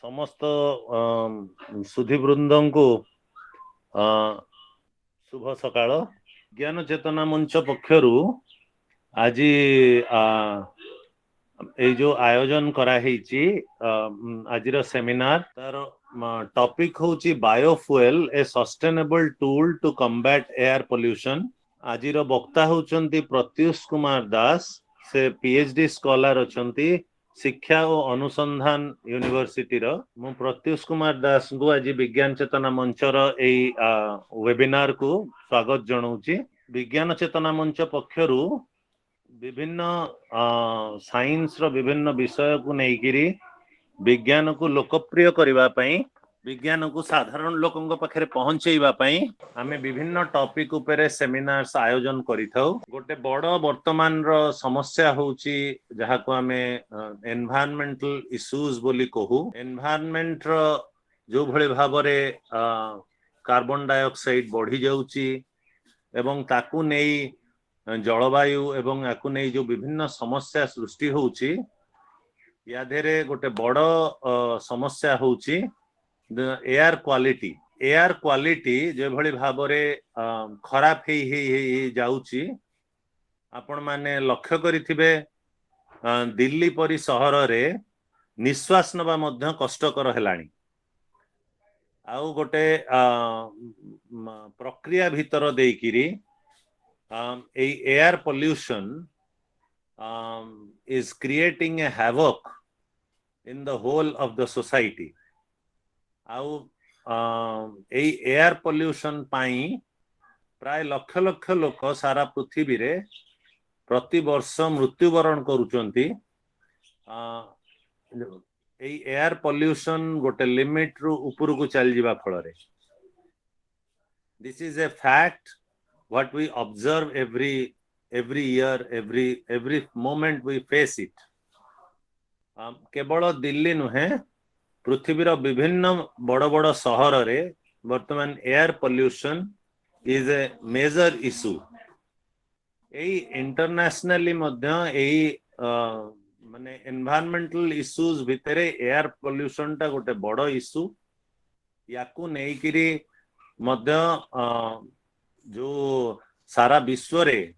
समस्त सुधीवृंद को शुभ सकाळ। ज्ञान चेतना मंच पक्षरु आज ये जो आयोजन कराही आज सेमिनार तार टॉपिक होची biofuel a sustainable tool to combat air pollution. आज वक्ता होचंती प्रत्युष कुमार दास, से पीएचडी स्कॉलर अछंती शिक्षा और अनुसंधान यूनिवर्सिटी रो। मु प्रत्युष कुमार दास को आज विज्ञान चेतना मंचर एई वेबिनार को स्वागत जनाऊची। विज्ञान चेतना मंच पक्षरु विभिन्न साइंस रो विभिन्न विषय को नेइकिरी विज्ञान को लोकप्रिय करबा पई, विज्ञान को साधारण लोकंग पाखरे पहुंचेबा पई आमे विभिन्न टॉपिक उपरे सेमिनार्स आयोजन करिथाउ। गोटे बड़ वर्तमान रो समस्या होची जहा को आमे एनवायरमेंटल इश्यूज बोली कहू। एनवायरमेंट रो जो भले भाबरे कार्बन डाइऑक्साइड बढ़ी जाउची एवं ताकू नेई जलवायु एवं याकू नेई जो विभिन्न समस्या सृष्टि होची, या धेरे गोटे बड़ समस्या होची एयर क्वालिटी। एयर क्वालिटी जो भली भाबरे खराब ही जाउची। आपण माने लक्ष्य करिथिबे दिल्ली परी सहर रे निश्वास नबा मध्य कष्टकर हेलाणी। आउ गोटे प्रक्रिया भीतर देकिरी air pollution is creating a havoc in the whole of the society. आउ एई एयर पोल्यूशन पाई प्राय लक्ष लक्ष लोक सारा पृथ्वी रे प्रति वर्ष मृत्युवरण करूचंती। एई एयर पोल्यूशन गोटे लिमिट रु ऊपर को चल जीवा फल रे। This is a fact what we observe every year, every moment we face it. केवल दिल्ली नुहे पृथ्वी रो विभिन्न बड़ बड़ सहर रे वर्तमान air pollution is a major issue. एई इंटरनेशनली मध्य एई माने एनवायरमेंटल इश्यूज भितरे एयर पोल्यूशन टा गोटे बड़ इशू। याकू नेइकिरी मध्य जो सारा विश्व रे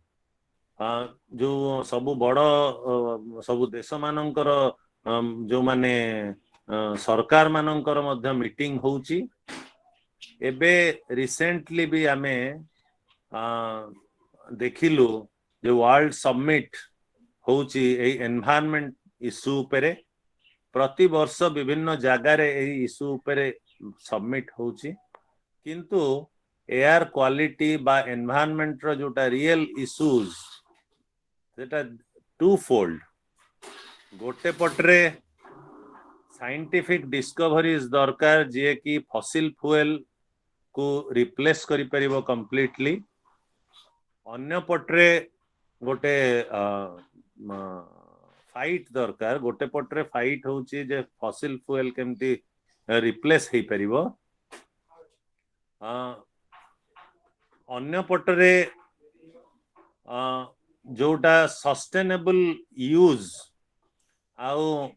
जो सबु बड़ सबु देश मानकर जो माने सरकार मानकर मध्य मीटिंग होउची। एबे रिसेंटली भी आमे देखिलु जो वर्ल्ड समिट होउची ए एनवायरनमेंट इशू उपरे। प्रति वर्ष विभिन्न जगह रे ए इशू उपरे समिट होउची, किंतु एयर क्वालिटी बा एनवायरनमेंट रो जोटा रियल इश्यूज सेटा टू फोल्ड। गोटे पटरे साइंटिफिक डिस्कवरीज दरकार जे कि फॉसिल फ्यूएल को रिप्लेस करि परिबो कंप्लीटली। अन्य पटरे गोटे फाइट दरकार। गोटे पटरे फाइट होउची जे फॉसिल फ्यूएल केमती रिप्लेस हे परिबो। अन्य पटरे जोटा सस्टेनेबल यूज आउ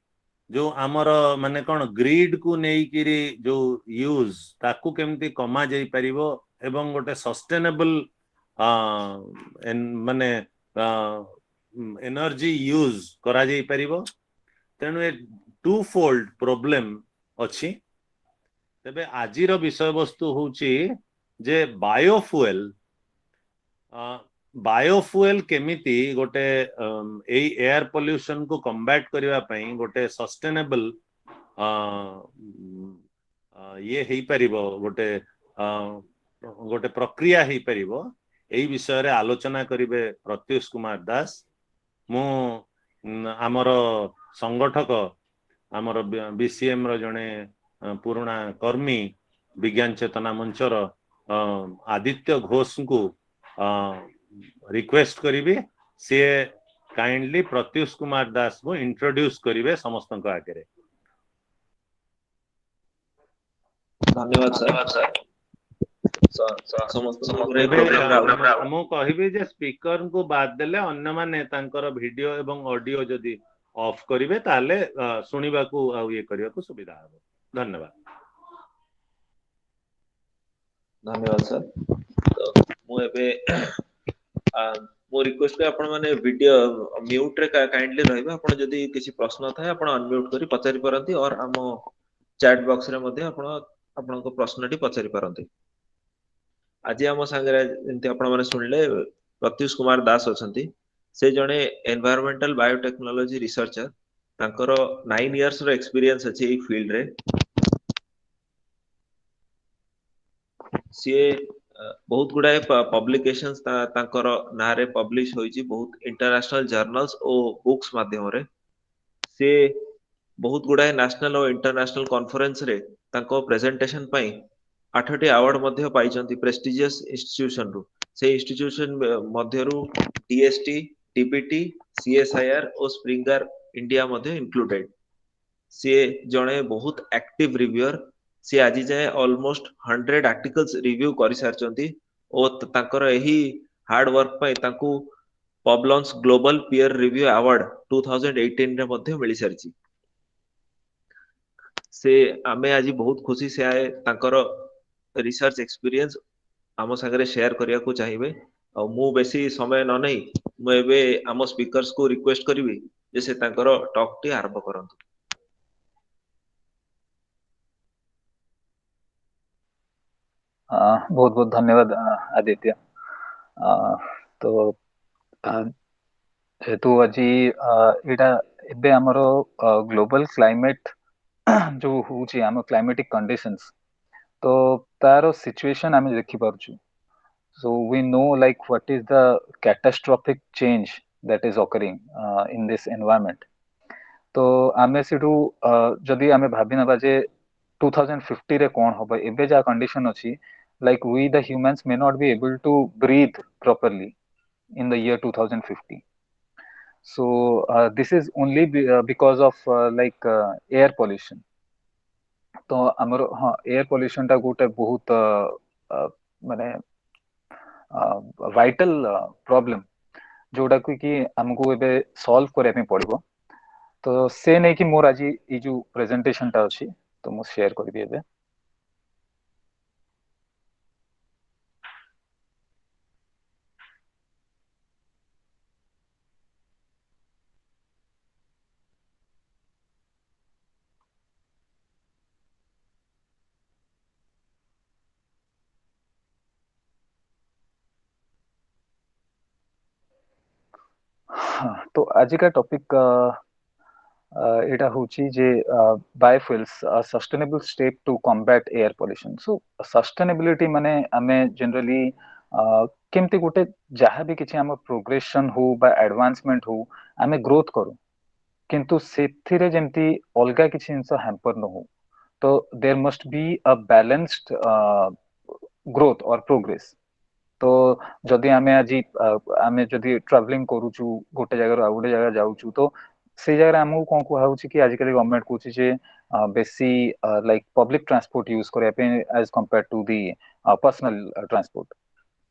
जो आमर माने कौन ग्रीड को नेइकिरी जो यूज ताकू केमती कमा जाई परिबो एवं गोटे सस्टेनेबल माने एनर्जी यूज करा जाई परिबो। तेणु ए टू फोल्ड प्रॉब्लम अछि। तेबे आजिर विषय वस्तु होची जे बायोफ्यूएल केमिति गोटे एयर पोल्यूशन को कम्बैट करबा पई गोटे सस्टेनेबल ये हेई परिबो, गोटे प्रक्रिया हेई परिबो। एई विषय रे आलोचना करिवे प्रत्युष कुमार दास। मु आमर संगठक आमर बीसीएम रो जने पुराना कर्मी विज्ञान चेतना मंचर आदित्य घोष को रिक्वेस्ट करिवे से काइंडली प्रत्युष कुमार दास को इंट्रोड्यूस करिवे समस्त आगे। धन्यवाद सर। मु कहबी जे स्पीकर को बाद देले अन्य माने तांकर वीडियो एवं ऑडियो जदी ऑफ करिवे ताले सुनिबा को आ ये करिया को सुविधा हो। धन्यवाद। धन्यवाद सर। तो मु एबे मो रिक्वेस्ट पे आपण माने वीडियो म्यूट रे काइंडली रहबे। आपण जदी किसी प्रश्न थाए आपण अनम्यूट करी पचारि परंती और हम चैट बॉक्स रे मध्ये आपण आपनको प्रश्नटी पचारि परंती। आज हम संगे एंती आपण माने सुनले प्रत्युष कुमार दास अछंती। से जणे एनवायरमेंटल बायोटेक्नोलॉजी रिसर्चर। तांकर 9 इयर्स रो एक्सपीरियंस अछि ए फील्ड रे। सी बहुत गुड़ाए पब्लिकेशंस तांकर नारे पब्लिश होईची, बहुत इंटरनेशनल जर्नल्स ओ बुक्स माध्यम रे। से बहुत गुड़ाए नेशनल और इंटरनेशनल कॉन्फ्रेंस रे तांको प्रेजेंटेशन पई 8टी अवार्ड मध्य पाइचंती प्रेस्टिजियस इंस्टीट्यूशन रु। से इंस्टीट्यूशन मध्यरु डीएसटी, टीबीटी, सीएसआईआर और स्प्रिंगर इंडिया मध्य इंक्लूडेड। सी जणे बहुत एक्टिव रिव्यूअर। सी आज जाए ऑलमोस्ट 100 आर्टिकल्स रिव्यू करि सारचंती और तांकर एही हार्ड वर्क पई तांकू पब्लॉन्स ग्लोबल पीयर रिव्यू अवार्ड 2018 रे मध्ये मिली सारची। से आमे आज बहुत खुशी से आए तांकर रिसर्च एक्सपीरियंस आम संगे शेयर करिया को चाहिए। और मु बेसी समय न नहीं मु एबे आम स्पीकर्स को रिक्वेस्ट करिवि जे से तांकर टॉक टी आरंभ करंतु। बहुत बहुत धन्यवाद आदित्य। तो जेहेतु आज एटा एबे हमर ग्लोबल क्लाइमेट जो होची हम क्लाइमेटिक कंडीशंस तो तारो सिचुएशन आम देखि पारछु। So we know like what is the catastrophic change that is occurring in this environment. तो आमे सिटू जदि आमे भाबी नबा जे 2050 रे कोन होबो एबे जा कंडीशन अछि, like we the humans may not be able to breathe properly in the year 2050. So this is only because of air pollution. तो हमर हाँ एयर पोल्यूशन टा गोटे बहुत माने वाइटल प्रॉब्लम जोटा कि हमको एबे सॉल्व करे पे पड़िबो। तो से नै कि मोर आज ई जो प्रेजेंटेशन टा अछि तो मु शेयर करबी एबे। तो आज का टॉपिक एटा होची जे biofuels sustainable step to combat air pollution. So sustainability माने हमें जनरली केमती गोटे जहाँ भी किसी आम प्रोग्रेशन हो बा एडवांसमेंट हो आमे ग्रोथ करू किंतु सेथिरे जेमती अलगा किसी जिंस हैम्पर न हो। तो there must be a balanced growth और प्रोग्रेस। तो जदि आमे आज आमे जदि ट्रैवलिंग करूछु गोटे जगह आ गोटे जगह जाउछु तो से जगह हमको कौन कुआ होची कि आजकल गवर्नमेंट कहूची जे बेसी लाइक पब्लिक ट्रांसपोर्ट यूज करे पे as compare to the personal transport.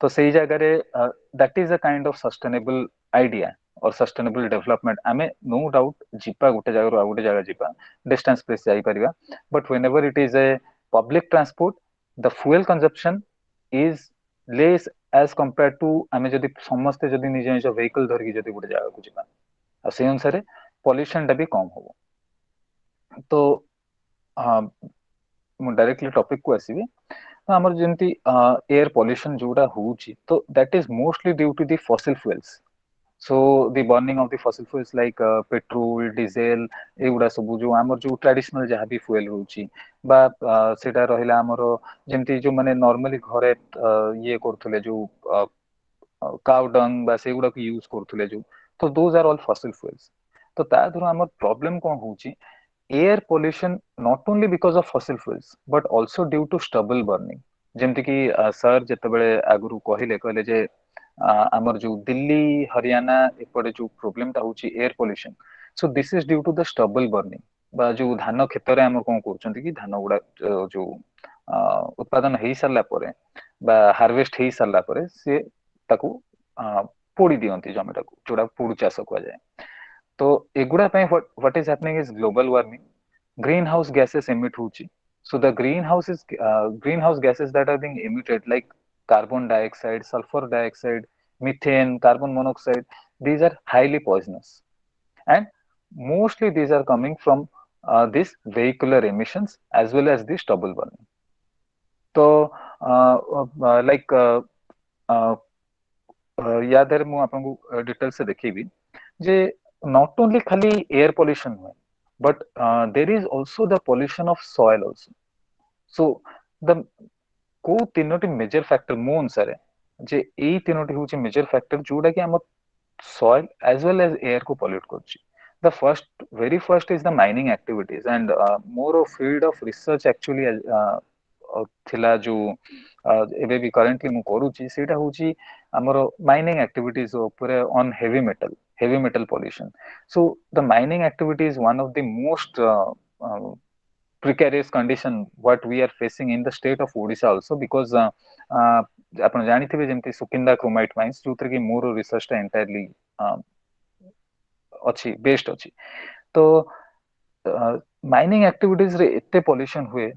तो सही जगह रे that is a kind of sustainable idea और सस्टेनेबल डेवलपमेंट। आमे नो डाउट जिपा गोटे जगह आ गोटे जगह जिपा डिस्टेंस प्लेस जाई परिबा, but whenever it is a public transport the fuel consumption is less as compare to आमे जदि समस्ते जदि निज निज व्हीकल धरकी जदि गोटे जगह को जिबा आ से अनुसार पॉल्यूशन टा भी कम हो। तो मु डायरेक्टली टॉपिक को आसीबी। तो हमर जेंती एयर पॉल्यूशन जोड़ा होची तो that is mostly due to the fossil fuels. So the burning of the fossil fuels like petrol diesel एगुडा सब जो हमर जो ट्रेडिशनल जहाँ भी फ्यूल होची बा सेटा रहिला हमर जेंती जो माने नॉर्मली घरे ये करथले जो काउ डंग बा सेगुडा को यूज करथले जो, तो those are all fossil fuels. तो ता धरो हमर प्रॉब्लम कोन होची air pollution not only because of fossil fuels but also due to stubble burning. जेमति कि सर जेतेबेले आगुरु कहले जे आमर जो दिल्ली हरियाणा एपटे जो प्रॉब्लम ता होची air pollution, so this is due to the stubble burning. बा जो धान क्षेत्र रे हमर कोन करचंती कि धान गुडा जो उत्पादन हेई सरला परे बा हार्वेस्ट हेई सरला परे से ताकू पोड़ी दियंती जमीटाकू जोड़ा पोड़ू चाष कुआ जाए। तो एगुडा पे what is happening is global warming greenhouse gases emit hochi. So the greenhouse gases that are being emitted, like carbon dioxide, sulfur dioxide, methane, carbon monoxide, these are highly poisonous, and mostly these are coming from these vehicular emissions as well as the stubble burning. So like या देर मु आपको details से देखिबी जे not only खाली air pollution हुए, but there is also the pollution of soil also. So the को तीनोटी major factor मो अनुसार जे एई तीनोटी होची मेजर फैक्टर जोडा कि हम soil as well as air को pollute करछि. The very first is the mining activities, and more of field of research actually थिला जो एबे भी currently मु करूछि सेटा होछि हमरो mining activities ऊपर on heavy metal pollution. So the mining activity is one of the most precarious condition what we are facing in the state of Odisha also, because ଆପଣ ଜାଣିଥିବେ ଯେମିତି ସୁକିନ୍ଦା କ୍ରୋମାଇଟ୍ ମାଇନ୍ସ ଯୋଉଥିରେ କି ମୋର ରିସର୍ଚ୍ଚ ଟା ଏଣ୍ଟାୟାରଲି ଅଛି based ଅଛି. ତ ମାଇନିଂ ଆକ୍ଟିଭିଟିଜ ରେ ଏତେ ପଲ୍ୟୁସନ ହୁଏ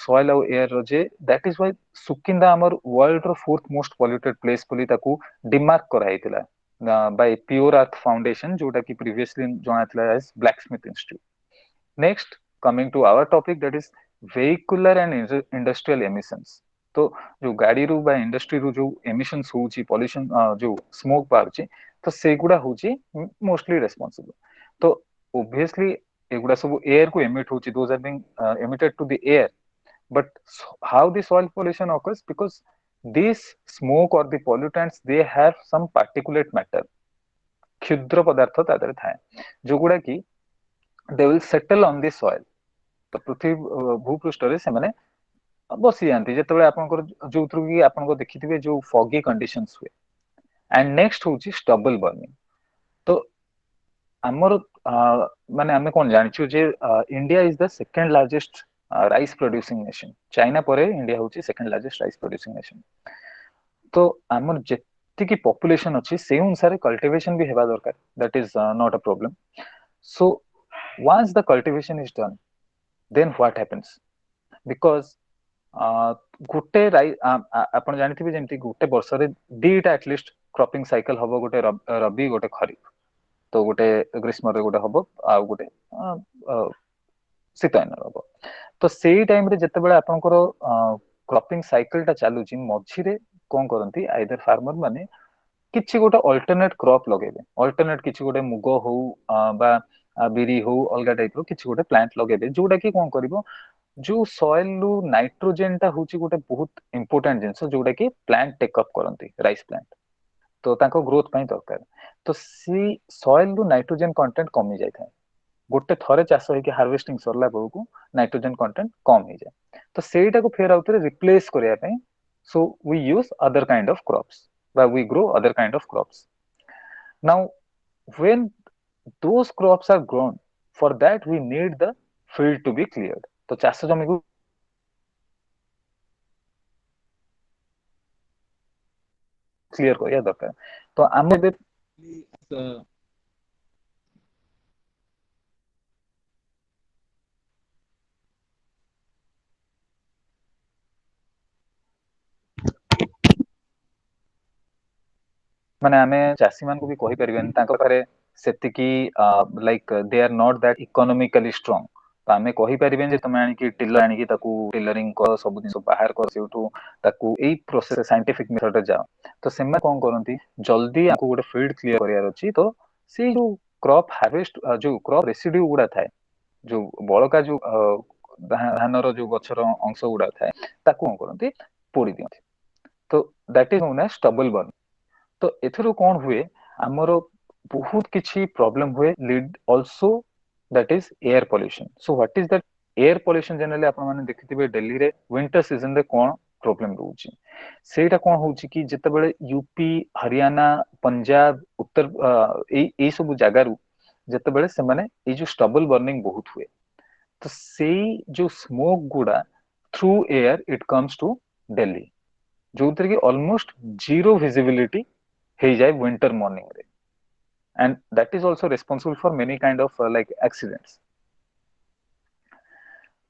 ସଏଲ ଆଉ ଏୟାର ର ଯେ ଦ୍ୟାଟ୍ ଇଜ ୱାଇ ସୁକିନ୍ଦା ଆମର ୱାର୍ଲଡ ର 4th ମୋଷ୍ଟ ପଲ୍ୟୁଟେଡ ପ୍ଲେସ ବୋଲି ତାକୁ ଡିମାର୍କ କରାଯାଇଥିଲା ବାଇ ପିଓର ଆର୍ଥ ଫାଉଣ୍ଡେସନ, ଯୋଉଟା କି ପ୍ରିଭିୟସଲି ଜଣାଥିଲା as blacksmith institute. Next coming to our topic that is vehicular and industrial emissions. तो जो गाड़ी रू बा इंडस्ट्री रू जो एमिशंस होची पॉल्यूशन जो स्मोक बाहरची तो सेगुडा होची मोस्टली रेस्पोंसिबल. तो ऑब्वियसली एगुडा सब एयर को एमिट होची, those are being emitted to the air, but how the soil pollution occurs? Because these smoke or the pollutants they have some particulate matter, क्षुद्र पदार्थ तादरे थाए जोगुडा की they will settle on the soil. तो पृथ्वी भूपृष्ठ रे से माने बसी जानती जेतेबेले आपनकर जोथ्रु की आपनको देखिथिबे जो फॉगी कंडीशंस हुए. एंड नेक्स्ट होची स्टबल बर्निंग. तो हमर माने हमें कोन जानिछु जे India is the second largest rice producing nation. China परे इंडिया होची second largest rice producing nation. तो हमर जेति की पॉपुलेशन अछि से अनुसार कल्टीवेशन भी हेबा दरकार. That is not a problem. So once the cultivation is done, then what happens? Because गोटे आपण जानिथिबे जेमति गोटे वर्ष रे दीटा एटलिस्ट क्रॉपिंग साइकिल हबो, गोटे रबी गोटे खरीफ. तो गोटे ग्रीष्म रे गोटे हबो आ गोटे शीतयन हबो. तो सेही टाइम रे जेतेबेले आपनकर क्रॉपिंग साइकिल टा चालुची मझी रे कोन करंती आइदर फार्मर माने किछि गोटे अल्टरनेट क्रॉप लगेबे. अल्टरनेट किछि गोटे मुगो हो बा बिरी हो अलगा टाइप रो किछि गोटे प्लांट लगेबे जोटा कि कोन करिवो जो सॉइल रु नाइट्रोजन टा होची गोटे बहुत इंपोर्टेंट जिंस जोटा कि प्लांट टेक अप करंती राइस प्लांट. तो ताको ग्रोथ पई दरकार. तो सी सॉइल रु नाइट्रोजन कंटेंट कमी जाय थाए. गोटे थरे चाष होई कि हार्वेस्टिंग सरला बेलकु नाइट्रोजन कंटेंट कम हो जाए. तो सेटा को फेर आउतरे रिप्लेस करिया पई so we use other kind of crops बा we grow other kind of crops. Now when those crops are grown, for that we need the field to be cleared. तो चाष जमी को क्लियर करिया दरकार. तो आमे बे माने आमे चासी मान को भी कहि परिबेन तांको पारे सेतिकी like they are not that economically strong. तो आमे कहि परिबेन जे तमे आनी कि टिलर आनी कि ताकू टिलरिंग कर सब दिन बाहर कर सेउठू ताकू एई प्रोसेस साइंटिफिक मेथड रे जाओ. तो सेमा कोन करंती जल्दी आकू गोटे फील्ड क्लियर करियार अछि. तो से जो क्रॉप हार्वेस्ट जो क्रॉप रेसिड्यू गुडा थाए जो बळका जो धानर जो गछर अंश गुडा थाए ताकू कोन करंती पोडी दियंती. तो that is known as stubble burn. तो एथरो कोन हुए हमरो बहुत किछि प्रॉब्लम हुए lead also that is air pollution. So what is that air pollution? Generally आपण माने देखिथिबे दिल्ली रे विंटर सीजन रे कोन प्रॉब्लम रहउची सेटा कोन होउची कि जेतेबेले यूपी हरियाणा पंजाब उत्तर ए सब जगह रु जेतेबेले से माने ए जो स्टबल बर्निंग बहुत हुए. तो सेई जो स्मोक गुडा through air it comes to Delhi जोतिर कि ऑलमोस्ट जीरो विजिबिलिटी हे जाए विंटर मॉर्निंग रे. and that is also responsible for many kind of like accidents.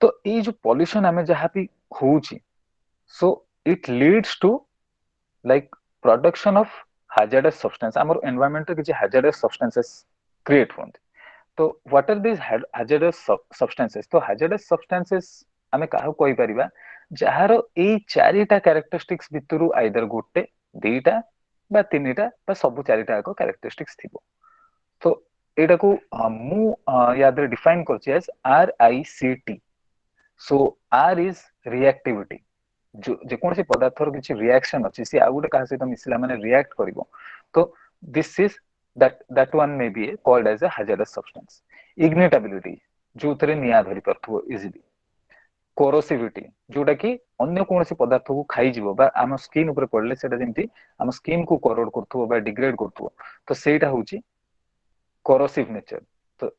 तो ये जो पॉल्यूशन आमे जहाँ भी होउची, so it leads to like production of hazardous substance, आमर एनवायरमेंट रे किछि hazardous substances क्रिएट होंती। तो what are this hazardous substances? तो hazardous substances आमे काहु कहि परिबा जहार ए चारिटा कैरेक्टरिस्टिक्स भितरु आइदर गोटे दीटा बा तीनिटा बा सब चारिटा एक कैरेक्टरिस्टिक्स थिबो। तो एटा को मु याद रे डिफाइन करछि as RICT। So R is reactivity, जो जेकोसी पदार्थर किछि रिएक्शन अछि से आ गुटे का सहित मिसला माने रिएक्ट करिवो। तो this is that one may be called as a hazardous substance. Ignitability, जो थरे निया धरि परथो इजीली। कोरोसिविटी, जोटा कि अन्य कोनोसी पदार्थ को खाई जीवो बा आम स्किन ऊपर पड़ले सेटा जेंति आम स्किन को करोड करथो बा डिग्रेड करथो, तो सेटा होची कोरोसिव नेचर। तो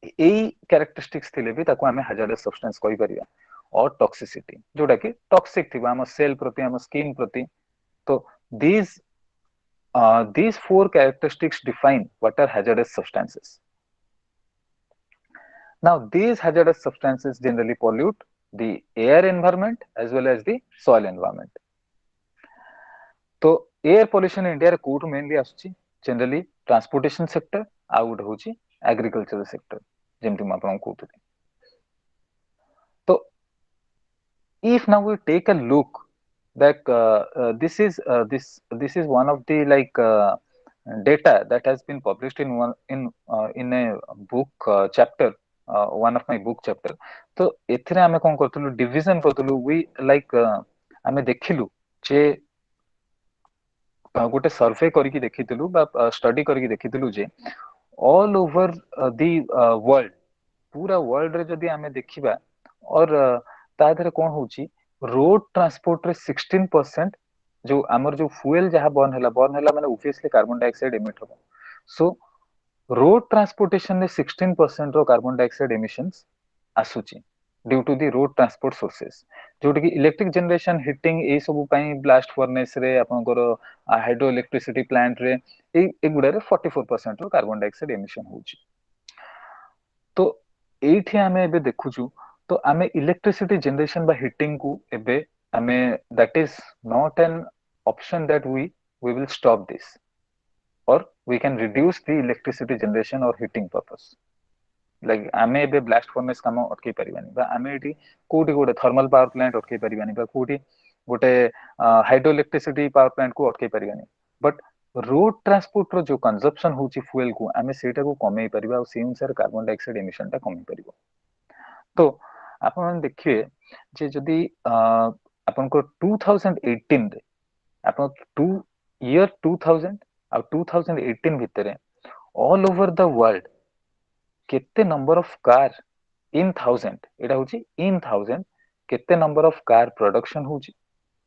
एई कैरेक्टरिस्टिक्स थिले भी ताको आमे hazardous substance कहि परिया। और टॉक्सिसिटी, जोटा कि टॉक्सिक थिबा आम सेल प्रति आम स्किन प्रति। तो these four characteristics define what are hazardous substances. Now, these hazardous substances generally pollute the air environment as well as the soil environment. तो air pollution in India कोट mainly आसुची generally transportation sector आ गुटे होची agricultural sector, जेमति म आपन कहउतली। तो if now we take a look that this is one of the data that has been published in a book chapter, one of my book chapter। तो एथिरे आमे कोन करतलु डिवीजन करतलु, वी लाइक आमे देखिलु जे गोटे सर्वे करिकि देखितलु बा स्टडी करिकि देखितलु जे ऑल ओवर दी वर्ल्ड, पूरा वर्ल्ड रे जदी आमे देखिबा और ता धरे कोन होची रोड ट्रांसपोर्ट रे 16% जो आमर जो फ्यूल जहा बर्न हैला माने ऑब्वियसली कार्बन डाइऑक्साइड एमिट हो। सो रोड ट्रांसपोर्टेशन ने 16% रो कार्बन डाइऑक्साइड एमिशंस आसुची due to the road transport sources, जोट कि इलेक्ट्रिक जनरेशन हीटिंग ए सब पई ब्लास्ट फर्नेस रे आपनकर हाइड्रो इलेक्ट्रिसिटी प्लांट रे ए गुडा रे 44% रो कार्बन डाइऑक्साइड एमिशन होची। तो एठी आमे एबे देखुछु, तो आमे इलेक्ट्रिसिटी जनरेशन बा हीटिंग को एबे आमे that is not an option that we will stop this or we can reduce the electricity generation or heating purpose. Like आमे एबे ब्लास्ट फर्नेस काम अटके परिबानी बा आमे एठी कोठी गोटे थर्मल पावर प्लांट अटके परिबानी बा कोठी गोटे हाइड्रो इलेक्ट्रिसिटी पावर प्लांट को अटके परिबानी, बट रोड ट्रांसपोर्ट रो जो कंजप्शन होची फ्यूल को आमे सेटा को कमे परिबा और से अनुसार कार्बन डाइऑक्साइड एमिशन ता कमे परिबो। तो आपण देखिए जे जदी आपण को 2018 रे आपण 2000 और 2018 भितरे ऑल ओवर द वर्ल्ड केते नंबर ऑफ कार इन 1000, एटा होची इन 1000 केते नंबर ऑफ कार प्रोडक्शन होची,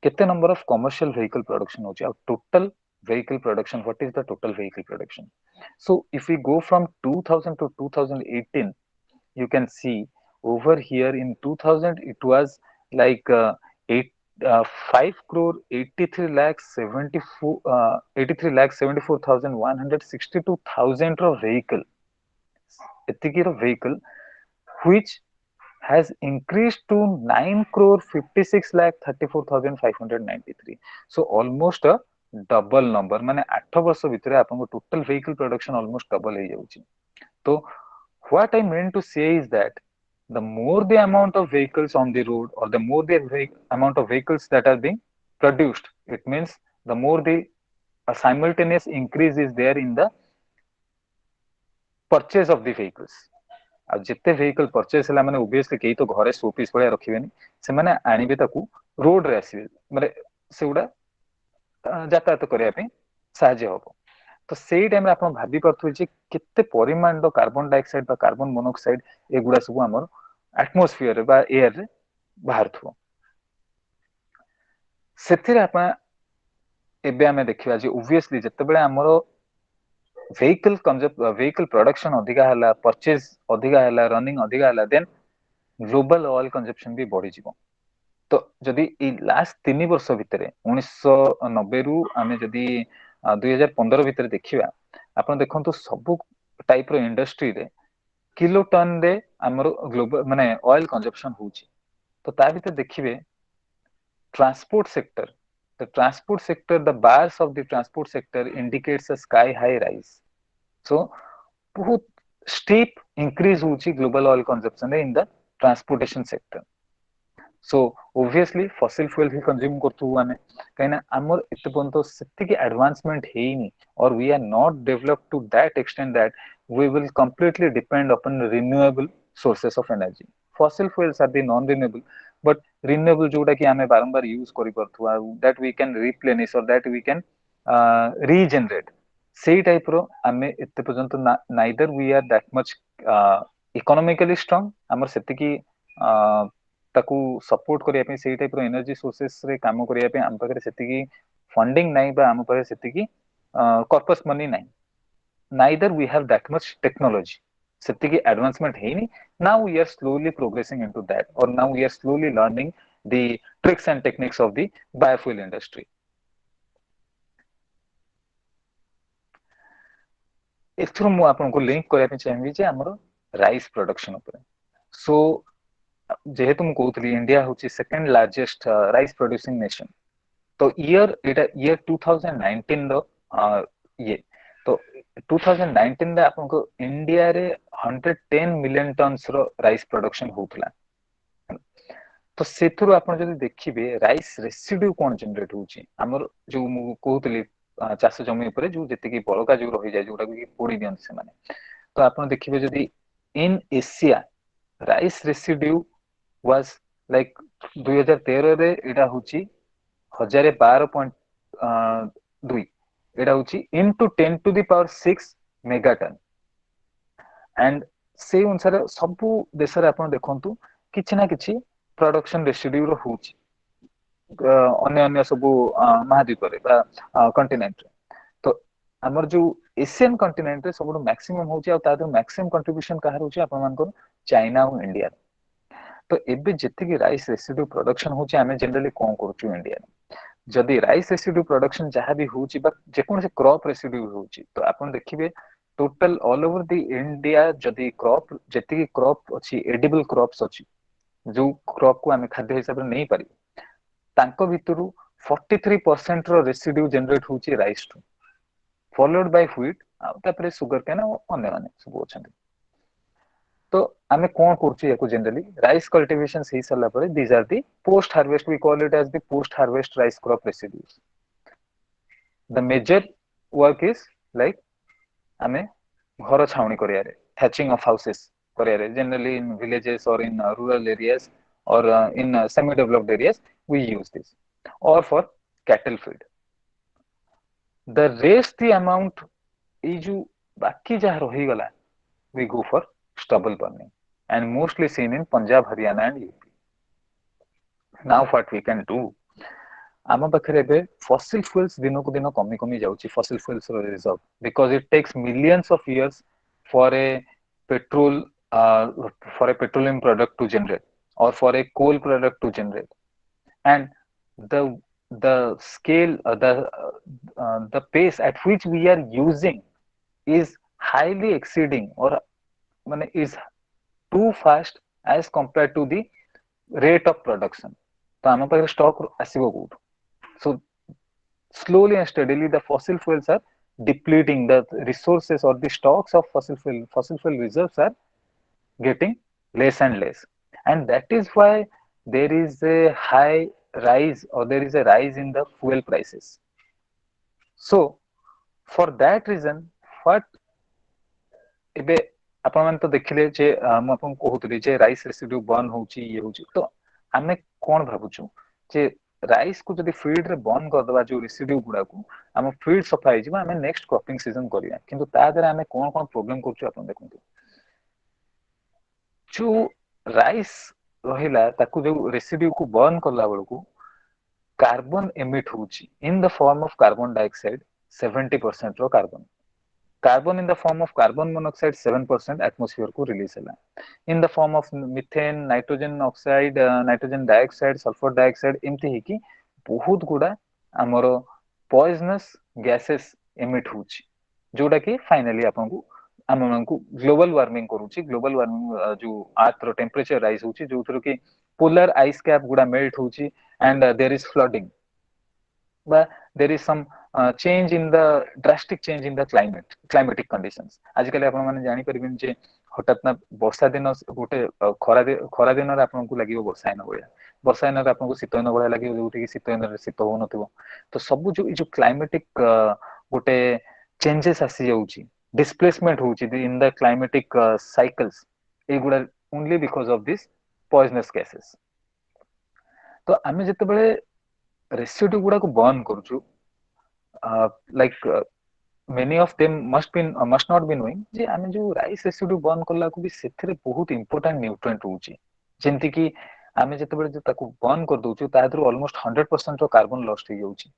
केते number of commercial vehicle production होची और total vehicle production, what is the total vehicle production? So if we go from 2000 to 2018, you can see over here in 2000 it was like 5 crore 83 lakh 162,000 of vehicle, etikir vehicle which has increased to 9 crore 56 lakh 34,593. So almost a double number, माने 8 वर्ष भितरे आपन total vehicle production almost double हो जाउची। तो what I meant to say is that the more the amount of vehicles on the road or the more the amount of vehicles that are being produced, it means the more the simultaneous increase is there in the purchase of the vehicles। आ जिते vehicle purchase हला माने obviously केही तो घरे show piece भले रखिबेनी, से माने आनिबे ताकू रोड रे आसीबे, माने सेउडा यातायात करिया पे साहाय्य होबो। तो सेई टाइम रे आपण भाबी परथु जे केते परिमाण रो कार्बन डाइऑक्साइड बा कार्बन मोनोऑक्साइड एगुडा सब हमर एटमॉस्फेयर बा एयर रे बाहर थो। सेथिरे आपण एबे हमें देखिबा जे ऑब्वियसली जते बेले हमर vehicle production अधिका हला, परचेज अधिका हला, रनिंग अधिका हला, देन ग्लोबल ऑयल कंजप्शन भी बढ़ी जीवो। तो जदि ई लास्ट 3 वर्ष भितरे 1990 रु आमे जदि 2015 भितरे देखिबा, आपण देखंतु सब टाइप रो इंडस्ट्री रे किलोटन रे हमर ग्लोबल माने ऑयल कंजप्शन होची तो ता भीतर देखिबे transport sector the transport sector the bars of the transport sector indicates a sky high rise so बहुत steep increase होची global oil consumption in the transportation sector so obviously fossil fuel he consume करथु आमे कहना हमर एते पंतो सेति advancement हेइनी or we are not developed to that extent that we will completely depend upon renewable sources of energy fossil fuels are the non renewable but renewable जोटा कि आमे बारंबार यूज करि परथु that we can replenish or that we can regenerate सेही type रो आमे एते पर्यंत neither we are that much economically strong हमर सेति कि ताकू सपोर्ट करिया पे सेही टाइप रो एनर्जी सोर्सेस रे काम करिया पे हम पाखरे सेति कि फंडिंग नाही बा हम पाखरे सेति कि कॉर्पस मनी नाही neither we have that much technology सेति कि एडवांसमेंट हेनी now we are slowly progressing into that or now we are slowly learning the tricks and techniques of the biofuel industry एथरो मु आपनको लिंक करिया पे चाहिबी जे हमरो rice production ऊपर सो जेहेतु मु कहउतली इंडिया होची second largest rice producing nation तो ईयर 2019 रो ये तो 2019 रे आपनको इंडिया रे 110 मिलियन टन्स रो राइस प्रोडक्शन होतला तो सेथुरु आपण जदी देखिबे राइस रेसिड्यू कोन जनरेट होची हमर जो मु कहउतली चाष जमी ऊपर जो जति कि बळका जो रहि जाय जोटा कि पोडी दियन से माने तो आपण देखिबे जदी in Asia rice residue was like 2013 रे एटा होची 1012.2 एटा होची into 10 to the power 6 megaton and से अनुसार सबु देश रे आपण देखंतु किछि ना किछि प्रोडक्शन रेसिड्यू रो होची अन्य अन्य सबु महाद्वीप रे बा कंटिनेंट रे तो हमर जो एशियन कंटिनेंट रे सबु मैक्सिमम होची आ तादर मैक्सिमम कंट्रीब्यूशन कहार होची आपण मान को चाइना और इंडिया तो एबे जति कि राइस रेसिड्यू प्रोडक्शन होची हमें जनरली कोन करछु इंडिया जदि राइस रेसिड्यू प्रोडक्शन जहां भी होची बा जेकोन से क्रॉप रेसिड्यू होची तो आपण देखिबे total all over the India जदि क्रॉप जति कि क्रॉप अछि एडिबल क्रॉप्स अछि जो क्रॉप को हमें खाद्य हिसाब रे नै पारि तांको भितरु 43% रो रेसिड्यू जनरेट होची rice to followed by wheat आ तापरे शुगर केन अन्य माने सब अछंती तो आमे कोन करछु याको जनरली राइस कल्टीवेशन सही सरला परे these are the post harvest we call it as the post harvest rice crop residues the major work is like आमे घर छावनी करिया रे हैचिंग ऑफ हाउसेस करिया रे जनरली इन विलेजेस और in rural areas or in semi-developed areas we use this or for cattle feed the rest the amount is baki jah rahi gala we go for stubble burning and mostly seen in Punjab Haryana and UP now what we can do आम पाखरे बे fossil fuels दिनो को दिनो कमी कमी जाउची fossil fuels reserve because it takes millions of years for a petrol for a petroleum product to generate or for a coal product to generate and the scale the pace at which we are using is highly exceeding or mane is too fast as compared to the rate of production तो आम पाखरे stock आसीबो कोड so slowly and steadily the fossil fuels are depleting the resources or the stocks of fossil fuel reserves are getting less and less and that is why there is a high rise or there is a rise in the fuel prices so for that reason what ebe आपण मान तो देखिले जे हम आपन कहउतली जे rice residue burn होची ये होची तो हमें कोन भाबुछु जे राइस को जदी फीड रे बर्न कर दबा जो रेसिड्यू गुडा को हम फीड सप्लाई जिबा हमें नेक्स्ट क्रॉपिंग सीजन करिया किंतु ता दरे हमें कोन कोन प्रॉब्लम करछु आपण देखंतु जो राइस रहिला ताकू जो रेसिड्यू को बर्न करला बेलकू कार्बन एमिट होची in the form of carbon dioxide 70% रो carbon in the form of carbon monoxide 7% atmosphere को रिलीज हैला in the form of methane nitrogen oxide nitrogen dioxide sulfur dioxide एमती ही कि बहुत गुडा हमरो पॉइजनस गैसेस एमिट होची जोटा कि फाइनली आपन को आम मानकु ग्लोबल वार्मिंग करूची ग्लोबल वार्मिंग जो अर्थ रो टेम्परेचर राइज होची जो थरो कि पोलर आइस कैप गुडा मेल्ट होची एंड देयर इज फ्लडिंग बा there is some change in the drastic change in the climatic conditions आजकल आपण माने जानि परबिन जे हठात ना वर्षा दिन गोटे खरा दिन रे आपन को लागियो वर्षा दिन रे आपन को शीत दिन भलिया लागियो जोटी कि शीत दिन रे शीत हो नथिबो तो सब जो क्लाइमेटिक गोटे चेंजेस आसी जाउची डिस्प्लेसमेंट होची इन द क्लाइमेटिक साइकल्स एगुडा only because of this poisonous gases तो आमे जते बेले रेसिड्यू गुडा को बर्न करूछु like many of them must not be knowing जे आमे जो राइस रेसिड्यू बर्न करला को भी सेथरे बहुत इंपोर्टेंट न्यूट्रिएंट होची जेंति कि आमे जते बेले जो ताको बर्न कर दोछु तादरो ऑलमोस्ट 100% रो कार्बन लॉस्ट हो जाउची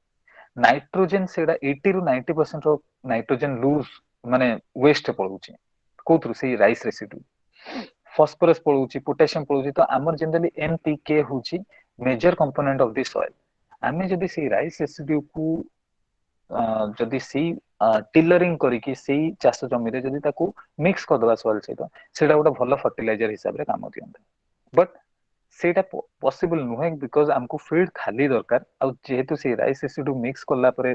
नाइट्रोजन सेडा 80 रु 90% रो नाइट्रोजन लूज माने वेस्ट पळउची कोथरु से राइस रेसिड्यू फॉस्फोरस पळउची पोटेशियम पळउची तो हमर जनरली एनपीके होची major component of the soil आमे जदी से राइस रेसिड्यू को जदी सी टिलरिंग करिकी सेही चाष जमी रे जदी ताको मिक्स कर दवा सॉइल सहित सेटा गोटे भलो फर्टिलाइजर हिसाब रे काम दियंता बट सेटा पॉसिबल नुहे बिकॉज हमको फील्ड खाली दरकार आ जेहेतु से राइस रेसिड्यू मिक्स करला परे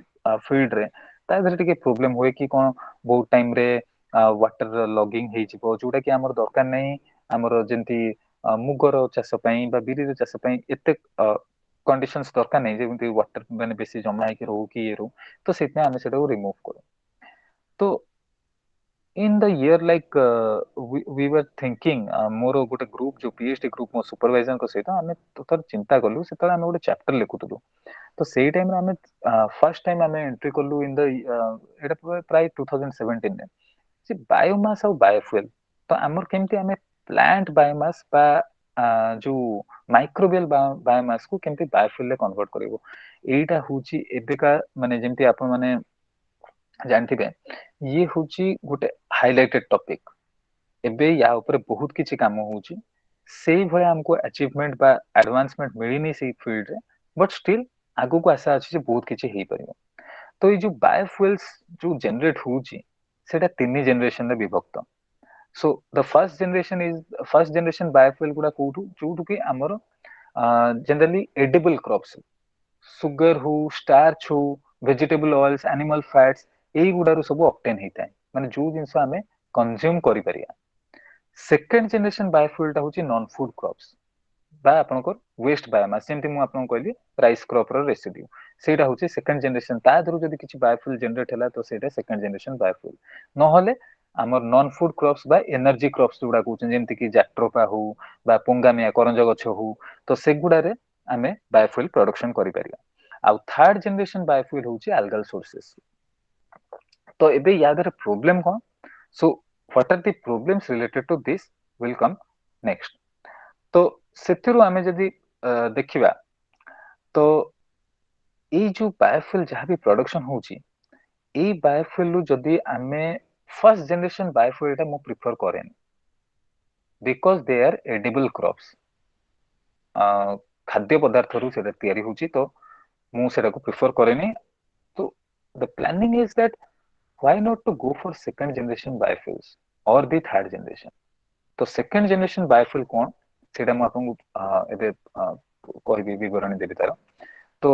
फील्ड रे ता धरे टिके प्रॉब्लम होय कि कोन बहुत टाइम रे वाटर लॉगिंग हे जिवो जोटा कि हमर दरकार नै हमर जेंति मुगर चाष पई बा बिरी चाष पई एते कंडीशंस दरकार नै जेंति वाटर माने बेसी जमा हे कि रहू कि ये रहू तो सेतने हमें सेटा को रिमूव करो तो in the year like we were thinking मोर गोटे ग्रुप जो पीएचडी ग्रुप मो सुपरवाइजर को सहित हमें तो तर चिंता करलु से हमें गोटे चैप्टर लिखुतलु तो सेही टाइम रे हमें फर्स्ट टाइम हमें एंट्री करलु इन द एटा प्राय 2017 रे से बायोमास और बायोफ्यूल तो हमर केमती हमें प्लांट बायोमास बा जो माइक्रोबियल बायोमास को केमती बायोफ्यूल ले कन्वर्ट करबो एटा होची एबेका माने जेमती आपण माने जानथिबे ये होची गोटे हाइलाइटेड टॉपिक एबे या ऊपर बहुत किछि काम होची सेही भय हमको अचीवमेंट बा एडवांसमेंट मिलिनी से फील्ड रे बट स्टिल आगु को आशा अछि जे बहुत किछि हेई परिबो तो ये जो बायोफ्यूल्स जो जनरेट होची सेटा तीन जनरेशन रे विभक्त so the first generation biofuel गुडा कोठु जोठु कि हमर जनरली एडिबल क्रॉप्स सुगर हो स्टार्च हो वेजिटेबल ऑयल्स एनिमल फैट्स एई गुडारो सब ऑब्टेन हेताय माने जो जिंस हमें कंज्यूम करि परिया सेकंड जनरेशन बायोफ्यूल ता होची नॉन फूड क्रॉप्स बा आपनकर वेस्ट बायोमास जेंति मु आपन कहली राइस क्रॉप रो रेसिड्यू सेटा होची सेकंड जनरेशन ता दरु जदी किछि बायोफ्यूल जनरेट हला तो सेटा सेकंड जनरेशन बायोफ्यूल न होले हमर नॉन फूड क्रॉप्स बा एनर्जी क्रॉप्स जोडा कहउछन जेंति कि जैट्रोपा हो बा पोंगामिया करंज गछ हो तो सेगुडा रे हमें बायोफ्यूल प्रोडक्शन करि परिया आ थर्ड जनरेशन बायोफ्यूल होची algal सोर्सेस तो एबे यादर प्रॉब्लम कोन so what are the problems related to this will come next तो सेथिरु हमें जदी देखिबा तो ए जो बायोफ्यूल जहां भी प्रोडक्शन होची ए बायोफ्यूल जदी हमें फर्स्ट जनरेशन बायोफ्यूल एटा मु प्रिफर करेन because they are edible crops खाद्य पदार्थ रु सेटा तयारी होची तो मु सेटा को प्रिफर करेनी तो the planning is that why not to go for second generation biofuels or the third generation तो second generation biofuel कोन सेटा म आपन एबे कहबी विवरण देबी तार तो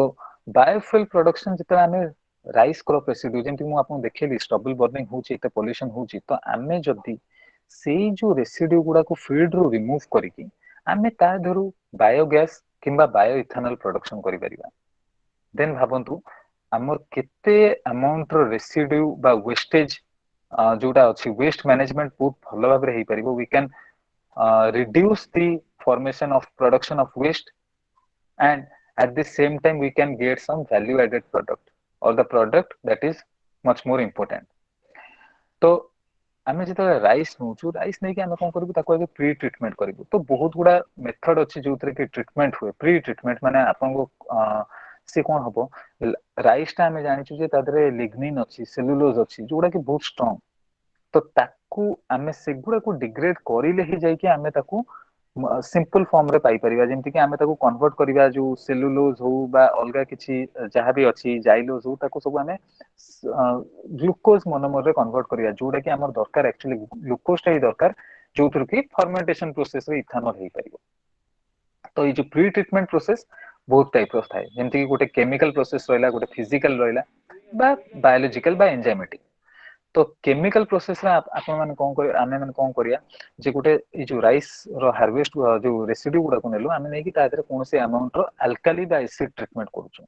बायोफ्यूल प्रोडक्शन जते हमें राइस क्रॉप रेसिड्यू जेंति मु आपन देखेली स्टबल बर्निंग होची एते पोल्यूशन होची तो हमें जदी सेही जो रेसिड्यू गुडा को फील्ड रो रिमूव करिकी हमें ता धरु बायोगैस किंबा बायो इथेनॉल प्रोडक्शन करि परिबा देन भाबंतु हमर केते अमाउंट रो रेसिड्यू बा वेस्टेज जोटा अछि वेस्ट मैनेजमेंट बहुत भलो भाबरे हेई परिबो we can reduce the formation of production of waste and at the same time we can get some value added product or the product that is much more important तो आमे जते rice नोचू rice नै कि आमे कोन करबू ताको आगे pre treatment करबू तो बहुत गुडा मेथड अछि जोतरे कि ट्रीटमेंट हुए प्री ट्रीटमेंट माने आपन को से कोन हबो राइस ता आमे जानि छु जे तादरे लिग्निन अछि सेलुलोज अछि जोडा कि बहुत स्ट्रांग तो ताकू आमे सेगुडा को डिग्रेड करिले ही जाय कि आमे ताकू सिंपल फॉर्म रे पाई परिबा जेमति कि आमे ताको कन्वर्ट करिबा जो सेलुलोज हो बा अलगा किछि जहां भी अछि जाइलोज हो ताको सब आमे ग्लूकोज मोनोमर रे कन्वर्ट करिया जोडा कि हमर दरकार एक्चुअली ग्लूकोज टा ही दरकार जोथुर कि फर्मेंटेशन प्रोसेस रे इथानॉल हेई परिबो। तो ये जो प्री ट्रीटमेंट प्रोसेस बहुत टाइप ऑफ थाए जेमति कि गोटे केमिकल प्रोसेस रहला गोटे फिजिकल रहला बा बायोलॉजिकल बा एंजाइमेटिक। तो केमिकल प्रोसेस रे आपण माने कोन कर आमे माने कोन करिया जे गोटे ए जो राइस रो हार्वेस्ट जो रेसिड्यू गुडा को नेलो आमे नै कि तादरे कोनोसी अमाउंट रो अल्काली बा एसिड ट्रीटमेंट करूछु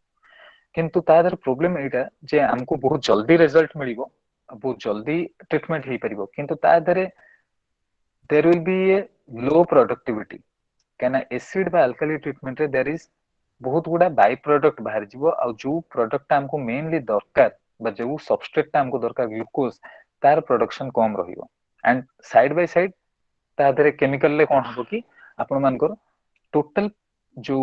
किंतु तादरे प्रॉब्लम एटा जे हमको बहुत जल्दी रिजल्ट मिलिबो बहुत जल्दी ट्रीटमेंट हेई परिबो किंतु तादरे there will be a low productivity कहना एसिड बा अल्काली ट्रीटमेंट रे देयर इज बहुत गुडा बाय प्रोडक्ट बाहर जीवो आ जो प्रोडक्ट हमको मेनली दरकार बा जो सबस्ट्रेट हमको दरकार ग्लूकोज तार प्रोडक्शन कम रहिबो एंड साइड बाय साइड तादरे केमिकल ले कोन हबो कि आपण मानकर टोटल जो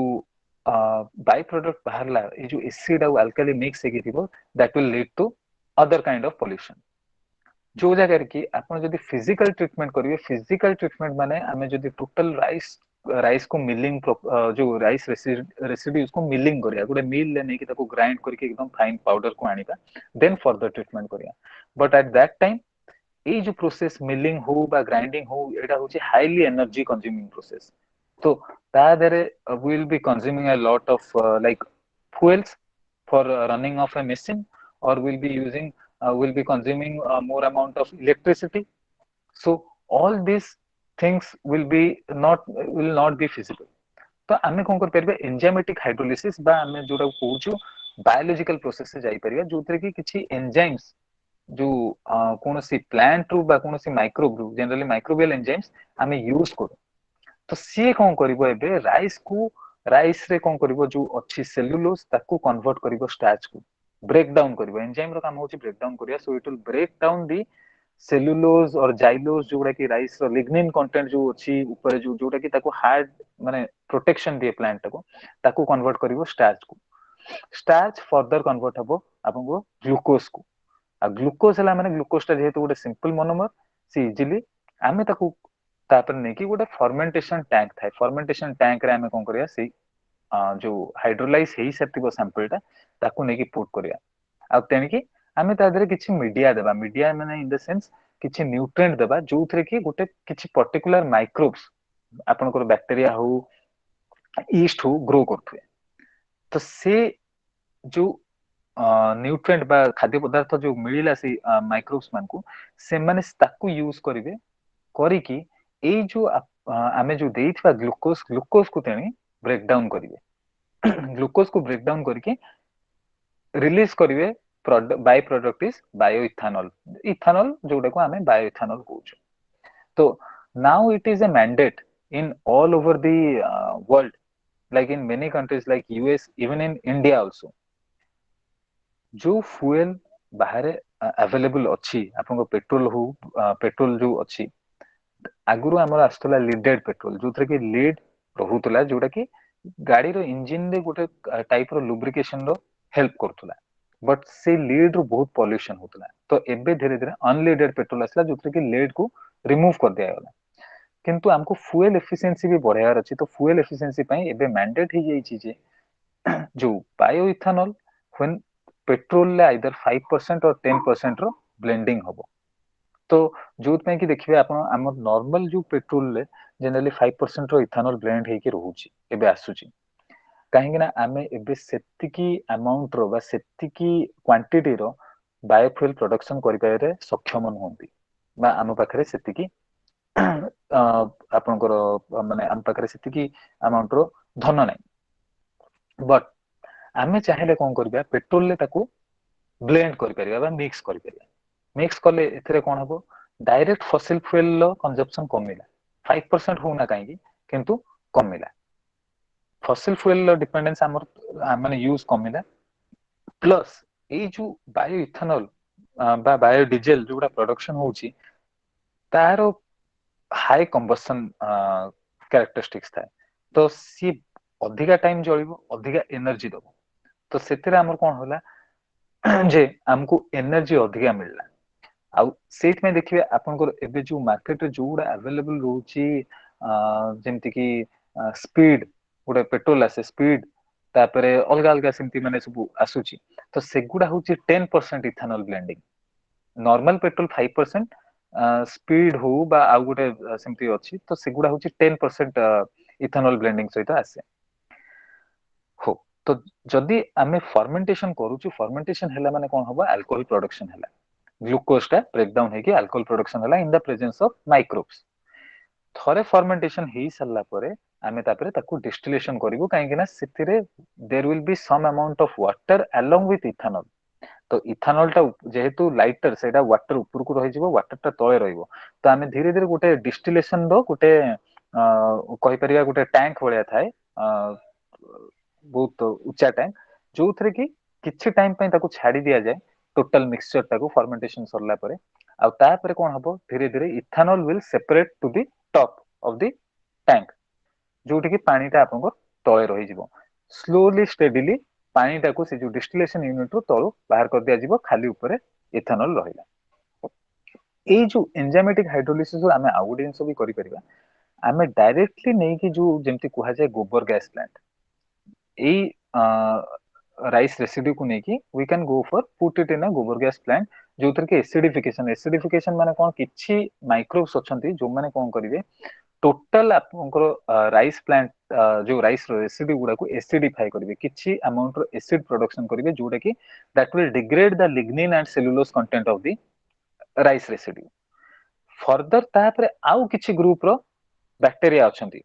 बाय प्रोडक्ट बाहरला ए जो एसिड आ अल्काली मिक्स हेकी थिबो that will lead to other kind of pollution. जो जगह कि आपण जदी फिजिकल ट्रीटमेंट करिवे फिजिकल ट्रीटमेंट माने हमें जदी टोटल राइस को मिलिंग जो राइस रेसिड्यूज को मिलिंग करिया गोटे मिल ले नहीं कि ताको ग्राइंड करके एकदम फाइन पाउडर को आनिबा देन फर्दर ट्रीटमेंट करिया बट एट दैट टाइम ए जो प्रोसेस मिलिंग हो बा ग्राइंडिंग हो एटा होची हाईली एनर्जी कंज्यूमिंग प्रोसेस। तो ता देरे will be consuming a lot of like fuels for running of a machine or will be consuming more amount of electricity. So all these things will not be feasible. तो आमे कोन कर परबे enzymatic hydrolysis बा आमे जोडा कहूछु biological process से जाई परिबा जोतरे कि किछि एंजाइम्स जो कोनोसी प्लांट रू बा कोनोसी माइक्रोब रू जनरली माइक्रोबियल एंजाइम्स आमे यूज करू। तो सी कोन करिवो एबे राइस रे कोन करिवो जो अछि सेलुलोज ताको कन्वर्ट करिवो स्टार्च को ब्रेक डाउन करिवो एंजाइम रो काम होछि ब्रेक डाउन करिया so it will break down the cellulose और जाइलोज जोडा कि राइस रो लिग्निन कंटेंट जो अछि ऊपर जो जोडा कि ताको हार्ड माने प्रोटेक्शन दिए प्लांट ताको कन्वर्ट करिवो स्टार्च को स्टार्च फर्दर कन्वर्ट हबो आपन को ग्लूकोज को आ ग्लूकोज हला माने ग्लूकोज ता जेहेतु गोटे सिंपल मोनोमर सी इजीली आमे ताको तापर नै कि गोटे फर्मेंटेशन टैंक थाए फर्मेंटेशन टैंक रे आमे कोन करिया सी जो हाइड्रोलाइज हेई सतिबो सैंपल ता ताको नै कि पुट करिया आ तेन कि आमे तादरे किछि मीडिया देबा मीडिया माने इन द सेंस किछि न्यूट्रिएंट देबा जोथरे कि गोटे किछि पर्टिकुलर माइक्रोब्स आपन को बैक्टीरिया हो ईस्ट हो ग्रो करथुए। तो से जो न्यूट्रिएंट बा खाद्य पदार्थ जो मिलिला से माइक्रोब्स मान को से माने ताको यूज करिवे करी कि ए जो आमे जो देइथबा ग्लूकोज को तेनी ब्रेक डाउन करिवे ग्लूकोज को ब्रेक डाउन करके रिलीज करिवे by product is bio ethanol जोडा को आमे बायो इथानॉल कहूछु। तो now it is a mandate in all over the world like in many countries like US even in India also जो fuel बाहरे available अछि आपन पेट्रोल हो पेट्रोल जो अछि आगुरु हमर आस्तला लीडेड पेट्रोल जोथरे कि लीड रहुतला जोटा कि गाड़ी रो इंजन रे गोटे टाइप रो लुब्रिकेशन रो हेल्प करतुला बट से लीड रो बहुत पोल्यूशन होतला। तो एबे धीरे धीरे अनलीडेड पेट्रोल असला जोथरे कि लीड को रिमूव कर दिया गला किंतु हमको फ्यूल एफिशिएंसी भी बढ़ायार अछि। तो फ्यूल एफिशिएंसी पई एबे मैंडेट ही जाई छी जे जो बायो इथानॉल व्हेन पेट्रोल ले आइदर 5% और 10% रो ब्लेंडिंग हबो। तो जोत पई कि देखिबे आपण हमर नॉर्मल जो पेट्रोल ले जनरली 5% रो इथानॉल ब्लेंड हेकी रहूची एबे आसुची काहेकि ना आमे एबे सेतिकी अमाउंट रो बा सेतिकी क्वांटिटी रो बायोफ्यूल प्रोडक्शन करि पारे सक्षम नहोंती बा आम पाखरे सेतिकी आपनकर माने आम पाखरे सेतिकी अमाउंट रो धन नै बट आमे चाहेले कोन करबा पेट्रोल ले ताको ब्लेंड करि परिबा बा मिक्स करि परिबा मिक्स करले एथरे कोन हबो डायरेक्ट फॉसिल फ्यूल लो कंजप्शन कमिला 5% होना काहेकि किंतु कमिला फॉसिल फ्यूल लो डिपेंडेंस हमर माने यूज कमिला प्लस ए जो बायो इथानॉल बा बायो डीजल जोडा प्रोडक्शन होची तारो हाई कंबशन कैरेक्टरिस्टिक्स थाए। तो सी अधिका टाइम जळिबो अधिका एनर्जी दबो तो सेतिरे हमर कोन होला जे हमको एनर्जी अधिका मिलला आउ सेट में देखिए आपनकर एबे जो मार्केट रे जोडा अवेलेबल रहउची जेमती कि स्पीड गोटे पेट्रोल आसे स्पीड तापरे अलगा अलगा सेमती माने सब आसुची तो सेगुडा होची 10% ethanol blending normal petrol 5% speed हो बा आउ गोटे सेमती अछि तो सेगुडा होची 10% इथानॉल ब्लेंडिंग सहित आसे हो तो जदि आमे फर्मेंटेशन करूछु फर्मेंटेशन हैला माने कोन हबो अल्कोहल प्रोडक्शन हैला ग्लूकोज का ब्रेक डाउन है कि अल्कोहल प्रोडक्शन हैला in the presence of microbes थरे फर्मेंटेशन ही सल्ला परे आमे तापरे ताकू डिस्टिलेशन करिवो काहे कि ना सिथिरे there will be some amount of water along with ethanol तो इथानॉल टा जेहेतु लाइटर सेटा वाटर ऊपर को रहि जिवो वाटर टा तळे रहिवो तो आमे धीरे धीरे गोटे डिस्टिलेशन रो गोटे कहि परिया गोटे टैंक भलिया थाए बहुत ऊंचा टैंक जो थरे कि किछि टाइम पय ताकू छाडी दिया जाय टोटल मिक्सचर टाकू फर्मेंटेशन सरला परे आ तापरे कोन हबो धीरे धीरे ethanol will separate to the top of the tank जोठी कि पानीटा आपनको तळे रहि जिवो स्लोली स्टेडीली पानीटाको से जो डिस्टिलेशन यूनिट रो तळु बाहर कर दिया जिवो खाली ऊपर इथानॉल रहिला ए जो एंजाइमेटिक हाइड्रोलिसिस रो आमे आउ जिंस भी करि परिबा आमे डायरेक्टली नै कि जो जेमति कुहा जाय गोबर गैस प्लांट ए राइस रेसिड्यू को नै कि we can go for put it in a gobar gas plant जोतर के एसिडिफिकेशन माने कोन किछि माइक्रोब्स अछंती जो माने कोन करिवे टोटल आपनकर राइस प्लांट जो राइस रेसिड्यू गुडा को एसिडिफाई करिवे किछि अमाउंट रो एसिड प्रोडक्शन करिवे जोटा कि that will degrade the lignin and cellulose content of the rice residue further तापरे आउ किछि ग्रुप रो बैक्टीरिया अछंती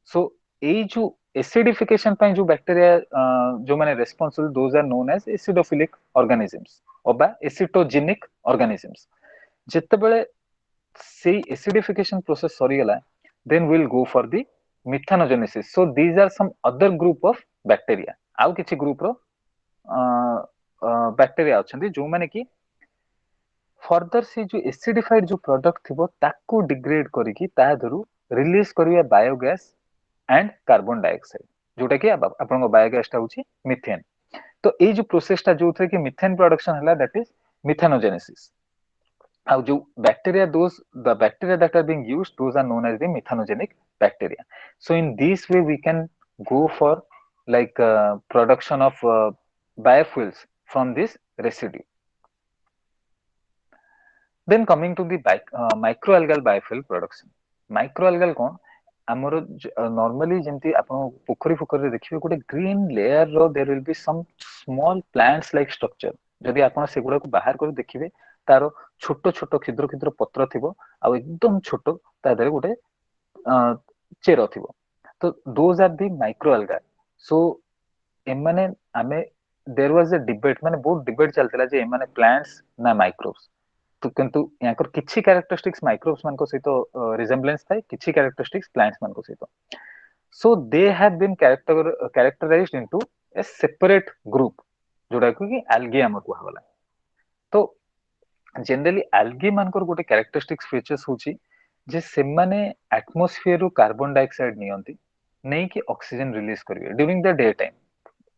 सो ए जो एसिडिफिकेशन पय जो बैक्टीरिया जो माने responsible those are known as acidophilic organisms ओबा एसिटोजेनिक ऑर्गेनिजम्स जेतेबेले से एसिडिफिकेशन प्रोसेस सरी गला then we'll go for the methanogenesis so these are some other group of bacteria आउ किछि ग्रुप रो बैक्टीरिया अछंती जो माने कि फर्दर से जो एसिडिफाइड जो प्रोडक्ट थिबो ताकू डिग्रेड करिकि ता धरु रिलीज करिया बायोगैस एंड कार्बन डाइऑक्साइड जोटा कि आपन बायोगैस ता होची मीथेन तो ए जो प्रोसेस ता जो थे कि मीथेन प्रोडक्शन हला दैट इज मिथेनोजेनेसिस how जो bacteria the bacteria that are being used those are known as the methanogenic bacteria so in this way we can go for like production of biofuels from this residue then coming to the microalgal biofuel production microalgal कौन हमरो normally जेमती आपण पोखरी पोखरी देखिबे गोटे green layer रो there will be some small plants like structure जदि आपण सेगुडा को बाहर कर देखिबे तारो छोटो छोटो खिद्र खिद्र पत्र थिबो आ एकदम छोटो ता देरे गोटे चेरो थिबो तो दोज आर द माइक्रोअल्गा सो एमाने आमे देयर वाज अ डिबेट माने बहुत डिबेट चलतला जे एमाने प्लांट्स ना माइक्रोब्स तो किंतु याकर किछि कैरेक्टरिस्टिक्स माइक्रोब्स मान को सहितो रिजेम्बलेंस थाय किछि कैरेक्टरिस्टिक्स प्लांट्स मान को सहितो so they have been characterized into a separate group जोटा कि algae हमर को हवाला तो जनरली algae मानकर गोटे कैरेक्टरिस्टिक्स फीचर्स होची जे से माने एटमॉस्फेयर रो कार्बन डाइऑक्साइड नियंती नै कि ऑक्सीजन रिलीज करिवे ड्यूरिंग द डे टाइम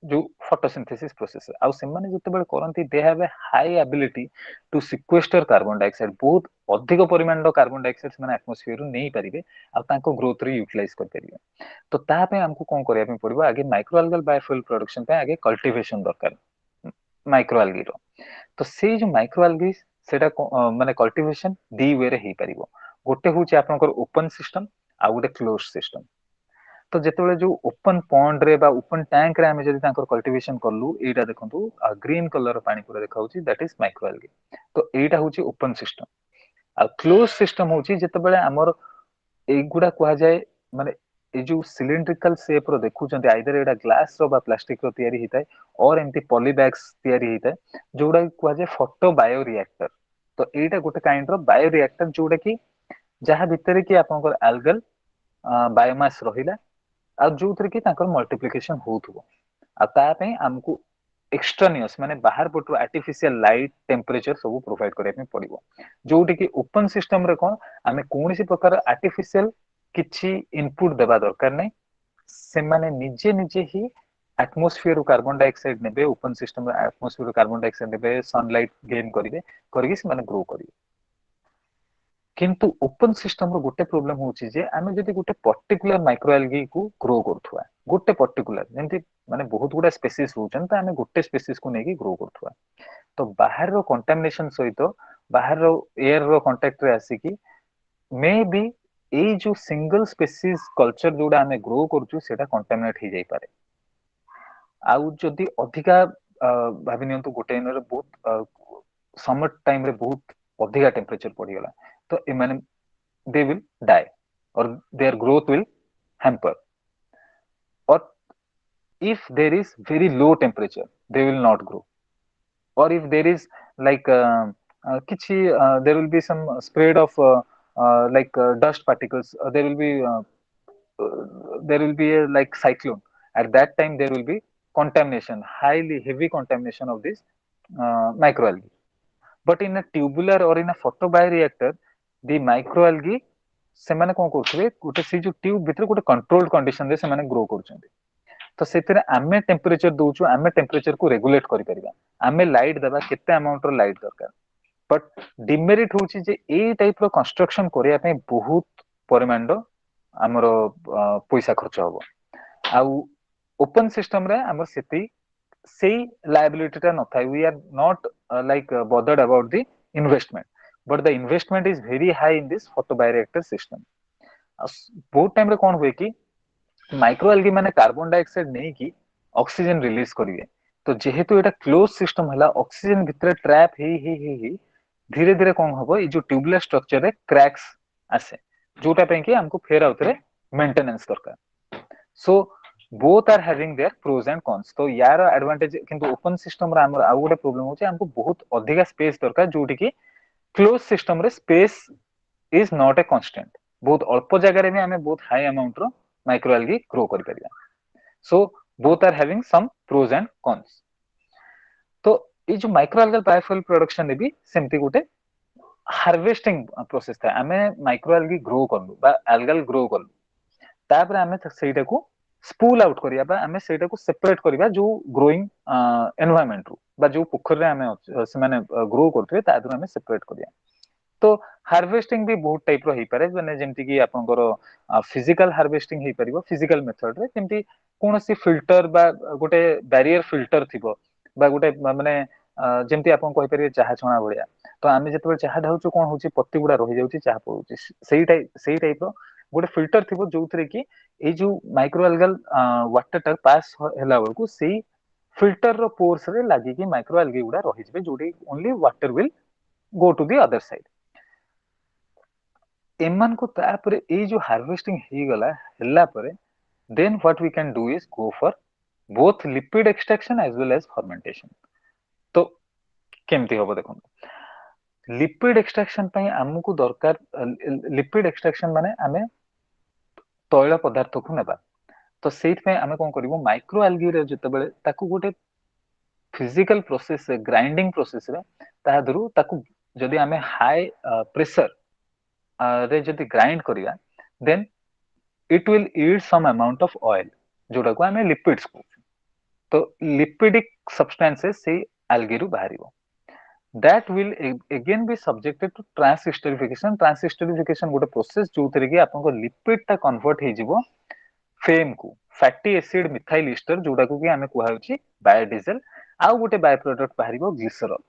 जो फोटोसिंथेसिस प्रोसेस आउ से माने जते बेले करंती they have a high ability to sequester carbon dioxide बहुत अधिक परिमाण रो कार्बन डाइऑक्साइड माने एटमॉस्फेयर रो नै परिबे आ तांको ग्रोथ रे यूटिलाइज कर परिबे तो ता पे हमको कोन करिया पे पड़िबो आगे माइक्रोअल्गल बायोफ्यूल प्रोडक्शन पे आगे कल्टीवेशन दरकार माइक्रोअल्गी रो तो से जो माइक्रोअल्गी सेटा माने कल्टीवेशन दी वे रे हे परिबो गोटे होची आपनकर ओपन सिस्टम आ गोटे क्लोज सिस्टम तो जेतेबेले जो ओपन पॉन्ड रे बा ओपन टैंक रे हमें जदि तांकर कल्टीवेशन करलु एटा देखंतु ग्रीन कलर पानी पूरा देखाउची दैट इज माइक्रोअल्गी तो एटा होची ओपन सिस्टम आ क्लोज सिस्टम होची जेतेबेले हमर एगुडा कुहा जाय माने ए जो सिलिंड्रिकल शेप रो देखुचंती आइदर एटा ग्लास रो बा प्लास्टिक रो तयारी हिताय और एमती पॉली बैग्स तयारी हिताय जोडा कुहा जाय फोटो बायो रिएक्टर तो एटा गोटे काइंड रो बायो रिएक्टर जोडा कि जहा भितरे कि आपनकर एल्गल बायोमास रहिला आ जो थरे कि ताकर मल्टीप्लिकेशन होथबो आ ता पे हमकु एक्सट्रानियस माने बाहर पटु आर्टिफिशियल लाइट टेंपरेचर सब प्रोवाइड करे पे पड़िबो जोटी कि ओपन सिस्टम रे कोन हमें कोनसी प्रकार आर्टिफिशियल किछि इनपुट देबा दरकार नै से माने निजे निजे ही एटमॉस्फेयर रो कार्बन डाइऑक्साइड नेबे ओपन सिस्टम रो एटमॉस्फेयर रो कार्बन डाइऑक्साइड नेबे सनलाइट गेन करिवे करके से माने ग्रो करिवे किंतु ओपन सिस्टम रो गोटे प्रोब्लेम होची जे आमे जदि गोटे पर्टिकुलर माइक्रोएल्गी को ग्रो करथुआ गोटे पर्टिकुलर जेंति माने बहुत गुडा स्पेसीज होचन त आमे गोटे स्पेसीज को नेकी ग्रो करथुआ तो बाहर रो कंटामिनेशन सहित बाहर रो एयर रो कांटेक्ट रे आसी कि मे बी एई जो सिंगल स्पेसीज कल्चर जोडा आमे ग्रो करछु सेटा कंटामिनेट ही जाई पारे आउ जदि अधिका भाबी नियंतु गोटे दिन रे बहुत समर टाइम रे बहुत अधिका टेम्परेचर पड़ी गला तो ए माने they will die or their growth will hamper or if there is very low temperature they will not grow or if there is like kichi there will be some spread of dust particles there will be a like cyclone at that time there will be contamination highly heavy contamination of this microalgae but in a tubular or in a photobioreactor the microalgae ସେମାନେ କଣ କରୁଥିବେ ଗୋଟେ ସେଇ ଯୋଉ tube ଭିତରେ ଗୋଟେ controlled condition ରେ ସେମାନେ ଗ୍ରୋ କରୁଛନ୍ତି ତ ସେଥିରେ ଆମେ ଟେମ୍ପରେଚର ଦଉଛୁ ଆମେ ଟେମ୍ପରେଚର କୁ ରେଗୁଲେଟ କରିପାରିବା ଆମେ ଲାଇଟ୍ ଦେବା କେତେ ଆମାଉଣ୍ଟ ର ଲାଇଟ୍ ଦରକାର ବଟ୍ ଡିମେରିଟ ହଉଛି ଯେ ଏଇ ଟାଇପ ର କନଷ୍ଟ୍ରକ୍ସନ କରିବା ପାଇଁ ବହୁତ ପରିମାଣର ଆମର ପଇସା ଖର୍ଚ୍ଚ ହବ ଆଉ ଓପନ ସିଷ୍ଟମ ରେ ଆମର ସେଇ ଲାୟବିଲିଟି ଟା ନଥାଏ we are not bothered about the investment but the investment is very high in this photobioreactor system बहुत टाइम रे कौन हुए कि माइक्रोएल्गी माने कार्बन डाइऑक्साइड नहीं कि ऑक्सीजन रिलीज करिवे तो जेहेतु एटा क्लोज सिस्टम हला ऑक्सीजन भितर ट्रैप ही धीरे धीरे कौन हबो ई जो ट्यूबुलर स्ट्रक्चर रे क्रैक्स आसे जोटा पे कि हमको फेर आउतरे मेंटेनेंस दरकार सो both are having their pros and cons तो यार एडवांटेज किंतु ओपन सिस्टम रे हमर आ गोटे प्रॉब्लम होचे हमको बहुत अधिका स्पेस दरकार जोटी कि क्लोज सिस्टम रे space is not a constant बहुत अल्प जगह रे भी हमें बहुत हाई अमाउंट रो माइक्रोएल्गी ग्रो करि परिया so both are having some pros and cons तो ये जो माइक्रोएल्गल बायोफ्यूल प्रोडक्शन रे भी सेमती गोटे हार्वेस्टिंग प्रोसेस था हमें माइक्रोएल्गी ग्रो करलु बा एल्गल ग्रो करलु तापर हमें सेटा को स्पूल आउट करिया बा हमें सेटा को सेपरेट करिया जो ग्रोइंग एनवायरनमेंट रू बा जो पोखर रे हमें से माने ग्रो करथुए तादर हमें सेपरेट करिया तो हार्वेस्टिंग भी बहुत टाइप रो हे पारे माने जेमति कि आपनकर फिजिकल हार्वेस्टिंग हे परिबो फिजिकल मेथड रे जेमति कोनोसी फिल्टर बा गोटे बैरियर फिल्टर थिबो बा गोटे माने जेमति आपन कहि परिबे चाहा छणा भलिया तो आमे जतबे चाहा ढाउछु कोन होची पत्ती गुडा रहि जाउची चाहा पउची सेही टाइप रो गोटे फिल्टर थिबो जोथरे कि ए जो माइक्रोएल्गल वाटर टा पास होला बळकु सेही फिल्टर रो पोर्स रे लागि कि माइक्रोएल्गी गुडा रहि जबे जोडी only water will go to the other side एमन को तापरे ए जो हार्वेस्टिंग हे गला हल्ला परे then what we can do is go for both lipid extraction as well as fermentation तो केमती होबो देखो लिपिड एक्सट्रैक्शन पई हमकु दरकार लिपिड एक्सट्रैक्शन माने हमें तैल पदार्थ को नेबा तो सेइत पे हमें कोन करिवो माइक्रोएल्गी रे जते बेले ताकू गोटे फिजिकल प्रोसेस ग्राइंडिंग प्रोसेस रे ता दरु ताकू जदी हमें हाई प्रेशर रे जदी ग्राइंड करिया then it will yield some amount of oil जोटा को हमें लिपिड्स को तो लिपिडिक सब्सटेंसेस से algae रु बाहरिबो that will again be subjected to transesterification गोटे प्रोसेस जोथरे कि आपन को लिपिड ता कन्वर्ट हे जिवो फेम को फैटी एसिड मिथाइल ईस्टर जोटा को कि हमें कुहा होची बायोडीजल आ गोटे बाय प्रोडक्ट बाहरिबो ग्लिसरॉल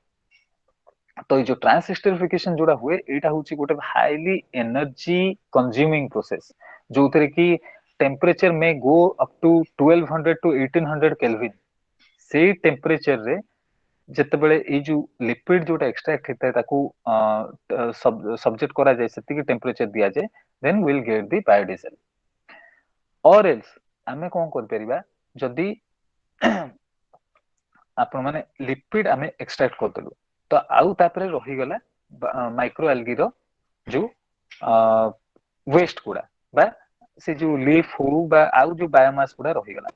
तो ये जो ट्रांसएस्टरिफिकेशन जोड़ा हुए एटा होची गोटे हाईली एनर्जी कंज्यूमिंग प्रोसेस जोथरे कि temperature may go up to 1200 to 1800 kelvin से टेम्परेचर रे जते बेले ए जो लिपिड जोटा एक्सट्रैक्ट हेता ताकू सब्जेक्ट करा जाय सेति की टेम्परेचर दिया जाय then will get the biodiesel or else हमें कोन कर परिबा जदी आपण माने लिपिड हमें एक्सट्रैक्ट कर दलु तो आउ तापरे रही गला माइक्रोएल्गी रो जो वेस्ट गुडा बा से जो लीफ हो बा आउ जो बायोमास गुडा रही गला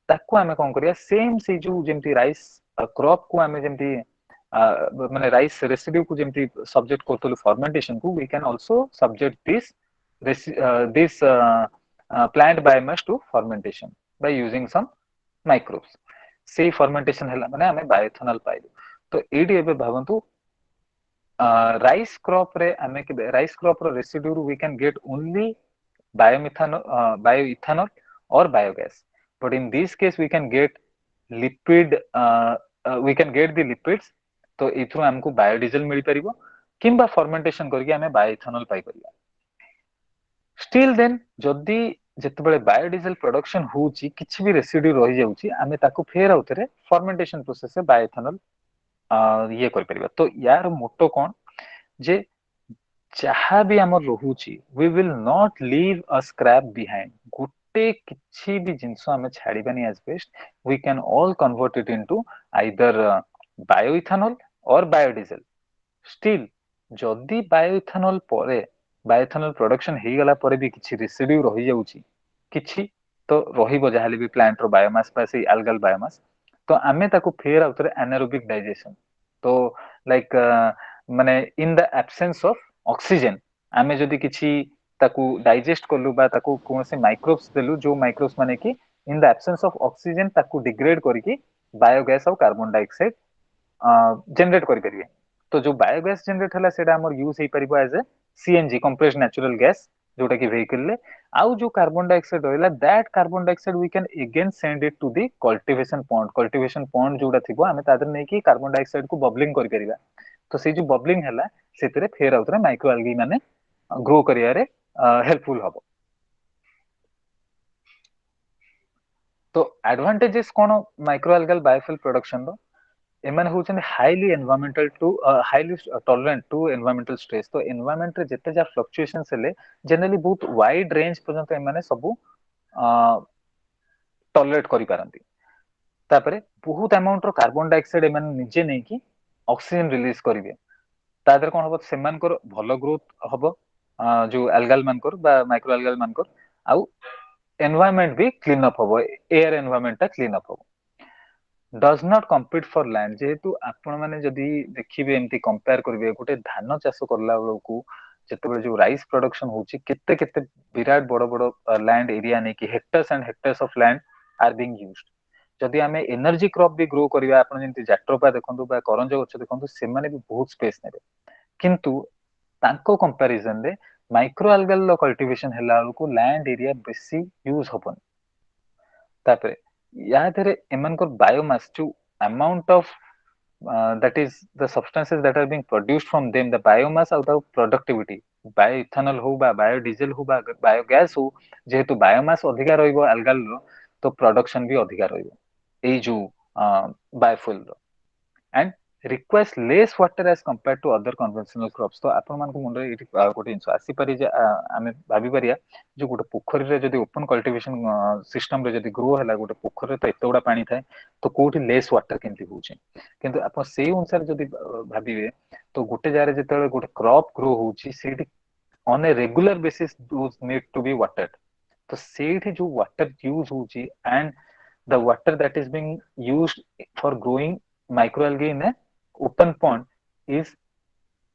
ताकू हमें कोन करिया सेम से जो जेमती राइस क्रॉप को हमें जेमती माने राइस रेसिड्यू को जेमती सब्जेक्ट करतलु फर्मेंटेशन को we can also subject this plant biomass to fermentation by using some microbes से फर्मेंटेशन हला माने हमें बायोएथेनॉल पाइलु तो एडी एबे भावंतु राइस क्रॉप रे आमे राइस क्रॉप रो residue we can get only biomethanol bioethanol or biogas, but in this case we can get lipid we can get the lipids, तो इथु हमको बायोडीजल मिल परिबो किंबा फर्मेंटेशन करके हमें बायोइथानॉल पाई परिबा। स्टिल देन जदी जेतेबेले बायोडीजल प्रोडक्शन होउची किछि भी रेसिड्यू रहि जाउची हमें ताको फेर आउतरे फर्मेंटेशन प्रोसेस से बायोइथानॉल ये कर परिबा। तो यार मोटो कोन जे जहाँ भी आमर रहुची we will not leave a scrap behind, गोटे किछि भी जिंसो हमें छाड़ीबानी as waste, we can all convert it into either bioethanol or biodiesel. Still जदी बायोइथानॉल परे बायोइथानॉल प्रोडक्शन हे गला परे भी किछि रेसिड्यू रहि जाउची किछि तो रहिबो जाहले भी प्लांट रो बायोमास पा से अल्गल बायोमास, तो आमे ताको फेर आउतरे एनारोबिक डाइजेशन, तो लाइक माने इन द एब्सेंस ऑफ ऑक्सीजन आमे जदी किछि ताकू डाइजेस्ट करलु बा ताकू कोनसे माइक्रोब्स देलु जो माइक्रोब्स माने कि in the absence of oxygen ताकू डिग्रेड करके बायोगैस और कार्बन डाइऑक्साइड जनरेट करि परिबे। तो जो बायोगैस जनरेट हला सेटा हमर यूज हे परिबो as a CNG compressed natural gas जोटा कि व्हीकल ले, आउ जो कार्बन डाइऑक्साइड रहला that carbon dioxide we can again send it to the cultivation pond जोटा थिबो हमें तादर नै कि कार्बन डाइऑक्साइड को बबलिंग करि परिबा। तो से जो बबलिंग हला सेतरे फेर आउतरे माइक्रो एल्गी माने ग्रो करियारे हेल्पफुल हबो। तो एडवांटेजेस कोन माइक्रो एल्गल बायोफ्यूल प्रोडक्शन रो, एमन होचन highly environmental to highly tolerant to environmental stress. तो एनवायरमेंट रे जते जा फ्लक्चुएशंस हेले जनरली बहुत वाइड रेंज पर्यंत एमाने सबु टॉलरेट करि पारंती। तापरे बहुत अमाउंट रो कार्बन डाइऑक्साइड एमन निजे नै कि ऑक्सीजन रिलीज करिवे, तादर कोन हबो सेमानकर भलो ग्रोथ हबो जो एल्गल मानकर बा माइक्रो एल्गल मानकर, आउ एनवायरमेंट भी क्लीन अप हबो, एयर एनवायरमेंट ता क्लीन अप हबो। Does not compete for land, जेहेतु आपण माने जदी देखिबे एमती कंपेयर करिवे गोटे धान चाष करला बेलकू जेतेबेले जो राइस प्रोडक्शन होची केते केते विराट बड़ बड़ लैंड एरिया नै कि hectares and hectares of land are being used. जदि आमे एनर्जी क्रॉप भी ग्रो करिवा आपण जेंति जाट्रोपा देखंतु बा करंज गछ देखंतु सेमाने भी बहुत स्पेस नेबे, किंतु तांको कंपैरिजन रे माइक्रो एल्गल कल्टीवेशन हैला बेलकू लैंड एरिया बेसी यूज होबन। तापरे या धरे एमनकर बायोमास जो amount of that is the substances that are being produced from them, the biomass out of productivity bioethanol हो बा biodiesel हो बा biogas हो, जेहेतु बायोमास अधिका रहिबो अल्गल रो तो प्रोडक्शन भी अधिका रहिबो एई जो बायोफ्यूल रो, and requires less water as compared to other conventional crops। तो आपण मान को मुंडे एठी गोटे जिंस आसी पारि जे आमे भाबी परिया जो गोटे पोखरी रे जदी ओपन कल्टीवेशन सिस्टम रे जदी ग्रो हला गोटे पोखरी रे तो एतोडा पानी थाए तो कोठी लेस वाटर केमति होचे, किंतु आपण सेही अनुसार जदी भाबिबे तो गोटे जारे जेतेबेले गोटे क्रॉप ग्रो होची सेठी on a regular basis those need to be watered. तो सेठी जो वाटर यूज होची and the water that is being used for growing microalgae in a open pond is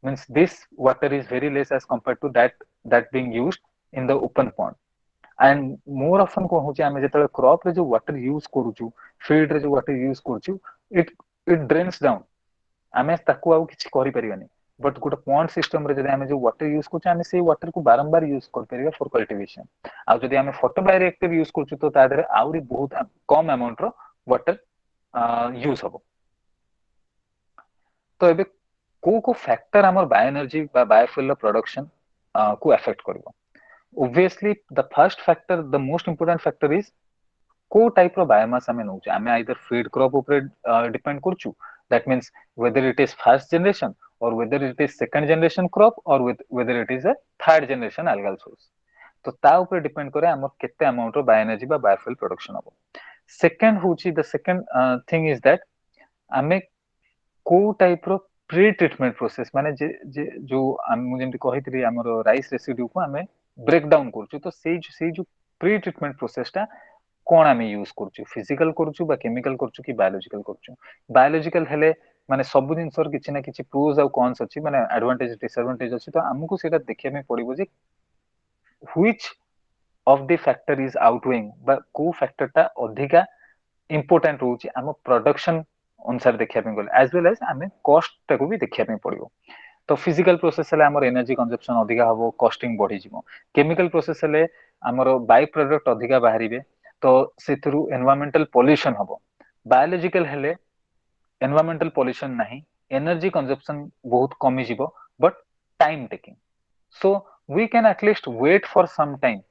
means this water is very less as compared to that being used in the open pond। and more often को होची आमे जेतले crop रे जो water use करूछु field रे जो water use करूछु it drains down, आमे ताकू आउ किछि करि परिबानी, बट गोटे पॉन्ड सिस्टम रे जदि आमे जो वाटर यूज करछु आमे सेही वाटर को बारंबार यूज कर परिबा फॉर कल्टीवेशन। आ जदि आमे फोटोबायोरिएक्टर यूज करछु तो तादरे आउरी बहुत कम अमाउंट रो वाटर यूज हबो। तो एबे को फैक्टर हमर बायोएनर्जी बा बायोफ्यूल प्रोडक्शन को अफेक्ट करबो। obviously the first factor, the most important factor is को टाइप रो बायोमास हमें नउचे, हमें आइदर फीड क्रॉप ऊपर depend करछु, that means whether it is first generation or whether it is second generation crop or whether it is a third generation algal source। तो ता ऊपर depend करे हमर केते अमाउंट रो bioenergy बा बायोफ्यूल प्रोडक्शन हबो। Second होची the second thing is that हमें को टाइप रो प्री ट्रीटमेंट प्रोसेस माने जे जो हम जेंति कहितरी हमर राइस रेसिड्यू को हमें ब्रेक डाउन करछु, तो सेई जो प्री ट्रीटमेंट प्रोसेसटा कोन आमे यूज करछु, फिजिकल करछु बा केमिकल करछु कि बायोलॉजिकल करछु। बायोलॉजिकल हेले माने सब जिंसर किछि ना किछि प्रोज आ कॉन्स अछि, माने एडवांटेज डिसएडवांटेज अछि, तो हमकु सेटा देखिया में पड़िबो जे which of the factor is outweighing बा को फैक्टरटा अधिका इंपोर्टेंट होछि हम प्रोडक्शन अनुसार देखिया पे गले एज वेल एज हमें कॉस्ट टाको भी देखिया पे पड़िबो। तो फिजिकल प्रोसेस हेले हमर एनर्जी कंजप्शन अधिका हबो कॉस्टिंग बढ़ी जिवो केमिकल प्रोसेस हेले हमर बाय प्रोडक्ट अधिका बाहरिबे तो सेथरु एनवायरमेंटल पोल्यूशन हबो बायोलॉजिकल हेले एनवायरमेंटल पोल्यूशन नहीं एनर्जी कंजप्शन बहुत कमी जिवो but time taking so we can at least wait for some time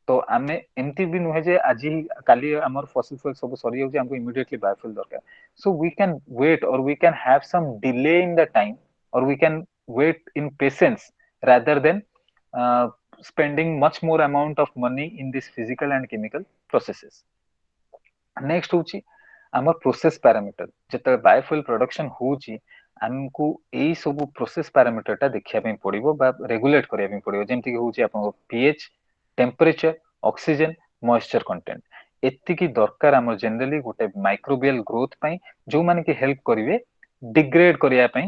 तो आमे एमती भी नुहे जे आज काली हमर फॉसिल फ्यूल सब सरी जाउची हमको इमीडिएटली बायोफ्यूल दरकार so we can wait or we can have some delay in the time or we can wait in patience rather than spending much more amount of money in this physical and chemical processes next होची हमर process parameter जते biofuel production होची हमको एई सब process parameter ता देखिया पे पड़िबो बा रेगुलेट करिया पे पड़िबो जेमति कि होची आपन pH temperature oxygen moisture content एतिकी दरकार हमर जनरली गोटे माइक्रोबियल ग्रोथ पई जो माने कि हेल्प करिवे डिग्रेड करिया पई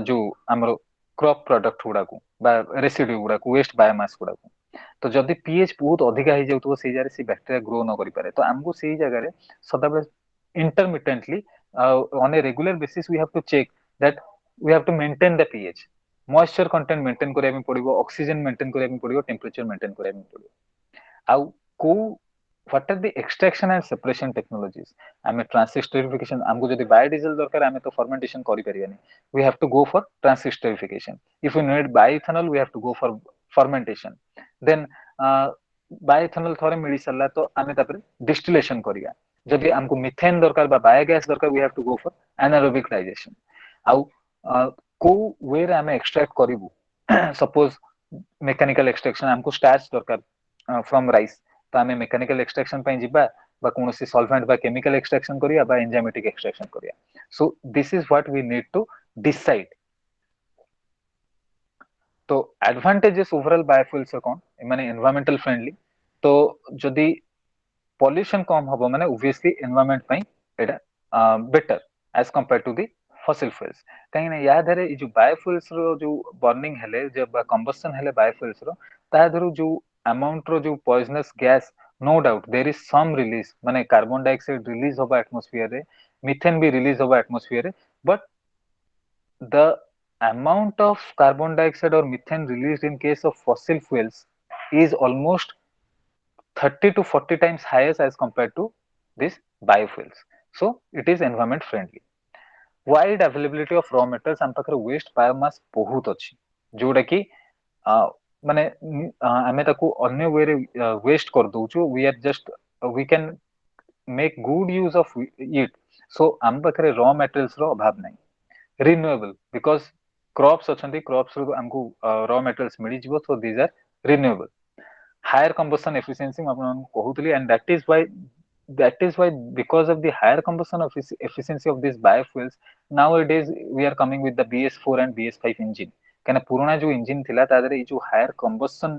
जो हमर क्रॉप प्रोडक्ट गुडा को बा रेसिड्यू गुडा को वेस्ट बायोमास गुडा को तो जदि पीएच बहुत अधिका हो जाउतो से जारे से बैक्टीरिया ग्रो न करि पारे तो हमको से जगह रे सदाबेले intermittently on a regular basis we have to check that we have to maintain the pH moisture content maintain करिया में पड़िबो ऑक्सीजन मेंटेन करिया में पड़िबो टेम्परेचर मेंटेन करिया में पड़िबो आउ को what are the extraction and separation technologies आमे ट्रांसस्टरिफिकेशन हमको जदि बायोडीजल दरकार आमे तो फर्मेंटेशन करि परिबानी we have to go for transesterification if we need bioethanol we have to go for fermentation then bioethanol थोरे मिली सरला तो आमे तापर डिस्टिलेशन करिया जदि हमको मीथेन दरकार बा बायोगैस दरकार we have to go for anaerobic digestion आउ को वे रे आमे एक्सट्रैक्ट करिवु सपोज मेकानिकल एक्सट्रैक्शन हमको स्टार्च दरकार फ्रॉम राइस तो आमे मेकानिकल एक्सट्रैक्शन पई जिबा बा कोनोसी सॉल्वेंट बा केमिकल एक्सट्रैक्शन करिया बा एंजाइमेटिक एक्सट्रैक्शन करिया so this is what we need to decide तो एडवांटेजेस ओवरऑल बायोफ्यूल्स कौन माने एनवायरमेंटल फ्रेंडली तो जदि पॉल्यूशन कम हबो माने ऑब्वियसली एनवायरमेंट पई एटा better as compare to the fossil fuels कहीं ना याद है जो बायोफ्यूल्स रो जो बर्निंग हेले जब कंबस्टन हेले बायोफ्यूल्स रो ता धरु जो अमाउंट रो जो poisonous gas no doubt there is some release माने कार्बन डाइऑक्साइड रिलीज होबा एटमॉस्फेयर रे मीथेन भी रिलीज होबा एटमॉस्फेयर रे but the amount of carbon dioxide or methane released in case of fossil fuels is almost 30 to 40 times higher as compared to these biofuels. So it is environment friendly. Wide availability of raw materials हम पाखरे waste biomass बहुत अछि जोडा कि माने आमे ताको अन्य वे रे वेस्ट कर दोछु we are just we can make good use of it so हम पाखरे raw materials रो अभाव नहीं renewable because crops अछंती crops रो हमको raw materials मिली जिवो so these are renewable higher combustion efficiency म आपन कहउतली and that is why because of the higher combustion efficiency of these biofuels nowadays we are coming with the BS4 and BS5 engine कने पुराना जो engine थिला तादरे जो higher combustion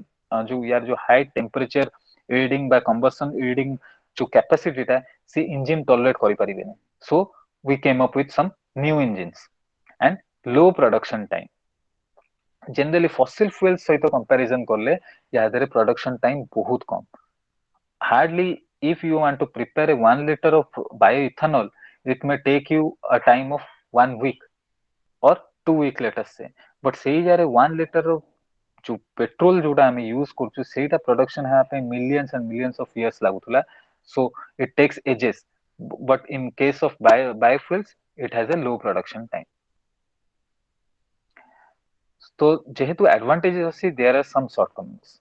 जो यार जो हाई टेम्परेचर रीडिंग बा कंबस्टन रीडिंग जो कैपेसिटी ता से इंजन टॉलरेट करि परिबेने so we came up with some new engines and low production time generally fossil fuels सहित comparison करले यादरे production time बहुत कम hardly if you want to prepare a 1 liter of bioethanol it may take you a time of 1 week or 2 week let us say but सेही जारे 1 liter of जो petrol जोडा हम use करछु सेटा production है पे millions and millions of years लागुतला so it takes ages but in case of biofuels it has a low production time तो जेहेतु एडवांटेजेस अछि देयर आर सम शॉर्टकमिंग्स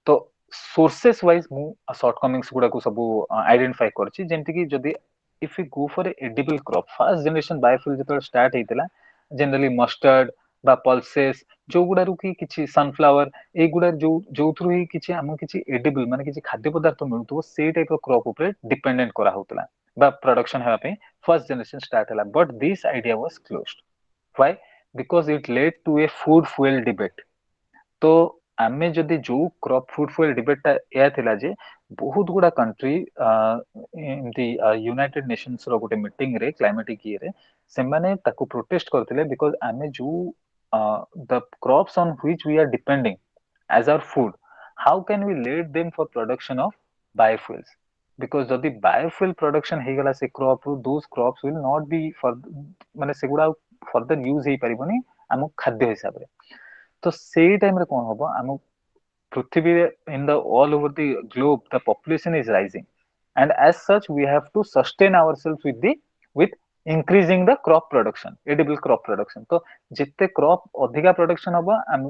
तो सोर्सेस वाइज मु शॉर्टकमिंग्स गुडा को सब आइडेंटिफाई करछि जेंति कि जदी if you go for a edible crop first generation biofuel जतो स्टार्ट हेतिला जनरली मस्टर्ड बा पल्सेस जो गुडा रु कि किछि सनफ्लावर ए गुडा जो थ्रू ही किछि हम किछि एडिबल माने किछि खाद्य पदार्थ मिलतो से टाइप ऑफ क्रॉप ऊपर डिपेंडेंट करा होतला बा प्रोडक्शन हेबा पे फर्स्ट जनरेशन स्टार्ट हला but this idea was closed why because it led to a food fuel debate तो आमे जदि जो क्रॉप फूड fuel debate ता या थिला जे बहुत गुडा कंट्री एमती यूनाइटेड नेशंस रो गोटे मीटिंग रे क्लाइमेटिक ईयर रे से माने ताको प्रोटेस्ट करथिले बिकॉज़ आमे जो the crops on which we are depending as our food how can we let them for production of biofuels because जदि बायोफ्यूल प्रोडक्शन हे गला से crop those crops will not be for माने सेगुडा further use हेई परिबनी हम खाद्य हिसाब रे तो सेई टाइम रे कोन हबो हम पृथ्वी in the all over the globe the population is rising and as such we have to sustain ourselves with increasing the crop production edible crop production तो जिते crop अधिका production हबो हम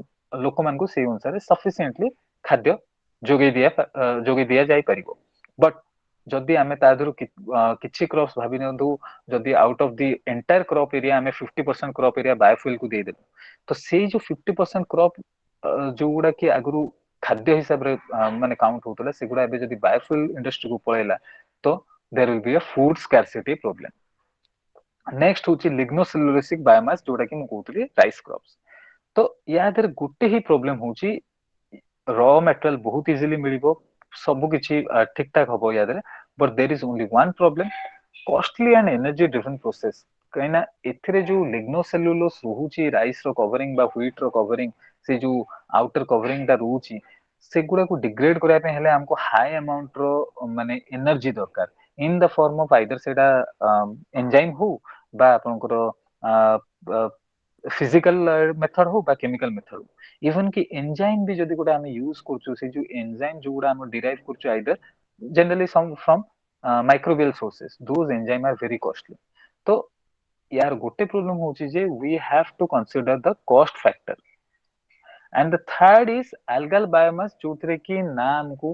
लोक मान को सेई अनुसार sufficiently खाद्य जोगे दिया जाई परिबो बट जदि आमे ता धरु किछि क्रॉप्स भाबी नंदु जदि out of the entire crop area आमे 50% क्रॉप एरिया बायोफ्यूल को दे देबो तो सेई जो 50% क्रॉप जो गुडा कि आगरु खाद्य हिसाब रे माने काउंट होतला सेगुडा एबे जदि बायोफ्यूल इंडस्ट्री को पळेला तो there will be a food scarcity problem next होची लिग्नोसेलुलोसिक बायोमास जोडा कि म कहतली राइस क्रॉप्स तो या देर गुटे ही प्रॉब्लम होची रॉ मटेरियल बहुत इजीली मिलिबो सब किछि ठीक ठाक हबो या देर but there is only one problem costly and energy driven process कहिना एथिरे जो लिग्नोसेलुलोस रहूची राइस रो कवरिंग बा व्हीट रो कवरिंग से जो आउटर कवरिंग दा रहूची सेगुडा को डिग्रेड करिया पे हेले हमको हाई अमाउंट रो माने एनर्जी दरकार इन द फॉर्म ऑफ आइदर सेटा एंजाइम हो बा आपनकर फिजिकल मेथड हो बा केमिकल मेथड हो इवन कि एंजाइम भी जदि गोटा हम यूज करछु से जो एंजाइम जो गोटा हम डिराइव करछु either generally some from microbial sources those enzymes are very costly तो यार गोटे प्रॉब्लम होची जे we have to consider the cost factor and the third is algal biomass जोथरे कि ना हमको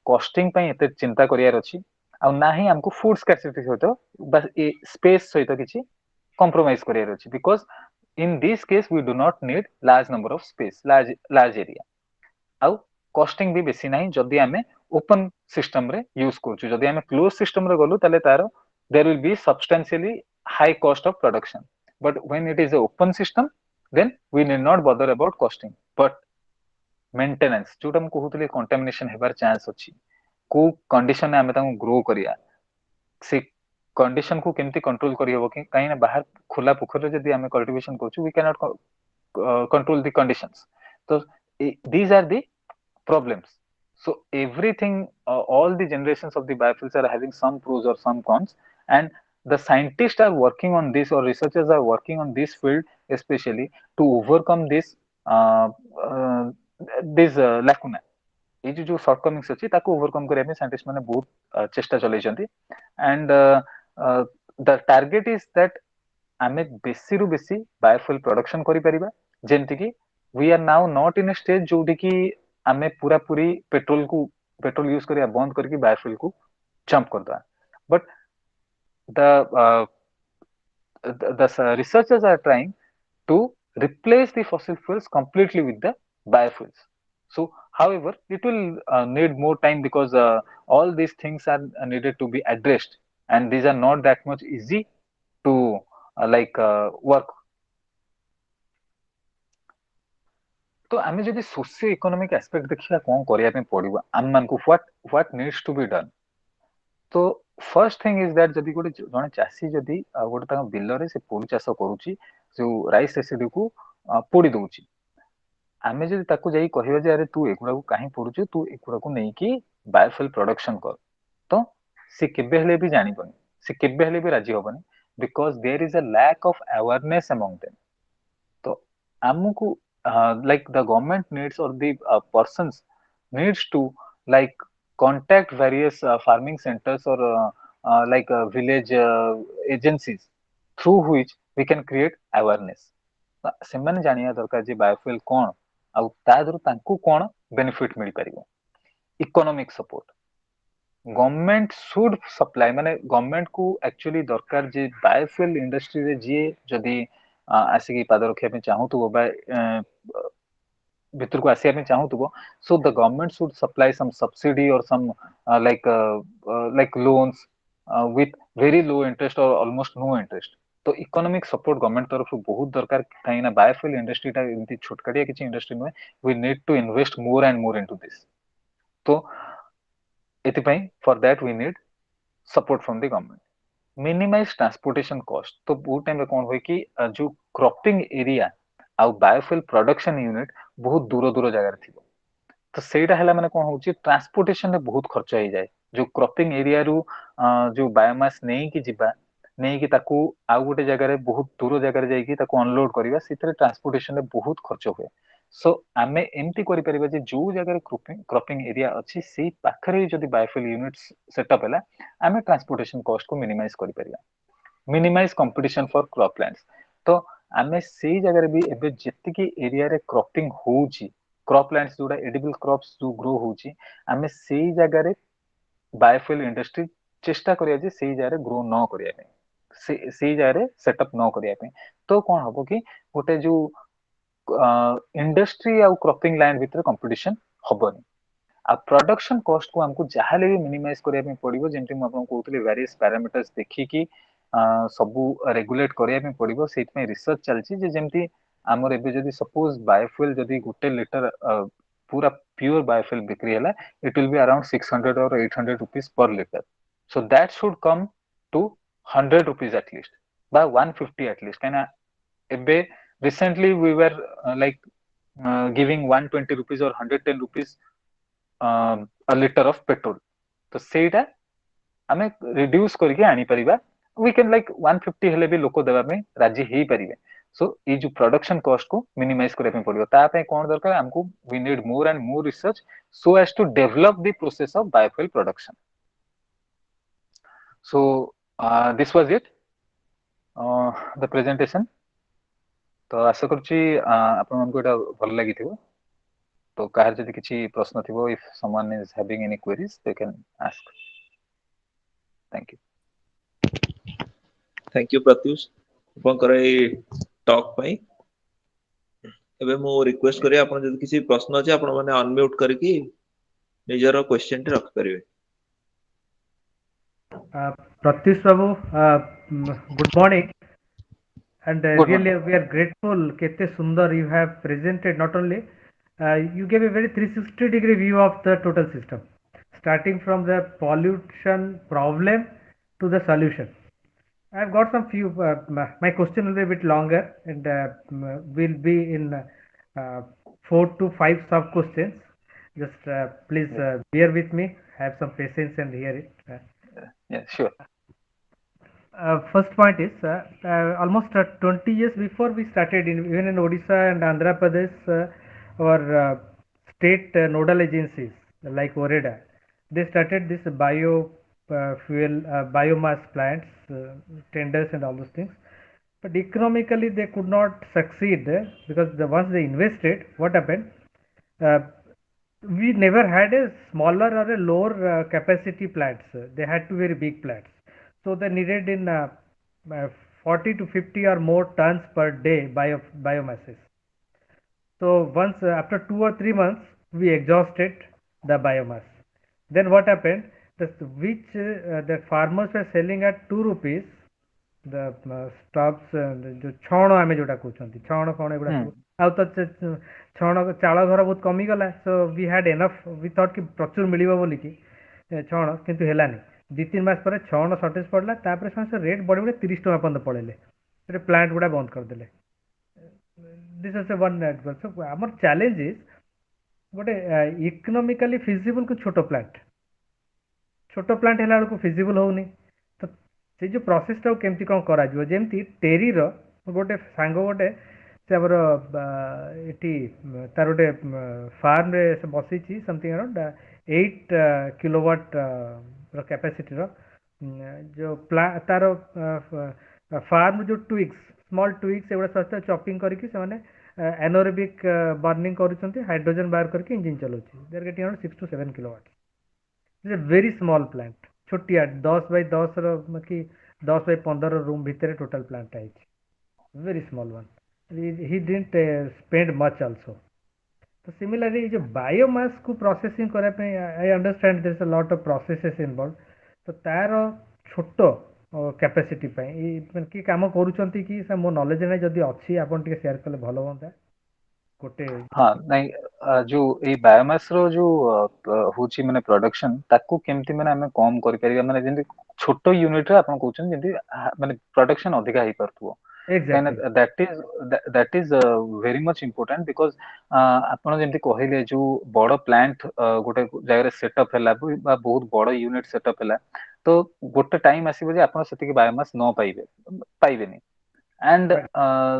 कॉस्टिंग पई एते चिंता करियार अछि आ ना ही हमको फूड स्कार्सिटी सहित बस ए स्पेस सहित किछि compromise करियार अछि because in this case we do not need large number of space large area आउ कॉस्टिंग भी बेसी नाही जदि हमें ओपन सिस्टम रे यूज करछु जदि हमें क्लोज सिस्टम रे गलु तले तार there will be substantially high cost of production but when it is a open system then we need not bother about costing but maintenance जोटा हम कहउतले contamination हेबार चांस अछि को कंडीशन में हमें ताको ग्रो करिया से कंडीशन को केमती कंट्रोल करी हबो कि काई ना बाहर खुला पोखर जदी हमें कल्टीवेशन करछु we can not control the conditions तो these are the problems so everything all the generations of the biofuels are having some pros or some cons and the scientists are working on this or researchers are working on this field especially to overcome this lacuna ये जो shortcomings अछि ताको overcome करिया में scientist माने बहुत चेष्टा चलै छथि and the target is that आमे बेसी रु बेसी बायोफ्यूल प्रोडक्शन करि परिबा जेंति कि we are now not in a stage जोडी कि आमे पूरा पूरी पेट्रोल यूज करिया बंद करके बायोफ्यूल को जंप कर दवा but the researchers are trying to replace the fossil fuels completely with the biofuels so however it will need more time because all these things are needed to be addressed and these are not that much easy to work तो आमे जदि socio economic aspect देखिला कोन करिया पे पड़िबो हम मान को what needs to be done तो फर्स्ट थिंग इज दैट जदि गोटे जने चासी जदि गोटे ता बिल रे से पोड़ी चाष करूची जो राइस रेसिड्यू को पोड़ी दोची आमे जदि ताको जाई कहिबा जे अरे तू एकुडा को काहे पोडुछु तू एकुडा को नै कि बायोफ्यूल प्रोडक्शन कर तो से केबे हेले भी जानि बनी से केबे हेले भी राजी होबनी because there is a lack of awareness among them तो हमकु like the government needs or the persons needs to like contact various farming centers or village agencies through which we can create awareness ସେମାନେ ଜାଣିବା ଦରକାର ଯେ biofuel କଣ ଆଉ ତା ଦ୍ୱାରା ତାଙ୍କୁ କଣ ବେନିଫିଟ ମିଳି ପାରିବ economic support government should supply माने गवर्नमेंट को एक्चुअली दरकार जे बायोफ्यूल इंडस्ट्री रे जे जदी आसिकी पाद रखिया पे चाहूतबो बा भितर को आसिया पे चाहूतबो so the government should supply some subsidy or some like loans with very low interest or almost no interest तो इकोनॉमिक सपोर्ट गवर्नमेंट तरफ बहुत दरकार काहे ना बायोफ्यूल इंडस्ट्री ता एंती छोटकाटिया किछि इंडस्ट्री नुहे we need to invest more and more into this तो एति पई for that we need support from the government minimize transportation cost तो बहुत टाइम रे कोन होय कि जो क्रॉपिंग एरिया आ बायोफ्यूल प्रोडक्शन यूनिट बहुत दूर दूर जगह रे थिबो तो सेटा हला माने कोन होची ट्रांसपोर्टेशन रे बहुत खर्च हो जाए जो क्रॉपिंग एरिया रु जो बायोमास नै कि जिबा नहीं कि ताकू आउ गोटे जगह बहुत दूर जगह जाइए अनलोड करवा से ट्रांसपोर्टेशन बहुत खर्च हुए सो आम एमती कर जो जगह क्रॉपिंग एरिया अच्छी से पाखे जब बायोफ्यूल यूनिट सेटअप है आम ट्रांसपोर्टेशन कॉस्ट को मिनिमाइज कर मिनिमाइज कंपटीशन फॉर क्रॉपलैंड्स तो आम से जगह भी एबे जेतिकी एरिया रे क्रॉपिंग होउची क्रॉपलैंड्स जोड़ा एडिबल क्रॉप्स जो ग्रो होउची आम से जगह बायोफ्यूल इंडस्ट्री चेष्टा करिया जे से जगह ग्रो न करिया से जगह सेटअप न करिया तो कौन हम कि गोटे जो इंडस्ट्री आ क्रॉपिंग लैंड भितर कंपटीशन हबनी आ प्रोडक्शन कॉस्ट को हमको जहाँ भी मिनिमाइज करने पड़ो जमी मुझे कहते वेरियस पैरामीटर्स देखिकी सबू रेगुलेट करने पड़ो से रिसर्च चलती जमी आमर एबे जदि सपोज बायोफ्यूल जदि गोटे लिटर पूरा प्योर बायोफ्यूल बिक्री है इट विल बी अराउंड 600 और 800 rupees per litre so that should come to 100 rupees at least बा 150 एटलिस्ट कहीं एबे recently we were like giving 120 rupees or 110 rupees a liter of petrol तो सेटा आमे रिड्यूस करके आनी परिबा वी कैन लाइक 150 हेले भी लोक देबा में राजी हेई परिबे सो ये जो प्रोडक्शन कॉस्ट को मिनिमाइज करबे पड़ियो ता पे कोन दरकार हमको we need more and more research so as to develop the process of biofuel production so this was it the presentation तो आशा करुच्ची आपको एटा भल लगी तो कहार जदि किसी प्रश्न थिबो if someone is having any queries they can ask thank you Pratyush आपनकर ए टॉक पई एबे मो रिक्वेस्ट करी आपन जदि किसी प्रश्न अछि आपन माने अनम्यूट करके निजर क्वेश्चन रख परिबे Pratyush Prabhu, good morning. And really, we are grateful. Kete Sundar, you have presented not only, you gave a very 360-degree view of the total system, starting from the pollution problem to the solution. I've got some few, my question will be a bit longer and will be in 4 to 5 sub questions. Just please bear with me, have some patience and hear it. Yeah, sure. First point is almost 20 years before we started even in Odisha and Andhra Pradesh our state nodal agencies like OREDA, they started this fuel biomass plants tenders and all those things, but economically they could not succeed because once they invested, what happened, we never had a smaller or a lower capacity plants. They had to be very big plants. So they needed in 40 to 50 or more tons per day biomasses. So once after 2 or 3 months, we exhausted the biomass. Then what happened? The farmers were selling at 2 rupees. The stubs, जो छण आमे जोटा कहउछंती छण कोन एगुडा आउ त छण चाळ घर बहुत कमी गला so we had enough we thought कि प्रचुर मिलिबो बोली कि छण किंतु हेलानी 2-3 मास पर छण शॉर्टेज पड़ला तापर से रेट बड़े बड़े 30 टका पर्यंत पड़ेले रे प्लांट गुडा बंद कर देले this is one example so हमर चैलेंज इज गोटे इकोनॉमिकली फिजिबल को छोटो प्लांट हेला को फिजिबल होउनी तो से जो प्रोसेस टा केमती कोन करा जिवो जेमती टेरी रो गोटे सांगो गोटे से हमर एटी तार गोटे फार्म रे से बसी छी समथिंग अराउंड 8 किलोवाट कैपेसिटी रो जो तार फार्म जो ट्विग्स स्मॉल ट्विग्स एगुड़ा सस्ता चॉपिंग करके से माने एनोरेबिक बर्निंग करूछंती हाइड्रोजन बाहर करके इंजन चलाउछि they are getting around 6 to 7 kilowatt is a very small plant छोटिया 10 by 10 रो कि 10 by 15 रूम भीतर टोटल प्लांट है very small one he didn't spend much also. So similarly जो बायोमास को प्रोसेसिंग करे पे I understand there is a lot of processes involve तो तार छोटो कैपेसिटी पे ई की काम करूछंती कि से मो नॉलेज नै जदी अछि आपन टिके शेयर करले भलो होंता गोटे हाँ नहीं जो ए बायोमास रो जो होची माने प्रोडक्शन ताकू केमती माने हमें कम करि परिबा माने जेंति छोटो यूनिट रे आपन कहउछन जेंति माने प्रोडक्शन अधिका ही परथुओ exactly that is very much important because आपण जेंति कहिले जो बड़ प्लांट गोटे जगह सेटअप हैला बा बहुत बड़ यूनिट सेटअप हैला तो गोटे टाइम आसीबो जे आपण सेतिके बायोमास न पाइबेनी एंड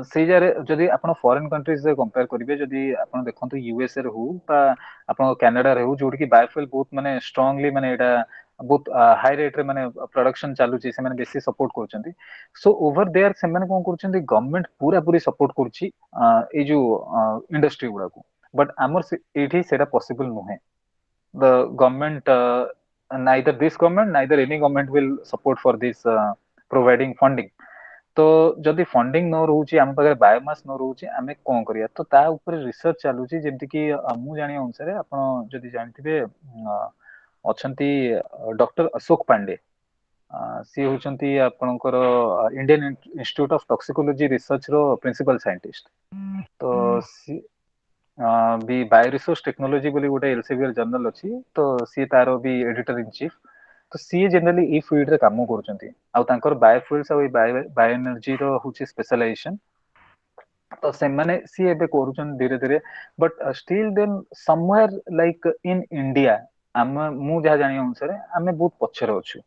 से जारे जदि आपण फॉरेन कंट्रीज रे कंपेयर करिवे जदि आपण देखंतु यूएसए रे हो बा आपण कनाडा रे हो जोड की बायोफ्यूल बहुत माने स्ट्रांगली माने एटा बहुत हाई रेट रे माने प्रोडक्शन चालू छि से माने बेसी सपोर्ट करछंती सो ओवर देयर से माने कोन करछंती गवर्नमेंट पूरा पूरी सपोर्ट करछि ए जो इंडस्ट्री गुडा को बट हमर एठी सेटा पॉसिबल नहे the government neither this government neither any government will support for this providing funding तो जदि फंडिंग न रहउची हम पाखे बायोमास न रहउची आमे कोन करिया तो ता ऊपर रिसर्च चालुची जेमति कि मु जानि अनुसार आपण जदि जानथिबे अछंती डॉक्टर अशोक पांडे सी होचंती आपणकर Indian institute of toxicology research रो प्रिंसिपल साइंटिस्ट तो भी बायो रिसोर्स टेक्नोलॉजी बोली गोटे एल्सेवियर जर्नल अछि तो सी तारो भी एडिटर इन चीफ तो सी जनरली ई फील्ड रे काम करचंती आ तांकर बायोफ्यूल्स आ बायो एनर्जी रो होची स्पेशलाइजेशन तो से माने सी एबे करूचन धीरे धीरे but still then somewhere like in India हम मु जहा जानि अनुसार हमें बहुत पछरे अछु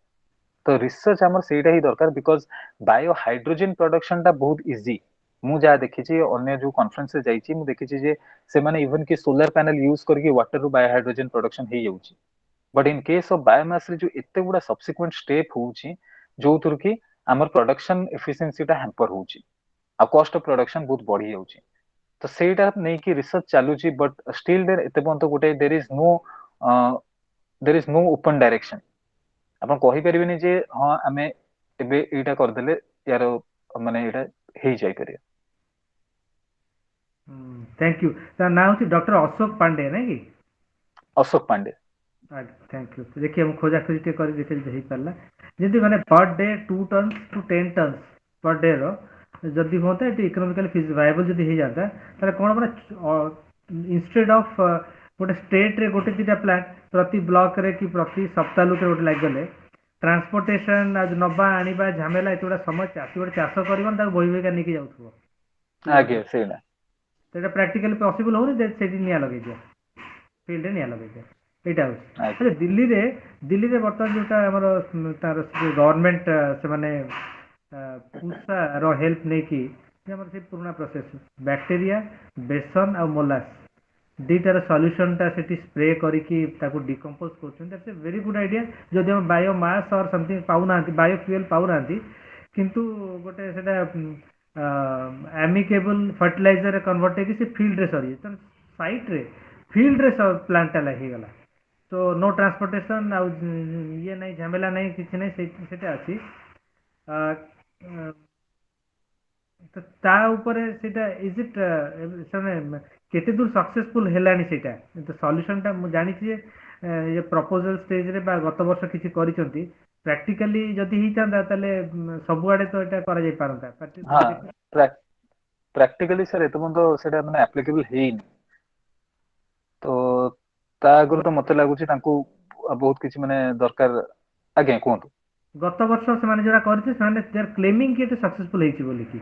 तो रिसर्च हमर सेटा ही दरकार बिकॉज बायो हाइड्रोजन प्रोडक्शन ता बहुत इजी मु जहा देखि छी अन्य जो कॉन्फ्रेंस से जाई छी मु देखि छी जे से माने इवन कि सोलर पैनल यूज करके वाटर रो बायो हाइड्रोजन प्रोडक्शन हे जाउची but in case of biomass रे जो एते गुडा सब्सिक्वेंट स्टेप होउची जो तुर की हमर प्रोडक्शन एफिशिएंसी ता हैम्पर होउची आ कॉस्ट ऑफ प्रोडक्शन बहुत बढ़ी जाउची तो सेटा नै कि रिसर्च चालू छी बट स्टिल देयर एते पन तो गुटे there is no open direction आपण कहि परिबेनी जे हां हमें एबे एटा कर देले यार माने एटा हे जाय परिया थैंक यू सर नाउ छी डॉक्टर अशोक पांडे नै कि अशोक पांडे थैंक यू देखिए हम खोजा खोजी टे कर देखि हे परला जदि माने per day 2 ton to 10 ton per day रो जदि होता है इकोनॉमिकली वायबल जदि हे जाता ताले कोन माने इंस्टेड ऑफ गोटे स्टेट रे गोटे दिटा प्लांट प्रति ब्लॉक रे कि प्रति सप्ताह के गोटे लाग गले ट्रांसपोर्टेशन आज नबा आनिबा झमेला एतोडा समय चासी गोटे चाष करबन ताको बोई बोई का निकि जाउथबो आगे सेना तेटा प्रैक्टिकली पॉसिबल होनी दे सेठी निया लगे दिया फील्ड निया लगे दिया एटा हो अच्छा दिल्ली रे बर्तमान जोटा हमर तार गवर्नमेंट से माने पूसा रो हेल्प नै कि हमर से पुराना प्रोसेस बैक्टीरिया बेसन आ मोलास दीटार सॉल्यूशन ता सेठी स्प्रे करी कि ताको डिकंपोज करछन that's a very good idea जदि हम बायोमास और समथिंग पाउना बायोफ्यूल पाउना किंतु गोटे सेटा एमिकेबल फर्टिलाइजर कन्वर्ट है कि फील्ड रे सरी तो साइट रे फील्ड रे प्लांट ला ही गला तो नो ट्रांसपोर्टेशन आ ये नहीं झमेला नहीं किछि नहीं सेटा अछि तो ता ऊपर सेटा इज इट सने केते दूर सक्सेसफुल हेलानी सेटा तो सॉल्यूशन ता मु जानि छी ये प्रपोजल स्टेज रे बा गत वर्ष किछि करिसंती प्रैक्टिकली जदि ही चांदा तले सब आडे तो एटा करा जाय पारंता हां प्रैक्टिकली सर एत बंद सेटा माने एप्लीकेबल हेइन तो ता अगर तो मते लागुची तांको बहुत किछि माने दरकार आगे कोंतु गत वर्ष से माने जरा करथे साने दे आर क्लेमिंग कि एते सक्सेसफुल हेछि बोली कि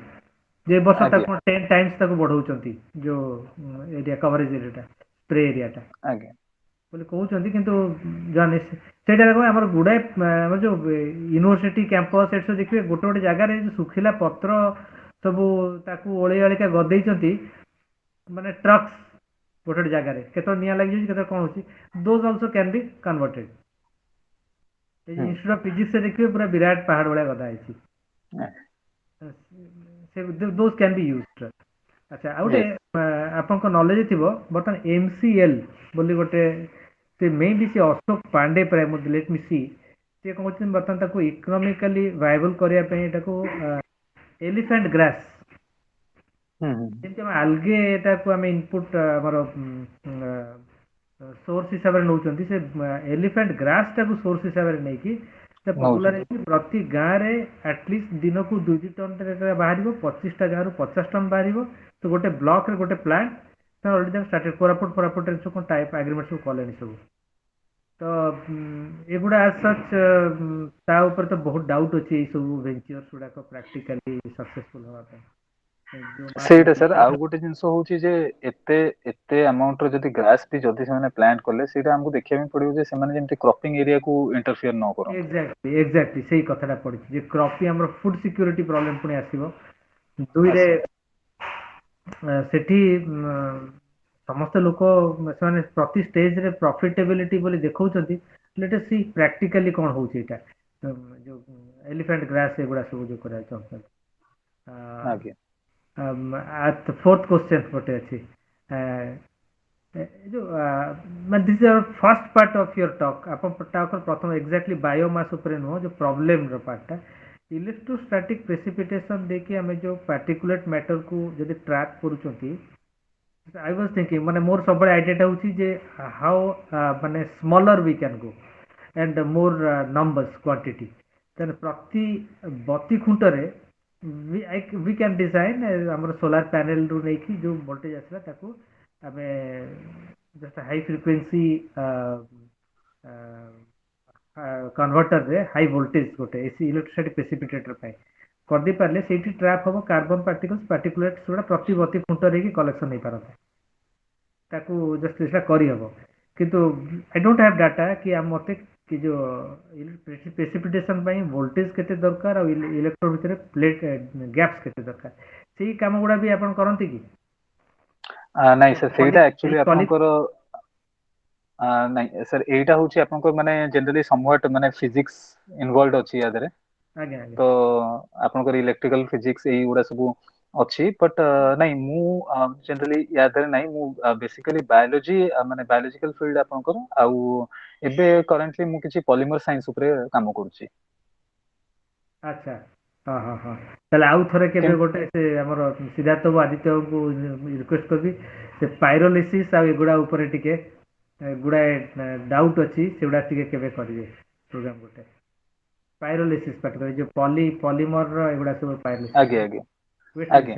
जे वर्ष तक 10 टाइम्स तक बढ़ौचंती जो area coverage area spray area ता आगे बोले कहउचंती किंतु जाने सेटा को हमर गुडा हमर जो यूनिवर्सिटी कैंपस एट देखिए गोटे गोटे जगह रे सुखिला पत्र सब ताकू ओळे ओळे का गदेई चंती माने ट्रक्स गोटे जगह रे केतो निया लागि जे केतो कोन होची those also can be converted instead of physics से देखिए पूरा विराट पहाड़ वाला गदा आइछि से दोज कैन बी यूज्ड अच्छा आउटे आपन को नॉलेज थिबो बटन एमसीएल बोली गोटे से मे बी से अशोक पांडे प्राइम लेट मी सी से कहउछन बटन ताको इकोनॉमिकली वायबल करिया पे ताको एलिफेंट ग्रास जेंति हम अलगे एटा को हम इनपुट हमर सोर्स हिसाब रे नउचंती से एलिफेंट ग्रास ताको सोर्स हिसाब रे नै कि से पॉपुलैरिटी प्रति गां रे एटलीस्ट दिन को 2 टन रे बाहरिबो 25 टा गां रो 50 टन बाहरिबो तो गोटे ब्लॉक रे गोटे प्लांट तो ऑलरेडी स्टार्टेड कोरापुट रे को टाइप एग्रीमेंट सब कॉलेनी सब तो एगुडा एज सच ता ऊपर तो बहुत डाउट अछि ए सब वेंचर्स गुडा को प्रैक्टिकली सक्सेसफुल होवा पे जो ସେଇଟା ସାର୍ ଆଉ ଗୋଟେ ଜିନିଷ ହଉଛି ଯେ ଏତେ ଏତେ ଆମାଉଣ୍ଟ ର ଯଦି ଗ୍ରାସ୍ ବି ଯଦି ସେମାନେ ପ୍ଲାଣ୍ଟ କଲେ ସେଇଟା ଆମକୁ ଦେଖିବା ପାଇଁ ପଡିବ ଯେ ସେମାନେ ଯେମିତି କ୍ରପିଂ ଏରିଆକୁ ଇଣ୍ଟରଫିୟର ନ କରନ୍ତୁ। ଏକ୍ଜାକ୍ଟଲି ସେଇ କଥାଟା ପଡିଛି ଯେ କ୍ରପି ଆମର ଫୁଡ ସିକ୍ୟୁରିଟି ପ୍ରୋବ୍ଲେମ ପୁଣି ଆସିବ। ଦୁଇରେ ସେଠି ସମସ୍ତ ଲୋକ ସେମାନେ ପ୍ରତି ଷ୍ଟେଜରେ ପ୍ରଫିଟେବିଲିଟି ବୋଲି ଦେଖଉଛନ୍ତି। ଲେଟ୍ ଅସ୍ ସି ପ୍ରାକ୍ଟିକାଲି କ'ଣ ହଉଛି ଏଇଟା ଯୋଉ ଏଲିଫେଣ୍ଟ ଗ୍ରାସ୍ ଏଗୁଡ଼ା ସବୁ ଯୋଉ କରିବାକୁ ଚାହୁଁଛନ୍ତି। ଆଜ୍ଞା ଫୋର୍ଥ କ୍ୱେଶ୍ଚନ୍ ଗୋଟେ ଅଛି ଯୋଉ ମାନେ this is first part of your talk. ଆପଣ ପ୍ରଥମ ଏକ୍ଜାକ୍ଟଲି ବାୟୋମାସ୍ ଉପରେ ନୁହଁ ଯୋଉ ପ୍ରୋବ୍ଲେମର ପାର୍ଟଟା ଇଲେକ୍ଟ୍ରୋଷ୍ଟାଟିକ୍ ପ୍ରେସିପିଟେସନ୍ ଦେଇକି ଆମେ ଯୋଉ ପାର୍ଟିକୁଲେଟ୍ ମ୍ୟାଟରକୁ ଯଦି ଟ୍ରାକ୍ କରୁଛନ୍ତି। I was thinking ମାନେ ମୋର ସବୁବେଳେ ଆଇଡିଆଟା ହଉଛି ଯେ ହାଉ ମାନେ smaller we can go and more numbers quantity ତାହେଲେ ପ୍ରତି ବତି ଖୁଣ୍ଟରେ वी कैन डिजाइन ଆମର ସୋଲାର ପ୍ୟାନେଲରୁ ନେଇକି ଯୋଉ ଭୋଲ୍ଟେଜ ଆସିଲା ତାକୁ ଆମେ ଜଷ୍ଟ ହାଇ ଫ୍ରିକ୍ୱେନ୍ସି କନଭର୍ଟରରେ ହାଇ ଭୋଲ୍ଟେଜ ଗୋଟେ ଏସି ଇଲେକ୍ଟ୍ରୋସ୍ଟାଟିକ୍ ପ୍ରେସିପିଟେଟର ପାଇଁ କରିଦେଇ ପାରିଲେ ସେଇଠି ଟ୍ରାପ୍ ହବ କାର୍ବନ ପାର୍ଟିକୁଲେଟ୍ସ ଗୁଡ଼ା ପ୍ରତି ବତି ଖୁଣ୍ଟରେ ହେଇକି କଲେକ୍ସନ ହେଇପାରନ୍ତା। ତାକୁ ଜଷ୍ଟ ସେଟା କରିହବ କିନ୍ତୁ ଆଇ ଡୋଣ୍ଟ ହ୍ୟାଭ୍ ଡାଟା କି ମତେ कि जो प्रेसिपिटेशन ପାଇଁ ଭୋଲ୍ଟେଜ କେତେ ଦରକାର ଆଉ ଇଲେକ୍ଟ୍ରୋଡ ଭିତରେ ପ୍ଲେଟ୍ ଗ୍ୟାପ୍ସ କେତେ ଦରକାର ସେଇ କାମ ଗୁଡ଼ା ବି ଆପଣ କରନ୍ତି କି? ନାଇଁ ସାର୍ ସେଇଟା ଆକ୍ଚୁଆଲି ଆପଣଙ୍କର ନାଇଁ ସାର୍ ଏଇଟା ହଉଛି ଆପଣଙ୍କର ମାନେ ଜେନେରାଲି ସମୱhat ମାନେ ଫିଜିକ୍ସ ଇନଭଲ୍ଭ ଅଛି ୟା ଦେହରେ। ତ ଆପଣଙ୍କର ଇଲେକ୍ଟ୍ରିକାଲ ଫିଜିକ୍ସ ଏଇଗୁଡ଼ା ସବୁ ଅଛି ବଟ୍ ନାଇଁ ମୁଁ ଜେନେରାଲି ୟା ଦେହରେ ନାଇଁ ମୁଁ ବେସିକାଲି ବାୟୋଲୋଜି ମାନେ ବାୟୋଲୋଜିକାଲ ଫିଲ୍ଡ ଆପଣଙ୍କର ଆଉ ଏବେ କରେଣ୍ଟଲି ମୁଁ କିଛି ପଲିମର ସାଇନ୍ସ ଉପରେ କାମ କରୁଛି। ଆଚ୍ଛା ହଁ ହଁ ହଁ ତାହେଲେ ଆଉ ଥରେ କେବେ ଗୋଟେ ସେ ଆମର ସିଦ୍ଧାର୍ଥ ଆଦିତ୍ୟଙ୍କୁ ରିକ୍ୱେଷ୍ଟ କରିବି ସେ ପାଇରୋଲିସିସ୍ ଆଉ ଏଗୁଡ଼ା ଉପରେ ଟିକେ ଗୁଡ଼ାଏ ଡାଉଟ୍ ଅଛି ସେଗୁଡ଼ା ଟିକେ କେବେ କରିବେ ପ୍ରୋଗ୍ରାମ ଗୋଟେ ପାଇରୋଲିସିସ୍ ପାର୍ଟିକୁଲାର ଯୋଉ ପଲିମରର ଏଗୁଡ଼ା ସବୁ ଆଜ୍ଞା ଆଜ୍ଞା ଆଜ୍ଞା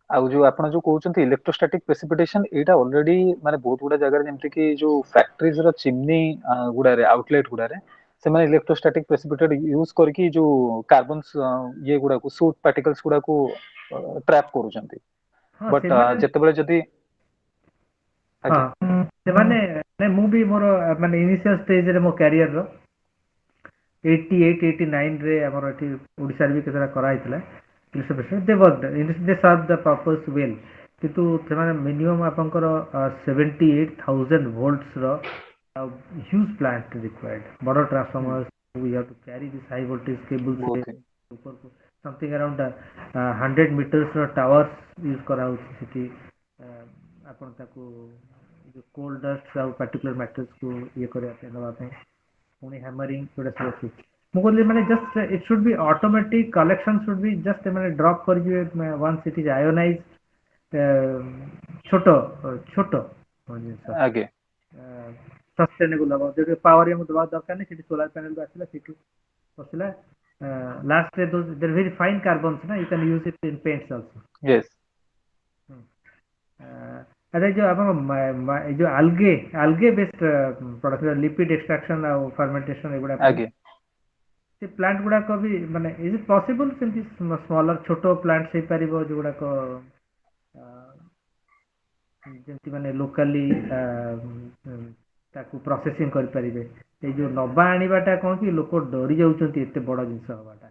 ଆଉ ଯୋଉ ଆପଣ ଯୋଉ କହୁଛନ୍ତି ଇଲେକ୍ଟ୍ରୋଷ୍ଟାଟିକ୍ ପ୍ରେସିପିଟେସନ ଏଇଟା ଅଲରେଡି ମାନେ ବହୁତ ଗୁଡ଼ା ଜାଗାରେ ଯେମିତି କି ଯୋଉ ଫ୍ୟାକ୍ଟ୍ରିଜ ର ଚିମ୍ନି ଗୁଡ଼ାରେ ଆଉଟଲେଟ ଗୁଡ଼ାରେ ସେମାନେ ଇଲେକ୍ଟ୍ରୋଷ୍ଟାଟିକ୍ ପ୍ରେସିପିଟେଟ ୟୁଜ କରିକି ଯୋଉ କାର୍ବନ ଇଏ ଗୁଡ଼ାକୁ ସୁଟ୍ ପାର୍ଟିକଲ୍ସ ଗୁଡ଼ାକୁ ଟ୍ରାପ୍ କରୁଛନ୍ତି। ବଟ୍ ଯେତେବେଳେ ଯଦି ସେମାନେ ମୁଁ ବି ମୋର ମାନେ ଇନିସିଆଲ ଷ୍ଟେଜରେ ମୋ କ୍ୟାରିୟରର 88-89ରେ ଆମର ଏଠି ଓଡ଼ିଶାରେ ବି କେତେଟା କରାହେଇଥିଲା କିନ୍ତୁ ସେମାନେ ମିନିମମ୍ ଆପଣଙ୍କର 78,000 ଭୋଲ୍ଟସର huge plant required ବଡ଼ transformers we have to carry this high voltage cables something around 100 meters ର towers ୟୁଜ କରାହଉଛି ସେଠି ଆପଣ ତାକୁ କୋଲ୍ ଡଷ୍ଟ ଆଉ ପାର୍ଟିକୁଲାର ମ୍ୟାଟର୍ସକୁ ଇଏ କରିବା ପାଇଁ ନେବା ପାଇଁ ପୁଣି ହ୍ୟାମରିଂ ଯୋଉଟା ସବୁ ଅଛି ମୁଁ କହିଲି ମାନେ just it should be automatic collection should be just ମାନେ ଡ୍ରପ୍ କରିଯିବେ ୱାନ୍ସ ଇଟ୍ ଇଜ ଆୟୋନାଇଜ ଛୋଟ ଜିନିଷ ସଷ୍ଟେନେବୁଲ ହବ ଯଦି ପାୱାର ଆମକୁ ଦେବା ଦରକାର ନାହିଁ ସେଠି ସୋଲାର ପ୍ୟାନେଲ ଆସିଲା ସେଠୁ ବସିଲା ଲାଷ୍ଟରେ ଦେର୍ ଭେରି ଫାଇନ୍ କାର୍ବନ୍ସ ନା you can use it in paints also. ଆଚ୍ଛା ଯୋଉ ଆପଣ ଏଇ ଯୋଉ algae based product lipid extraction ଆଉ ଫର୍ମେଣ୍ଟେସନ ଏଗୁଡ଼ା ସେ ପ୍ଲାଣ୍ଟ ଗୁଡ଼ାକ ବି ମାନେ ଇଜ୍ ଇଟ୍ ପସିବଲ ସେମିତି ସ୍ମଲର ଛୋଟ ପ୍ଲାଣ୍ଟ ହେଇପାରିବ ଯୋଉଗୁଡ଼ାକ ଯେମିତି ମାନେ ଲୋକାଲି ତାକୁ ପ୍ରୋସେସିଂ କରିପାରିବେ ଏଇ ଯୋଉ ନବା ଆଣିବାଟା କ'ଣ କି ଲୋକ ଡରି ଯାଉଛନ୍ତି ଏତେ ବଡ଼ ଜିନିଷ ହବାଟା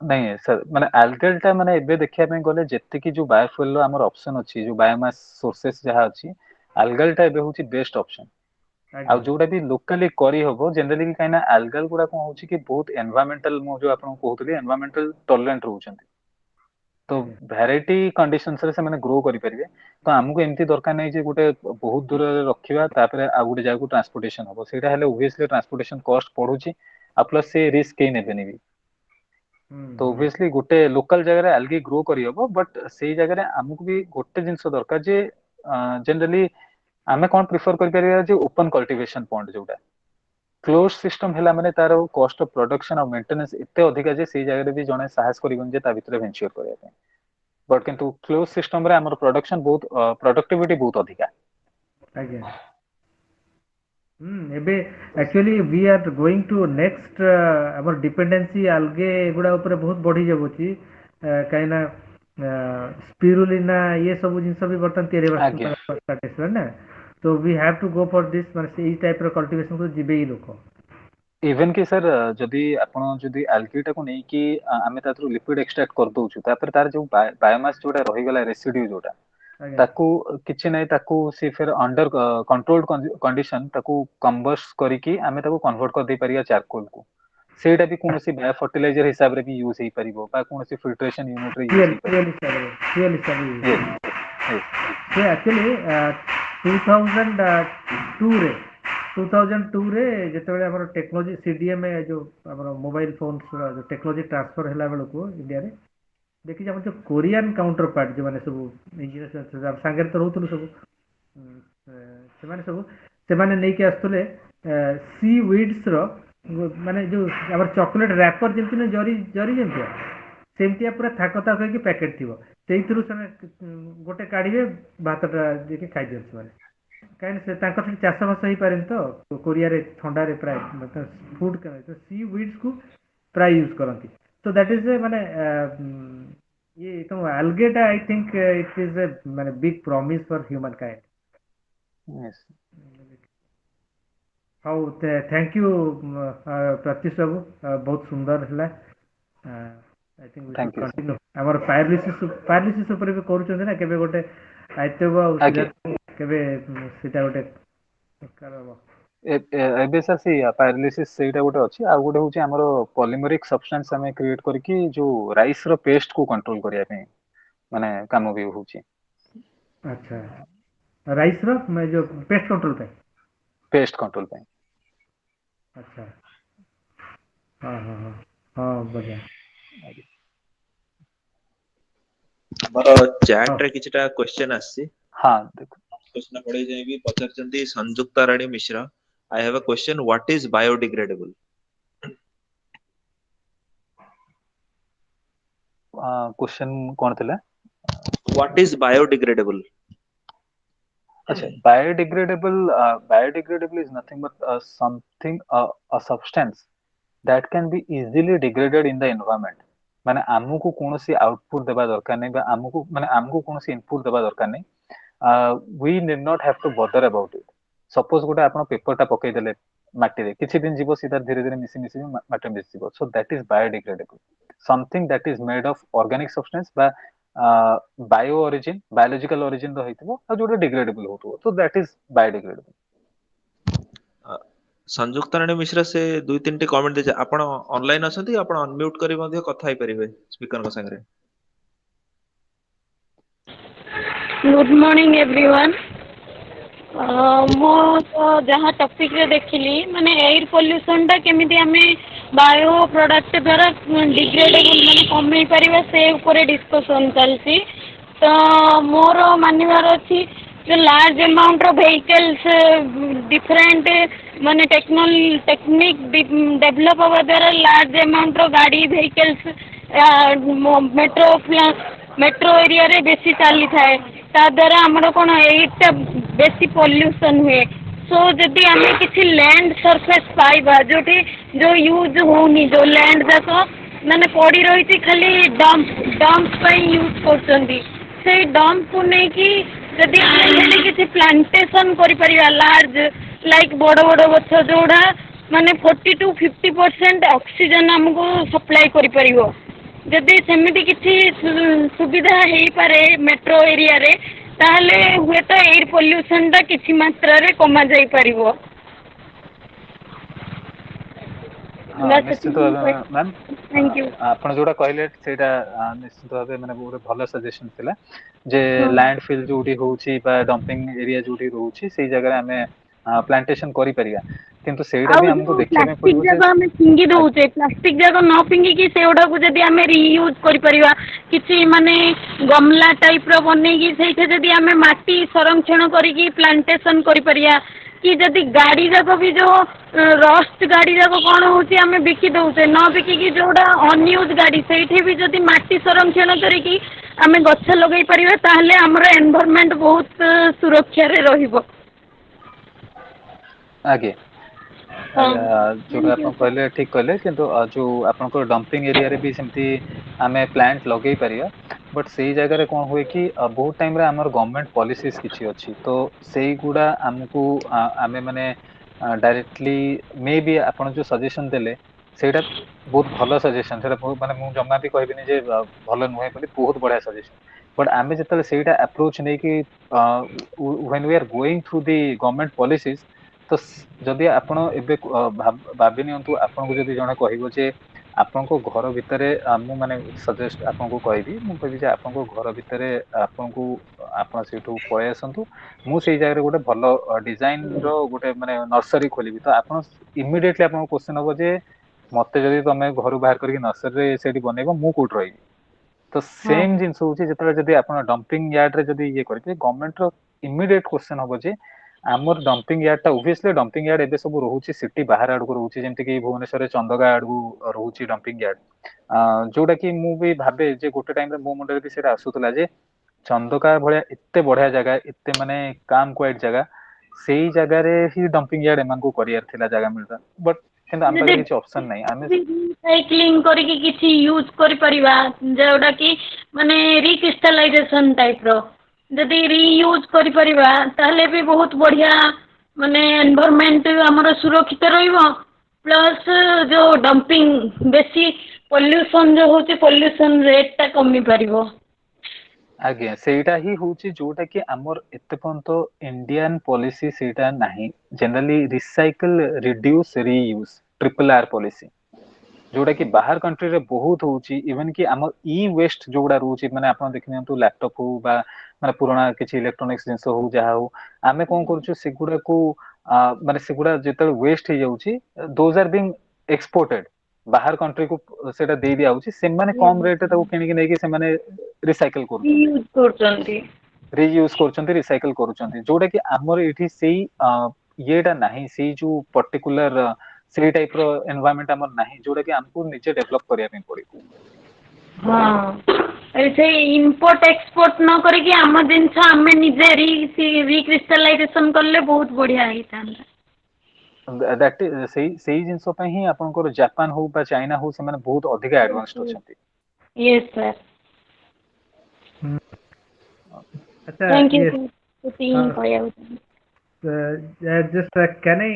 ନାଇଁ ସାର୍ ମାନେ ଆଲଗାଲଟା ମାନେ ଏବେ ଦେଖିବା ପାଇଁ ଗଲେ ଯେତିକି ଯୋଉ ବାୟୋଫୁଏଲର ଆମର ଅପସନ ଅଛି ଯୋଉ ବାୟୋମାସ ସୋର୍ସେସ ଯାହା ଅଛି ଆଲଗାଲଟା ଏବେ ହଉଛି ବେଷ୍ଟ ଅପସନ ଆଉ ଯୋଉଟା ବି ଲୋକାଲି କରିହବ ଜେନେରାଲି କାହିଁକିନା ଆଲଗାଲ ଗୁଡ଼ା କ'ଣ ହଉଛି କି ବହୁତ ଏନଭାୟରମେଣ୍ଟାଲ ମୁଁ ଯୋଉ ଆପଣଙ୍କୁ କହୁଥିଲି ଏନଭାୟରମେଣ୍ଟାଲ ଟଲରେଣ୍ଟ ରହୁଛନ୍ତି ତ ଭ୍ୟାରାଇଟି କଣ୍ଡିସନ୍ସରେ ସେମାନେ ଗ୍ରୋ କରିପାରିବେ ତ ଆମକୁ ଏମିତି ଦରକାର ନାହିଁ ଯେ ଗୋଟେ ବହୁତ ଦୂରରେ ରଖିବା ତାପରେ ଆଉ ଗୋଟେ ଜାଗାକୁ ଟ୍ରାନ୍ସପୋର୍ଟେସନ ହବ ସେଇଟା ହେଲେ ଓଭିୟସଲି ଟ୍ରାନ୍ସପୋର୍ଟେସନ କଷ୍ଟ ପଢୁଛି ଆଉ ପ୍ଲସ୍ ସେ ରିସ୍କ କେହି ନେବେନି ବି ତ ଓଭିୟସଲି ଗୋଟେ ଲୋକାଲ ଜାଗାରେ ଆଲଗି ଗ୍ରୋ କରିହବ ବଟ୍ ସେଇ ଜାଗାରେ ଆମକୁ ବି ଗୋଟେ ଜିନିଷ ଦରକାର ଯେ ଜେନେରାଲି ଆମେ କ'ଣ ପ୍ରିଫର କରିପାରିବା ଯେ ଓପନ କଲ୍ଟିଭେସନ ପଏଣ୍ଟ ଯୋଉଟା କ୍ଲୋଜ ସିଷ୍ଟମ ହେଲା ମାନେ ତାର କଷ୍ଟ ଅଫ ପ୍ରଡକ୍ସନ ଆଉ ମେଣ୍ଟେନାନ୍ସ ଏତେ ଅଧିକା ଯେ ସେଇ ଜାଗାରେ ବି ଜଣେ ସାହସ କରିବନି ଯେ ତା ଭିତରେ ଭେଞ୍ଚର କରିବା ପାଇଁ ବଟ୍ କିନ୍ତୁ କ୍ଲୋଜ ସିଷ୍ଟମରେ ଆମର ପ୍ରଡକ୍ସନ ବହୁତ ପ୍ରଡକ୍ଟିଭିଟି ବହୁତ ଅଧିକା। ଆଜ୍ଞା ଏବେ actually we are going to next ଆମର ଡିପେଣ୍ଡେନ୍ସି ଆଲଗେ ଏଗୁଡ଼ା ଉପରେ ବହୁତ ବଢି ଯାଉଛି कहीं ना स्पिरुलिना ये सब जिन भी बर्तन तैयारी आज्ञा ना तो we have to go for this माने ई टाइप रो कल्टीवेशन को जिबे ही लोक इवन कि सर जदि आपण जदि एल्गी टाको नै कि आमे ताथु लिपिड एक्सट्रैक्ट कर दोछु तापर तार जो बायोमास जोटा रहि गला रेसिड्यू जोटा आगे ताकू किछि नै ताकू से फिर अंडर कंट्रोल्ड कंडीशन ताकू कंबस्ट करिकि आमे ताकू कन्वर्ट कर दे परिया चारकोल को सेटा भी कोनोसी बायो फर्टिलाइजर हिसाब रे भी यूज हे परिबो बा कोनोसी फिल्ट्रेशन यूनिट रे यूज हे परिबो फ्यूल यस यस से एक्चुअली 2002 रे 2002 रे जेतेबेले हमर टेक्नोलॉजी सीडीएम जो हमर मोबाइल फोन जो टेक्नोलॉजी ट्रांसफर हैला बेल को इंडिया रे देखि हम जो कोरियन काउंटर पार्ट जो माने सब इंजीनियर संगे तो रहउतु सब से माने नै के आस्तले सी वीड्स रो माने जो हमर चॉकलेट रैपर जेंति ने जरी जरी जेंति सेमतिया पूरा थाक थाक कि पैकेट थिबो सेइथरु से गोटे काढिबे भातटा देके खाइ दियछ माने काइन से तांकर से चाष बास ही पारे तो कोरिया रे ठंडा रे प्राय मतलब फूड का तो सी वीड्स को प्राय use करंती so that is a माने ये तो algae I think it is a माने big promise for humankind yes how thank you Pratyush babu बहुत सुंदर हला I think we should thank you continue हमर पैरालिसिस ऊपर भी करूछन ना केबे गोटे आइतबो आगे केबे सेटा गोटे करबो एबे सर से पैरालिसिस सेटा गोटे अछि आ गोटे होची हमरो पॉलीमरिक सब्सटेंस हमें क्रिएट करके जो राइस रो पेस्ट को कंट्रोल करिया पे माने काम भी होची अच्छा राइस रो मैं जो पेस्ट कंट्रोल पे पेस्ट कंट्रोल पे अच्छा हां हां हां हां बढ़िया हमर चैट रे किछटा क्वेश्चन आसी हां देखो क्वेश्चन पढे जाय भी पचारचंती Sanjukta Rani Mishra I have a question what is biodegradable question कोन थिला व्हाट इज बायोडिग्रेडेबल अच्छा biodegradable is nothing but something a substance that can be easily degraded in the environment माने आमको कोनोसी आउटपुट देबा दरकार नै बा आमको कोनोसी इनपुट देबा दरकार नै we need not have to bother about it suppose गोटे आपण पेपर टा पकई देले माटी रे किछि दिन जीवो सीधा धीरे धीरे मिसी मिसी माटी में मिसी जीवो so that is biodegradable something that is made of organic substance बा बायो ओरिजिन बायोलॉजिकल ओरिजिन रो हेतिबो आ जोटा डिग्रेडेबल होतो so that is biodegradable संयुक्ता रानी मिश्रा से दुई तीन टे कमेंट दे आपण ऑनलाइन असंती आपण अनम्यूट करी मध्ये कथा ही परिबे स्पीकर को संगे गुड मॉर्निंग एवरीवन मो तो जहाँ टॉपिक रे देखिली माने एयर पोल्यूशन टा केमिति हमें बायो प्रोडक्ट द्वारा डिग्रेडेबल माने कमै परिबा से ऊपर डिस्कशन चलसी तो मोर मानिबार अछि जो large amount of vehicles different माने टेक्निक डेवलप होगा द्वारा लार्ज अमाउंट ऑफ गाड़ी व्हीकल्स मेट्रो एरिया रे बेसी चली थाए ता द्वारा हमरो कोन एटा बेसी पोल्यूशन हुए सो जदि हमें किसी लैंड सरफेस पाइबा जोटी जो यूज होनी जो लैंड जाको माने पड़ी रही खाली डंप पे यूज करछंदी से डंप को नहीं कि जदि हमें किसी प्लांटेशन करि परिबा लार्ज लाइक बड़ बड़ गछ जोड़ा माने 40 to 50% ऑक्सीजन हमको सप्लाई करि परिबो जदि सेमिति किछि सुविधा हेई पारे मेट्रो एरिया रे ताले हुए तो एयर पोल्यूशन टा किछि मात्रा रे कमा जाई परिबो निश्चित मैम थैंक यू आपण जोड़ा कहले सेटा निश्चित भाबे माने बहुत भलो सजेशन थिला जे लैंडफिल जोडी होउची बा डंपिंग एरिया जोडी रहउची सेही जगह हमें प्लांटेशन करि परिया किंतु सेटा भी हमको देखिया में पड़ो जे हम फिंगी दउचे प्लास्टिक जाको न फिंगी कि सेउडा को जदी हमें रीयूज करि परिबा किछि माने गमला टाइप रो बनै कि सेठे जदी हमें माटी संरक्षण करि कि प्लांटेशन करि परिया कि जदि गाड़ी जाको भी जो रस्ट गाड़ी जाको कौन होची हमें बिकी दउचे न बिकी कि जोड़ा अनयूज गाड़ी सेठी भी जदि माटी संरक्षण करि कि हमें गछ लगै परिबा ताहले हमर एनवायरनमेंट बहुत सुरक्षा रे रहिबो आगे जोटा आप कहले ठीक कहले किंतु जो आपनको डंपिंग एरिया रे भी सेमती आमे प्लांट लगेई परिया बट सेई जगह रे कोन हुए कि बहुत टाइम रे हमर गवर्नमेंट पॉलिसीज किछि अछि तो सेई गुडा हमकु आमे माने डायरेक्टली मे बी आपण जो सजेशन देले सेटा बहुत भलो सजेशन सेटा माने मु जम्मा भी कहबिनी जे भलो नुहे बोली बहुत बढ़िया सजेशन बट आमे जतले सेटा अप्रोच नै कि when we are going through the government policies तो जदि आपण एबे भाबि नियंतु आपनको जदि जणे कहइबो जे आपनको घर भितरे मु माने सजेस्ट आपनको कहबी मु कहबी जे आपनको घर भितरे आपनको आपण सेठू पळे आसंतु मु सेई जागा रे गोटे भलो डिजाइन रो गोटे माने नर्सरी खोलिबी तो आपण इमिडिएटली आपनको क्वेश्चन हबो जे मते जदि तमे घर बाहर करके नर्सरी रे सेठी बनेबो मु कोठ रहिबी तो सेम जिंस होची जतले जदि आपण डंपिंग यार्ड रे जदि ये करबे गवर्नमेंट रो इमिडिएट क्वेश्चन हबो जे आमर डंपिंग यार्ड टा ओबियसली डंपिंग यार्ड एबे सब रोहुची सिटी बाहर आड़ को रोहुची जेमति कि भुवनेश्वर रे चंदगा आड़ को रोहुची डंपिंग यार्ड जोटा कि मु भी भाबे जे गोटे टाइम रे मो मुंडे भी सेरा आसुतला जे चंदका भलिया एत्ते बढ़िया जगह एत्ते माने काम क्वाइट जगह सेई जगह रे ही डंपिंग यार्ड एमान को करियर थिला जगह मिलता बट किंतु हम पाखे किछि ऑप्शन नै आमे रिसाइक्लिंग करके किसी यूज करि परिबा जोटा कि माने रिक्रिस्टलाइजेशन टाइप रो जदि रीयूज करि परिबा ताहले भी बहुत बढ़िया माने एनवायरनमेंट हमर सुरक्षित रहइबो प्लस जो डंपिंग बेसी पोल्यूशन जो होची पोल्यूशन रेट ता कमी परिबो आगे सेटा ही होची जोटा कि हमर एते पंत इंडियन पॉलिसी सेटा नाही generally recycle reduce reuse triple R policy जोटा कि बाहर कंट्री रे बहुत होची इवन कि हमर ई वेस्ट जोडा रोची माने आपण देखिनंतु लैपटॉप हो बा माने पुराना किछि इलेक्ट्रॉनिक्स जिंस हो जहा हो आमे कोन करछु सेगुडा को माने सेगुडा जेतल वेस्ट हे जाउची दोज आर बीइंग एक्सपोर्टेड बाहर कंट्री को सेटा दे दिया होची से माने कम रेट रे ताको किनि कि नै कि से माने रिसाइकल करचंती रीयूज करचंती रिसाइकल करचंती जोटा कि हमर एठी सेई येटा नाही सेई जो पर्टिकुलर सेई टाइप रो एनवायरनमेंट हमर नाही जोटा कि हमको निजे डेवलप करिया पे पड़िबो हां ऐसे इंपोर्ट एक्सपोर्ट न करे कि हम जिंस हम निजे रिक्रिस्टलाइजेशन करले बहुत बढ़िया हिता दैट सेई जिंस पे ही आपनकर जापान हो बा चाइना हो से माने बहुत अधिक एडवांस्ड होचंती यस सर अच्छा thank you just can I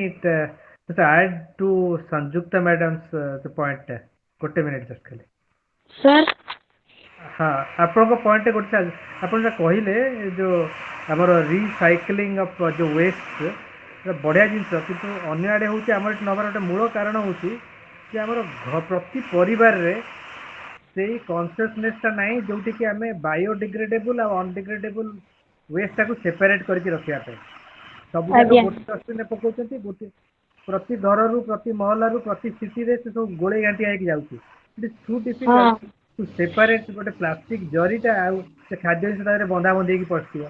just add to Sanjukta madam's the point गोटे मिनिट जस्ट खाली सर हाँ आपन पॉइंट गोटे आपन कहले जो आमर रिसाइक्लिंग ऑफ जो वेस्ट बढ़िया जिनस किंतु अन्य आड़े हूँ आम नबार गोटे मूल कारण हूँ कि आमर प्रति परिवार रे से कॉन्शियसनेसटा नहीं जोटी कि आम बायोडिग्रेडेबल और अनडिग्रेडेबल वेस्ट को सेपरेट करके रखिया पे सब गोटे डस्टबिन पकाउछंती गोटे प्रति घर रु प्रति महल्ला रु प्रति सिटी रे से सब गोळे गांटिया होके जाउची it is too difficult to separate गोटे प्लास्टिक जरीटा आ से खाद्य जिनिस रे बंधा बंधी की पड़तियो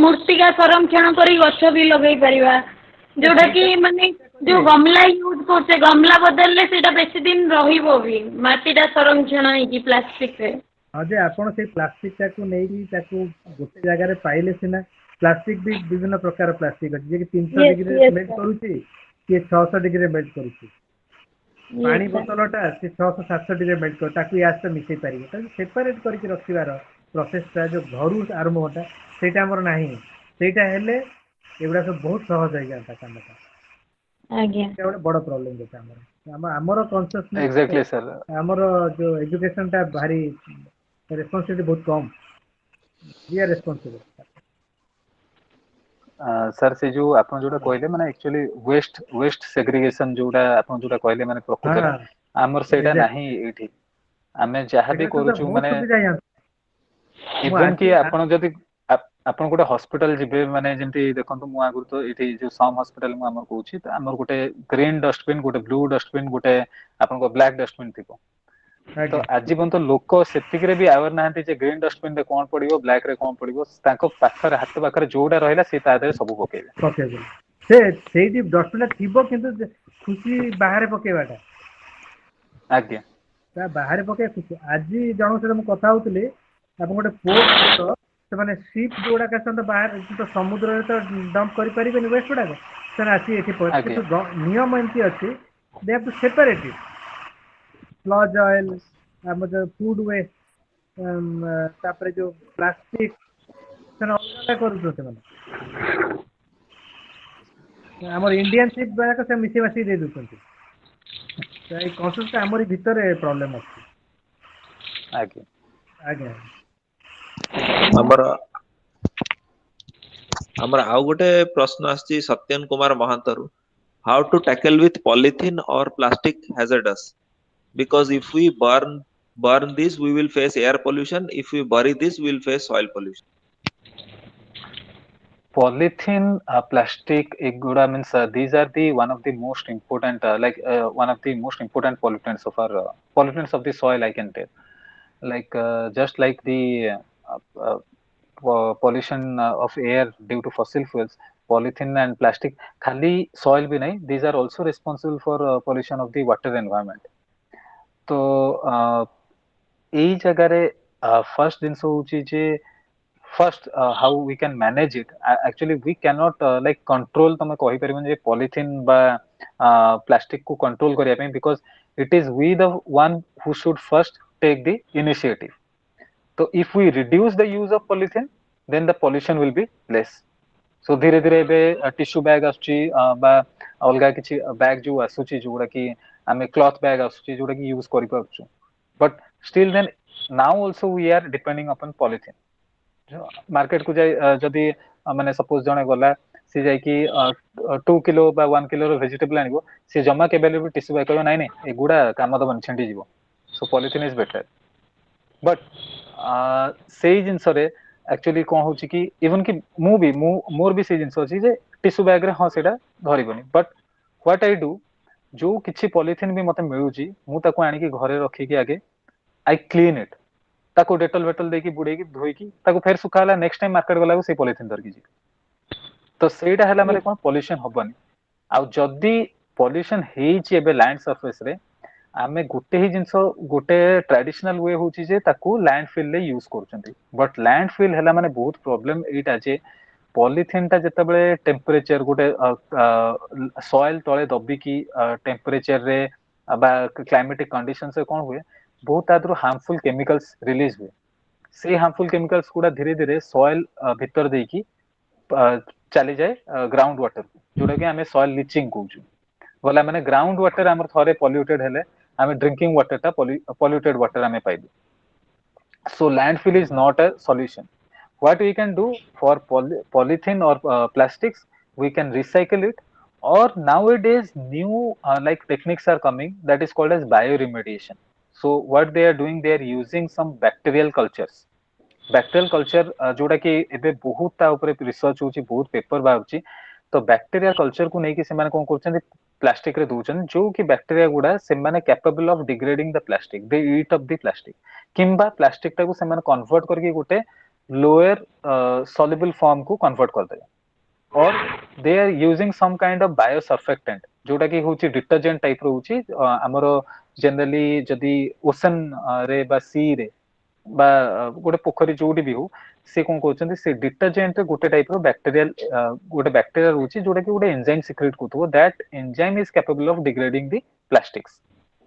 मूर्तिका संरक्षण कर गछ भी लगे पारिबा जोटा कि माने जो गमला यूज करछे गमला बदलले सेटा बेसी दिन रहिबो भी माटीटा संरक्षण है कि प्लास्टिक रे हां जे आपण से प्लास्टिक ताकू नेई ताकू गोटे जगह रे पाइले सिना प्लास्टिक भी विभिन्न प्रकार प्लास्टिक अछि जे कि 300 डिग्री रे मेल्ट करूची कि 600 डिग्री रे मेल्ट करूची पानी बोतलटा से 600 700 डिग्री मेल्ट कर ताकू यास तो मिसई पारिबो त सेपरेट करके रखिबार प्रोसेसटा जो घरु आरंभ होता सेटा हमर नाही सेटा हेले एबडा सब बहुत सहज हो जाता कामटा आज्ञा एबडा बड़ प्रॉब्लम होता हमर हमर कॉन्शियसनेस एग्जैक्टली सर हमर जो एजुकेशन ता भारी रिस्पांसिबिलिटी बहुत कम वी आर रिस्पांसिबल सर से जो आपन जोटा कहले माने एक्चुअली वेस्ट सेग्रीगेशन जोटा आपन जोटा कहले माने प्रकृत हमर सेटा नाही एठी हमें जहाँ भी करूछु माने इवन कि आपन जदि आपन गोटे हॉस्पिटल जिबे माने जेंति देखंतु मु आगु तो एठी जो सम हॉस्पिटल मु हमर कहूची त हमर गोटे ग्रीन डस्टबिन गोटे ब्लू डस्टबिन गोटे आपन को ब्लैक डस्टबिन थिबो तो आजीवन तो लोक सेतिक रे भी आवर नाहंती जे ग्रीन डस्टबिन रे कोन पडिबो ब्लैक रे कोन पडिबो ताको पाखर हाथ पाखर जोडा रहला से तादे सब पकेबे से जे डस्टबिन थिबो किंतु खुशी बाहर पकेबाटा आज्ञा ता बाहर पके खुशी आज जणो से हम कथा होतली आपन गोटे पोस्ट ସେମାନେ ସିପ୍ ଯୋଉଗୁଡାକ ଆସନ୍ତି ବାହାରେ ତ ସମୁଦ୍ରରେ ତ ଡମ୍ପ କରିପାରିବେନି ୱେଷ୍ଟ ଗୁଡାକ, ସେମାନେ ଆସି ଏଠି ଆଜ୍ଞା କିନ୍ତୁ ନିୟମ ଏମିତି ଅଛି, they have to separate it, sludge oil, ଆମର ଯୋଉ ଫୁଡ୍ ୱେଷ୍ଟ, ତାପରେ ଯୋଉ ପ୍ଲାଷ୍ଟିକ, ସେମାନେ ଅଲଗା ଅଲଗା କରୁଛନ୍ତି ସେମାନେ। ଆମର ଇଣ୍ଡିଆନ ସିପ୍ ଗୁଡାକ ସେ ମିଶେଇ ମାସିକି ଦେଇ ଦଉଛନ୍ତି। ଏଇ କନସେପ୍ଟ ଆମରି ଭିତରେ ପ୍ରୋବ୍ଲେମ ଅଛି। ଆଜ୍ଞା ଆଜ୍ଞା ଆମର ଆମର ଆଉ ଗୋଟେ ପ୍ରଶ୍ନ ଆସିଛି Sathyan Kumar ମହାନ୍ତରୁ, how to tackle with polythene or plastic hazardous, because if we burn this we will face air pollution, if we bury this we will face soil pollution. polythene, plastic, eguda means these are the one of the most important one of the most important pollutants of our pollutants of the soil, I can tell. Like just like the pollution of air due to fossil fuels, polythene and plastic khali soil bhi nahi, these are also responsible for pollution of the water environment. तो ଏଇ ଜାଗାରେ first ଜିନିଷ ହଉଛି ଯେ first how we can manage it. Actually we cannot like control, ତମେ କହିପାରିବନି ଯେ polythene ବା plastic କୁ control କରିବା ପାଇଁ, because it is we the one who should first take the initiative. So if we reduce the use of polythene, then the pollution will be less. So धीरे धीरे ଏବେ tissue bag ଆସୁଛି ବା ଅଲଗା କିଛି bag ଯୋଉ ଆସୁଛି ଯୋଉଗୁଡା କି ଆମେ cloth bag ଆସୁଛି ଯୋଉଟା କି use କରିପାରୁଛୁ, but still then now also we are depending upon polythene. Market କୁ ଯାଇ ଯଦି ମାନେ ସପୋଜ ଜଣେ ଗଲା, ସେ ଯାଇକି 2 କିଲୋ ବା 1 କିଲୋର ଭେଜିଟେବଲ ଆଣିବ, ସେ ଜମା କେବେ ବି ଟିସୁ ବ୍ୟାଗ କହିବ ନାଇଁ ନାଇଁ ଏଗୁଡା କାମ ଦବନି, ଛିଣ୍ଡି ଯିବ, so polythene is better. But ସେଇ ଜିନିଷରେ ଆକ୍ଚୁଆଲି କଣ ହଉଛି କି ଇଭନ କି ମୋର ବି ସେଇ ଜିନିଷ ଅଛି ଯେ ଟିସୁ ବ୍ୟାଗରେ ହଁ ସେଇଟା ଧରିବନି, ବଟ୍ ହ୍ୱାଟ ଆଇ ଡୁ, ଯୋଉ କିଛି ପଲିଥିନ୍ ବି ମତେ ମିଳୁଛି ମୁଁ ତାକୁ ଆଣିକି ଘରେ ରଖିକି ଆଗେ ଆଇ କ୍ଲିନ୍ ଇଟ୍, ତାକୁ ଡେଟଲ ଫେଟଲ ଦେଇକି ବୁଡେଇକି ଧୋଇକି ତାକୁ ଫେର ଶୁଖା ହେଲା, ନେକ୍ସଟ ଟାଇମ ମାର୍କେଟ ଗଲାକୁ ସେଇ ପଲିଥିନ୍ ଧରିକି ଯିବି, ତ ସେଇଟା ହେଲା ମାନେ କଣ ପଲ୍ୟୁସନ ହବନି। ଆଉ ଯଦି ପଲ୍ୟୁସନ ହେଇଛି ଏବେ ଲ୍ୟାଣ୍ଡ ସର୍ଫେସ ରେ, ଆମେ ଗୋଟେ ହିଁ ଜିନିଷ, ଗୋଟେ ଟ୍ରାଡିସନାଲ ୱେ ହଉଛି ଯେ ତାକୁ ଲ୍ୟାଣ୍ଡ ଫିଲ୍ ରେ ୟୁଜ କରୁଛନ୍ତି, ବଟ୍ ଲ୍ୟାଣ୍ଡ ଫିଲ୍ ହେଲା ମାନେ ବହୁତ ପ୍ରୋବ୍ଲେମ ଏଇଟା ଯେ ପଲିଥିନ୍ ଟା ଯେତେବେଳେ ଟେମ୍ପରେଚର ଗୋଟେ ସଏଲ ତଳେ ଦବିକି ଟେମ୍ପରେଚର ରେ ବା କ୍ଲାଇମେଟିକ କଣ୍ଡିସନ ରେ କଣ ହୁଏ, ବହୁତ ତା ଦେହରୁ ହାର୍ମଫୁଲ କେମିକାଲ୍ସ ରିଲିଜ ହୁଏ। ସେଇ ହାର୍ମଫୁଲ କେମିକାଲ୍ସ ଗୁଡା ଧୀରେ ଧୀରେ ସଏଲ ଭିତର ଦେଇକି ଚାଲିଯାଏ ଗ୍ରାଉଣ୍ଡ ୱାଟରକୁ, ଯୋଉଟା କି ଆମେ ସଏଲ ଲିଚିଂ କହୁଛୁ। ଗଲା ମାନେ ଗ୍ରାଉଣ୍ଡ ୱାଟର ଆମର ଥରେ ପଲ୍ୟୁଟେଡ ହେଲେ ଆମେ ଡ୍ରିଙ୍କିଂ ୱାଟର ଟା ପଲ୍ୟୁଟେଡ ୱାଟର ଆମେ ପାଇବୁ। So landfill is not a solution. What we can do for polythene or plastics, we can recycle it, or nowadays new like techniques are coming that is called as bioremediation. So what they are doing, they are using some bacterial cultures. Bacterial culture जोटा कि एबे बहुत ता ऊपर research होची, बहुत paper बाहरुची, तो bacteria culture को नेकी सेमाने कोन करछन प्लास्टिक रे दोछन, जो कि बैक्टेरिया गुडा सेमाने capable of degrading the plastic, they eat up the plastic, किंबा प्लास्टिक टा को सेमाने कन्वर्ट करके गोटे लोअर सॉल्युबल फॉर्म को कन्वर्ट कर दे, और they are using some kind of biosurfactant जोटा कि होची डिटर्जेंट टाइप रो होची हमरो जनरली जदी ओशन रे बा सी रे बा गोटे पोखरी जोटी भी हो, से कोन कहउछन से डिटर्जेंट गोटे टाइप रो बैक्टीरियल गोटे बैक्टीरिया रहउची जोटा कि गोटे एंजाइम सिक्रेट करथबो, that enzyme is capable of degrading the plastics,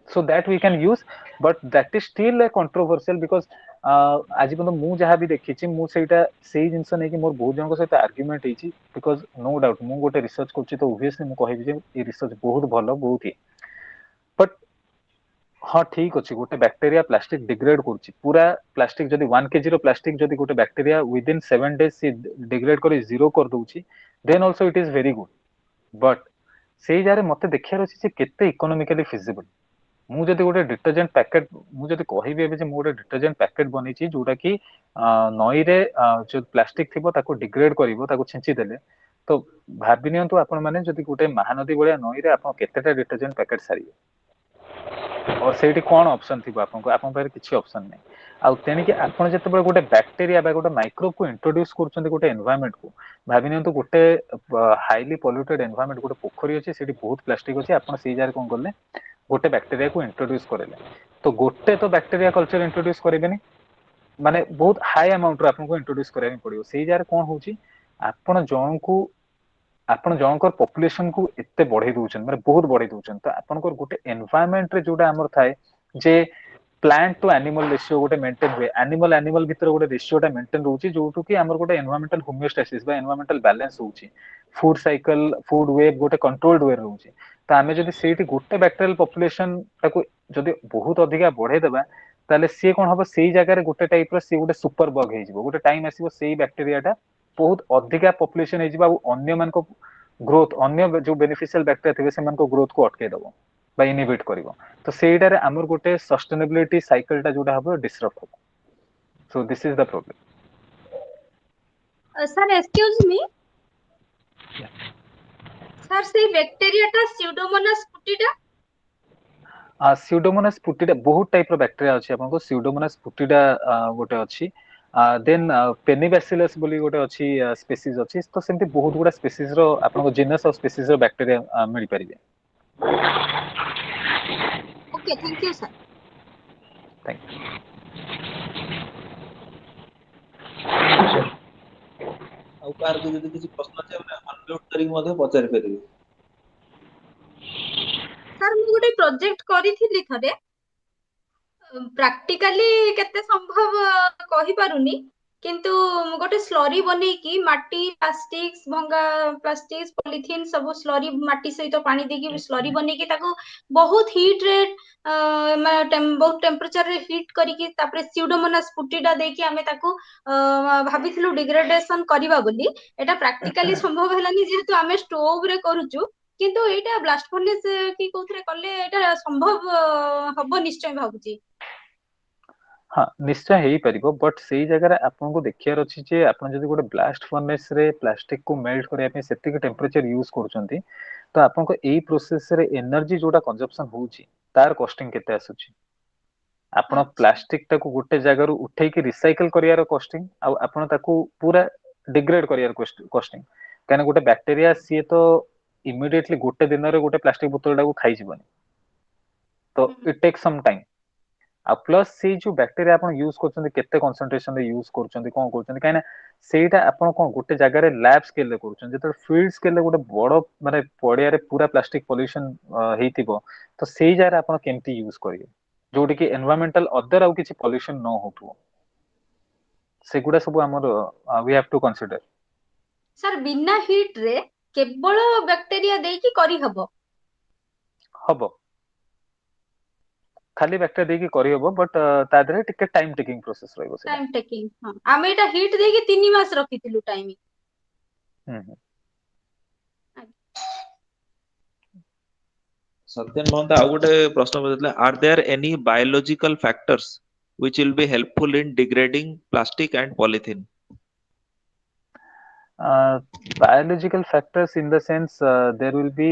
so that we can use, but that is still a controversial because आज पର୍ଯ୍यंत ମୁଁ ଯାହା ବି ଦେଖିଛି ମୁଁ ସେଇଟା ସେଇ ଜିନିଷ ନେଇକି ମୋର ବହୁତ ଜଣଙ୍କ ସହିତ ଆର୍ଗୁମେଣ୍ଟ ହେଇଛି, ବିକଜ नो डाउट ମୁଁ ଗୋଟେ ରିସର୍ଚ୍ଚ କରୁଛି ତ obviously ମୁଁ କହିବି ଯେ ଏ ରିସର୍ଚ୍ଚ ବହୁତ ଭଲ, ବହୁତ ହି, ବଟ୍ हाँ ठीक अच्छे गोटे बैक्टेरिया प्लास्टिक डिग्रेड करुच्ची, पूरा प्लास्टिक जदि 1 kg रो प्लास्टिक जदि गोटे बैक्टेरिया विदिन 7 days से डिग्रेड कर जीरो कर दउची, then also it is very good, but सेई जारे मते देखियार अछि जे केते इकोनॉमिकली फिजिबल। मु जदि गोटे डिटर्जेंट पैकेट मु जदि कहिबे जे मु गोटे डिटर्जेंट पैकेट बनेछि जोटा कि नई रे जो प्लास्टिक थिबो ताको डिग्रेड करिवो, ताको छिंची देले, तो भाबि नियंतु आपण माने जदि गोटे महानदी भलिया नई रे आपण केतेटा डिटर्जेंट पैकेट सारिबे, और सेठी कोन ऑप्शन थिबो आपन पारे किछि ऑप्शन नै। आ तेनिके आपण जेतेबे गोटे बैक्टेरिया बा गोटे माइक्रोब को इंट्रोड्यूस करछन्ते गोटे एनवायरनमेंट को, भाबि नियंतु गोटे हाईली पॉल्यूटेड एनवायरनमेंट गोटे पोखरी अछि, सेठी बहुत प्लास्टिक अछि, आपण सेई जार कोन करले गोटे बैक्टेरिया को इंट्रोड्यूस करेले, तो गोटे तो बैक्टेरिया कल्चर इंट्रोड्यूस करेबेनी, माने बहुत हाई अमाउंट रो आपको इंट्रोड्यूस करबा पड़ियो सेही जार कोन होची आपण जनकर पॉपुलेशन को एते बढ़े दउछन माने बहुत बढ़े दउछन तो आपनकर गोटे एनवायरनमेंट रे जोटा हमर थाए जे प्लांट टू एनिमल रेशियो गोटे मेंटेन हुए एनिमल एनिमल भीतर गोटे रेशियोटा मेंटेन रहउची जोटु कि हमर गोटे एनवायरमेंटल होमियोस्टेसिस बा एनवायरमेंटल बैलेंस होउची फूड साइकिल फूड वेव गोटे कंट्रोल्ड वे रहउची तो आमे जदी सेठी गोटे बैक्टीरियल पॉपुलेशन ताको जदी बहुत अधिका बढ़े देबा ताले सी कोन हबो सेही जगह रे गोटे टाइप रो सी गोटे सुपर बग हे जिवो गोटे टाइम आसीबो सेही बैक्टीरियाटा बहुत अधिका पॉपुलेशन हे जिवो आ अन्य मान को ग्रोथ अन्य जो बेनिफिशियल बैक्टीरिया थिबे सेमान को ग्रोथ को अटके दबो बा इनहिबिट करिवो तो सेटारे हमर गोटे सस्टेनेबिलिटी साइकिल टा जोटा हबो डिसरप्ट हो सो this is the problem sir excuse me sir से बैक्टीरिया टा स्यूडोमोनास पुटिडा स्यूडोमोनास पुटिडा बहुत टाइप रो बैक्टीरिया अछि आपन को स्यूडोमोनास पुटिडा गोटे अछि देन पेनिबैसिलस बोली गोटे अछि स्पीसीज अछि तो सेमति बहुत गुडा स्पीसीज रो आपन को जीनस और स्पीसीज रो बैक्टीरिया मिल परिबे okay thank you sir thank you ଆଉ କାହାର ଯଦି କିଛି ପ୍ରଶ୍ନ ଅଛି ଆମେ ଅନମ୍ୟୁଟ କରିକି ମଧ୍ୟ ପଚାରି ପାରିବେ सर मु गोटे प्रोजेक्ट करिथिली थरे प्राक्टिकली केते संभव कहि पारुनी किंतु गोटे स्लरी बनै की माटी प्लास्टिक्स भंगा प्लास्टिक्स पॉलिथीन सब स्लरी माटी सहित पानी देकी स्लरी बनै की ताको बहुत हीट रे बहुत टेम्परेचर रे हीट करिकी तापरे स्यूडोमोनास पुटिडा देकी हमें ताको भाबिथिलु डिग्रेडेशन करिवा बोली एटा प्रैक्टिकली संभव हेलानी जेहेतु हमें स्टोव रे करूचु किंतु एटा ब्लास्ट फर्नेस की कोथरे कले एटा संभव हबो निश्चय भाबुची हाँ निश्चय हेई परिबो बट सेही जगह रे आपन को देखियार अछि जे आपन जदी गोटे ब्लास्ट फर्नेस रे प्लास्टिक को मेल्ट करिया पे सेति के टेम्परेचर यूज करूचंती तो आपन को एई प्रोसेस रे एनर्जी जोटा कंजप्शन होउची तार कॉस्टिंग केते आसुची आपण प्लास्टिक टाको गोटे जगह रु उठै के रिसाइकल करियार कॉस्टिंग आ आपण ताको पूरा डिग्रेड करियार कॉस्टिंग काने गोटे बैक्टीरिया सी तो इमीडिएटली गोटे दिन रे गोटे प्लास्टिक बोतल टाको खाइ जिवनी तो इट टेक सम टाइम आ प्लस से जो बैक्टीरिया आपण यूज करछन केते कंसंट्रेशन रे यूज करछन कोन करछन काहे ना सेटा आपण कोन गोटे जगह रे लैब स्केल रे करछन जेते फील्ड स्केल रे गोटे बड़ माने पडिया रे पूरा प्लास्टिक पोल्यूशन हेतिबो तो सेही जारे आपण केमती यूज करिवे जोटी कि एनवायरमेंटल अदर आउ किछि पोल्यूशन न होतु सेगुडा सब हमर we have to consider sir बिना हीट रे केवल बैक्टीरिया देकी करी हबो हबो खाली बैक्टीरिया देकी करी हबो बट ता देरे टिके टाइम टेकिंग प्रोसेस रहइबो से टाइम टेकिंग हां आमे एटा हीट देकी 3 मास रखितिलु टाइमिंग सत्यन महंत आउ गोटे प्रश्न पछिला are there any biological factors which will be helpful in degrading plastic and polythene biological factors in the sense there will be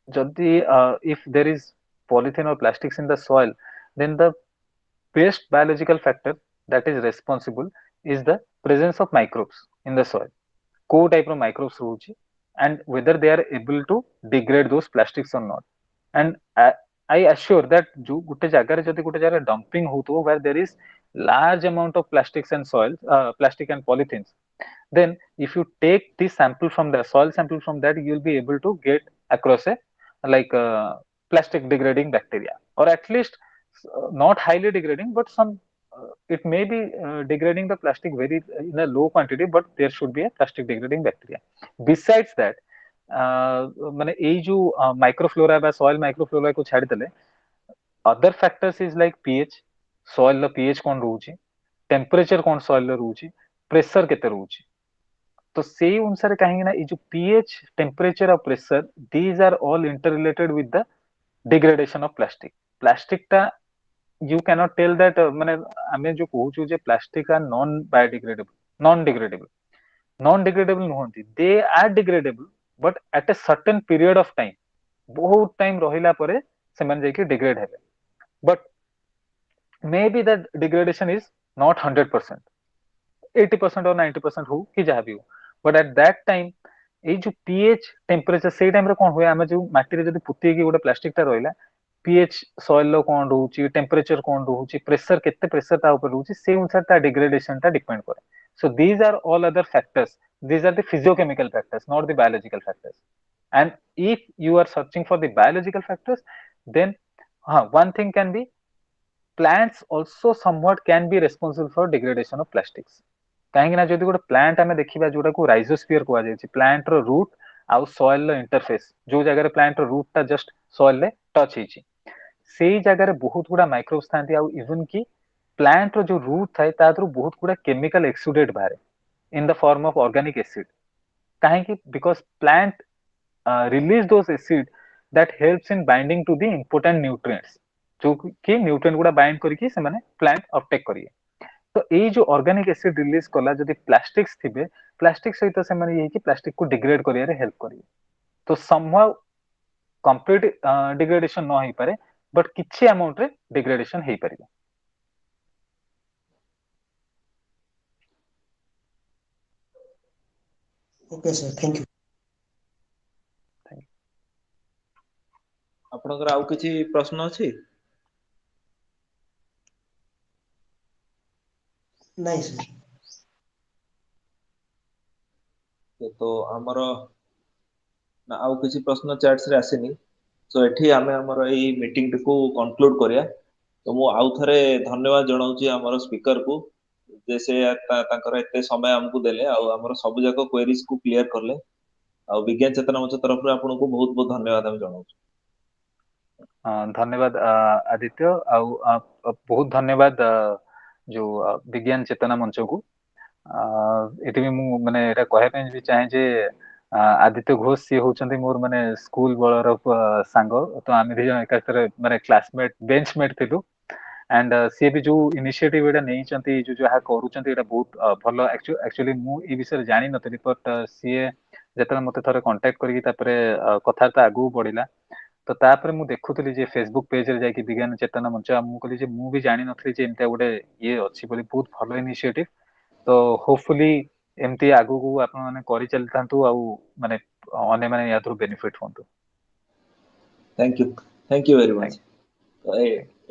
jodi if there is polythene or plastics in the soil then the best biological factor that is responsible is the presence of microbes in the soil co type of microbes rohuchi and whether they are able to degrade those plastics or not and I assure that जो गुटे जगह रे जदी गुटे जगह dumping होतो where there is large amount of plastics and soil plastic and polythenes then if you take this sample from the soil sample from that you will be able to get across a like plastic degrading bacteria or at least not highly degrading but some it may be degrading the plastic very in a low quantity but there should be a plastic degrading bacteria besides that माने एई जो microflora बा soil microflora को छाडी देले other factors is like pH soil लो pH कोन रहउची temperature कोन सॉइल लो रहउची प्रेशर केते रहउची तो सेही अनुसार काहे ना ई जो पीएच टेम्परेचर और pressure these are all interrelated with the degradation of plastic plastic ता you can not tell that माने हमें जो कहूछु जे plastic are non biodegradable non degradable नहोंती they are degradable but at a certain period of time बहुत time रहिला परे से मन जाई कि डिग्रेड हेबे but may be that degradation is not 100% 80% और 90% हो कि जहां भी हो बट एट दैट टाइम ए जो पीएच टेम्परेचर से टाइम रे कोन होय हमें जो माटी रे जदी पुती कि गोटे प्लास्टिक ता रहिला pH soil लो कोन रहउची टेम्परेचर कोन रहउची प्रेशर केते प्रेशर ता ऊपर रहउची से अनुसार ता डिग्रेडेशन ता डिपेंड करे so these are all other factors these are the physiochemical factors not the biological factors and if you are searching for the biological factors then one thing can be plants also somewhat can be responsible for degradation of plastics କାହିଁକି ନା ଯଦି ଗୋଟେ plant ଆମେ ଦେଖିବା ଯୋଉଟାକୁ ରାଇଜୋସ୍ଫିୟର କୁହାଯାଇଛି plant ର route ଆଉ ସଏଲ ର ଇଣ୍ଟରଫେସ ଯୋଉ ଜାଗାରେ ପ୍ଲାଣ୍ଟ ର ରୁଟ ଟା ଜଷ୍ଟ ସଏଲ ରେ ଟଚ ହେଇଛି ସେଇ ଜାଗାରେ ବହୁତ ଗୁଡା ମାଇକ୍ରୋବ୍ସ ଥାନ୍ତି ଆଉ ଇଭନ କି ପ୍ଲାଣ୍ଟ ର ଯୋଉ ରୁଟ ଥାଏ ତା ଦେହରୁ ବହୁତ ଗୁଡା କେମିକାଲ ଏକ୍ସୁଡେଟ ବାହାରେ in the form of organic acid କାହିଁକି because plant release those acid that helps in binding to the important nutrients जो कि न्यूट्रिएंट गुड़ा बाइंड करके ସେମାନେ प्लांट अपटेक करिए तो एई जो ऑर्गेनिक एसिड रिलीज कला जदि प्लास्टिक्स थिबे प्लास्टिक सहित ସେମାନେ ये कि प्लास्टिक को डिग्रेड करियारे हेल्प करिए तो समहाउ कंप्लीट डिग्रेडेशन न होई पारे बट किछि अमाउंट रे डिग्रेडेशन हेई परिबो ओके सर थैंक यू ଆପଣଙ୍କର ଆଉ କିଛି ପ୍ରଶ୍ନ ଅଛି? नहीं सर तो ଆମର ନା ଆଉ କିଛି ପ୍ରଶ୍ନ ଚାଟ୍ସ ରେ ଆସିନି ସो ଏଠି ଆମେ ଆମର ଏଇ ମିଟିଂ ଟିକୁ କନକ୍ଲୁଡ କରିବା ତ ମୁଁ ଆଉ ଥରେ ଧନ୍ୟବାଦ ଜଣାଉଛି ଆମର ସ୍ପିକର କୁ ଯେ ସେ ତାଙ୍କର ଏତେ ସମୟ ଆମକୁ ଦେଲେ ଆଉ ଆମର ସବୁ ଯାକ କ୍ୱେରିଜ କୁ କ୍ଲିୟର କଲେ ଆଉ ବିଜ୍ଞାନ ଚେତନା ମଞ୍ଚ ତରଫରୁ ଆପଣଙ୍କୁ ବହୁତ ବହୁତ ଧନ୍ୟବାଦ ଆମେ ଜଣାଉଛୁ। धन्यवाद आदित्य आउ बहुत धन्यवाद जो विज्ञान चेतना मंच को एटी भी मु माने एटा कहै पे भी चाहे जे आदित्य घोष सी होचंती मोर माने स्कूल बळर सांग तो आमे दी जन एकाथरे माने क्लासमेट बेंचमेट थिलु एंड सी भी जो इनिशिएटिव एटा नै चंती जो जो हा करूचंती एटा बहुत भलो एक्चुअली मु ई विषय जानि नथि बट सी जेतले मते थरे कांटेक्ट करी तापरे कथार्ता आगु बढ़िला तो तापरे मु देखुतली जे फेसबुक पेज रे जाकी विज्ञान चेतना मंच मु कहली जे मु भी जानि नथि जे एमता गोटे ये अछि बोली बहुत भलो इनिशिएटिव तो होपफुली एमती आगु को आपण माने करि चलतांतु आ माने अन्य माने याथु बेनिफिट होंतु थैंक यू वेरी मच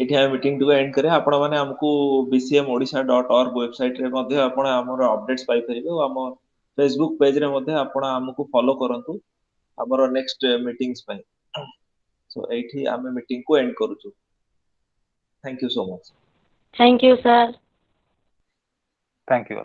एठी हम मीटिंग टू एंड करे आपण माने हमकु bcmodisha.org वेबसाइट रे मध्ये आपण हमर अपडेट्स पाई परिबे और हम फेसबुक पेज रे मध्ये आपण हमकु फॉलो करंतु हमर नेक्स्ट मीटिंग्स पई सो एठी हम मीटिंग को एंड करूछु thank you so much thank you sir thank you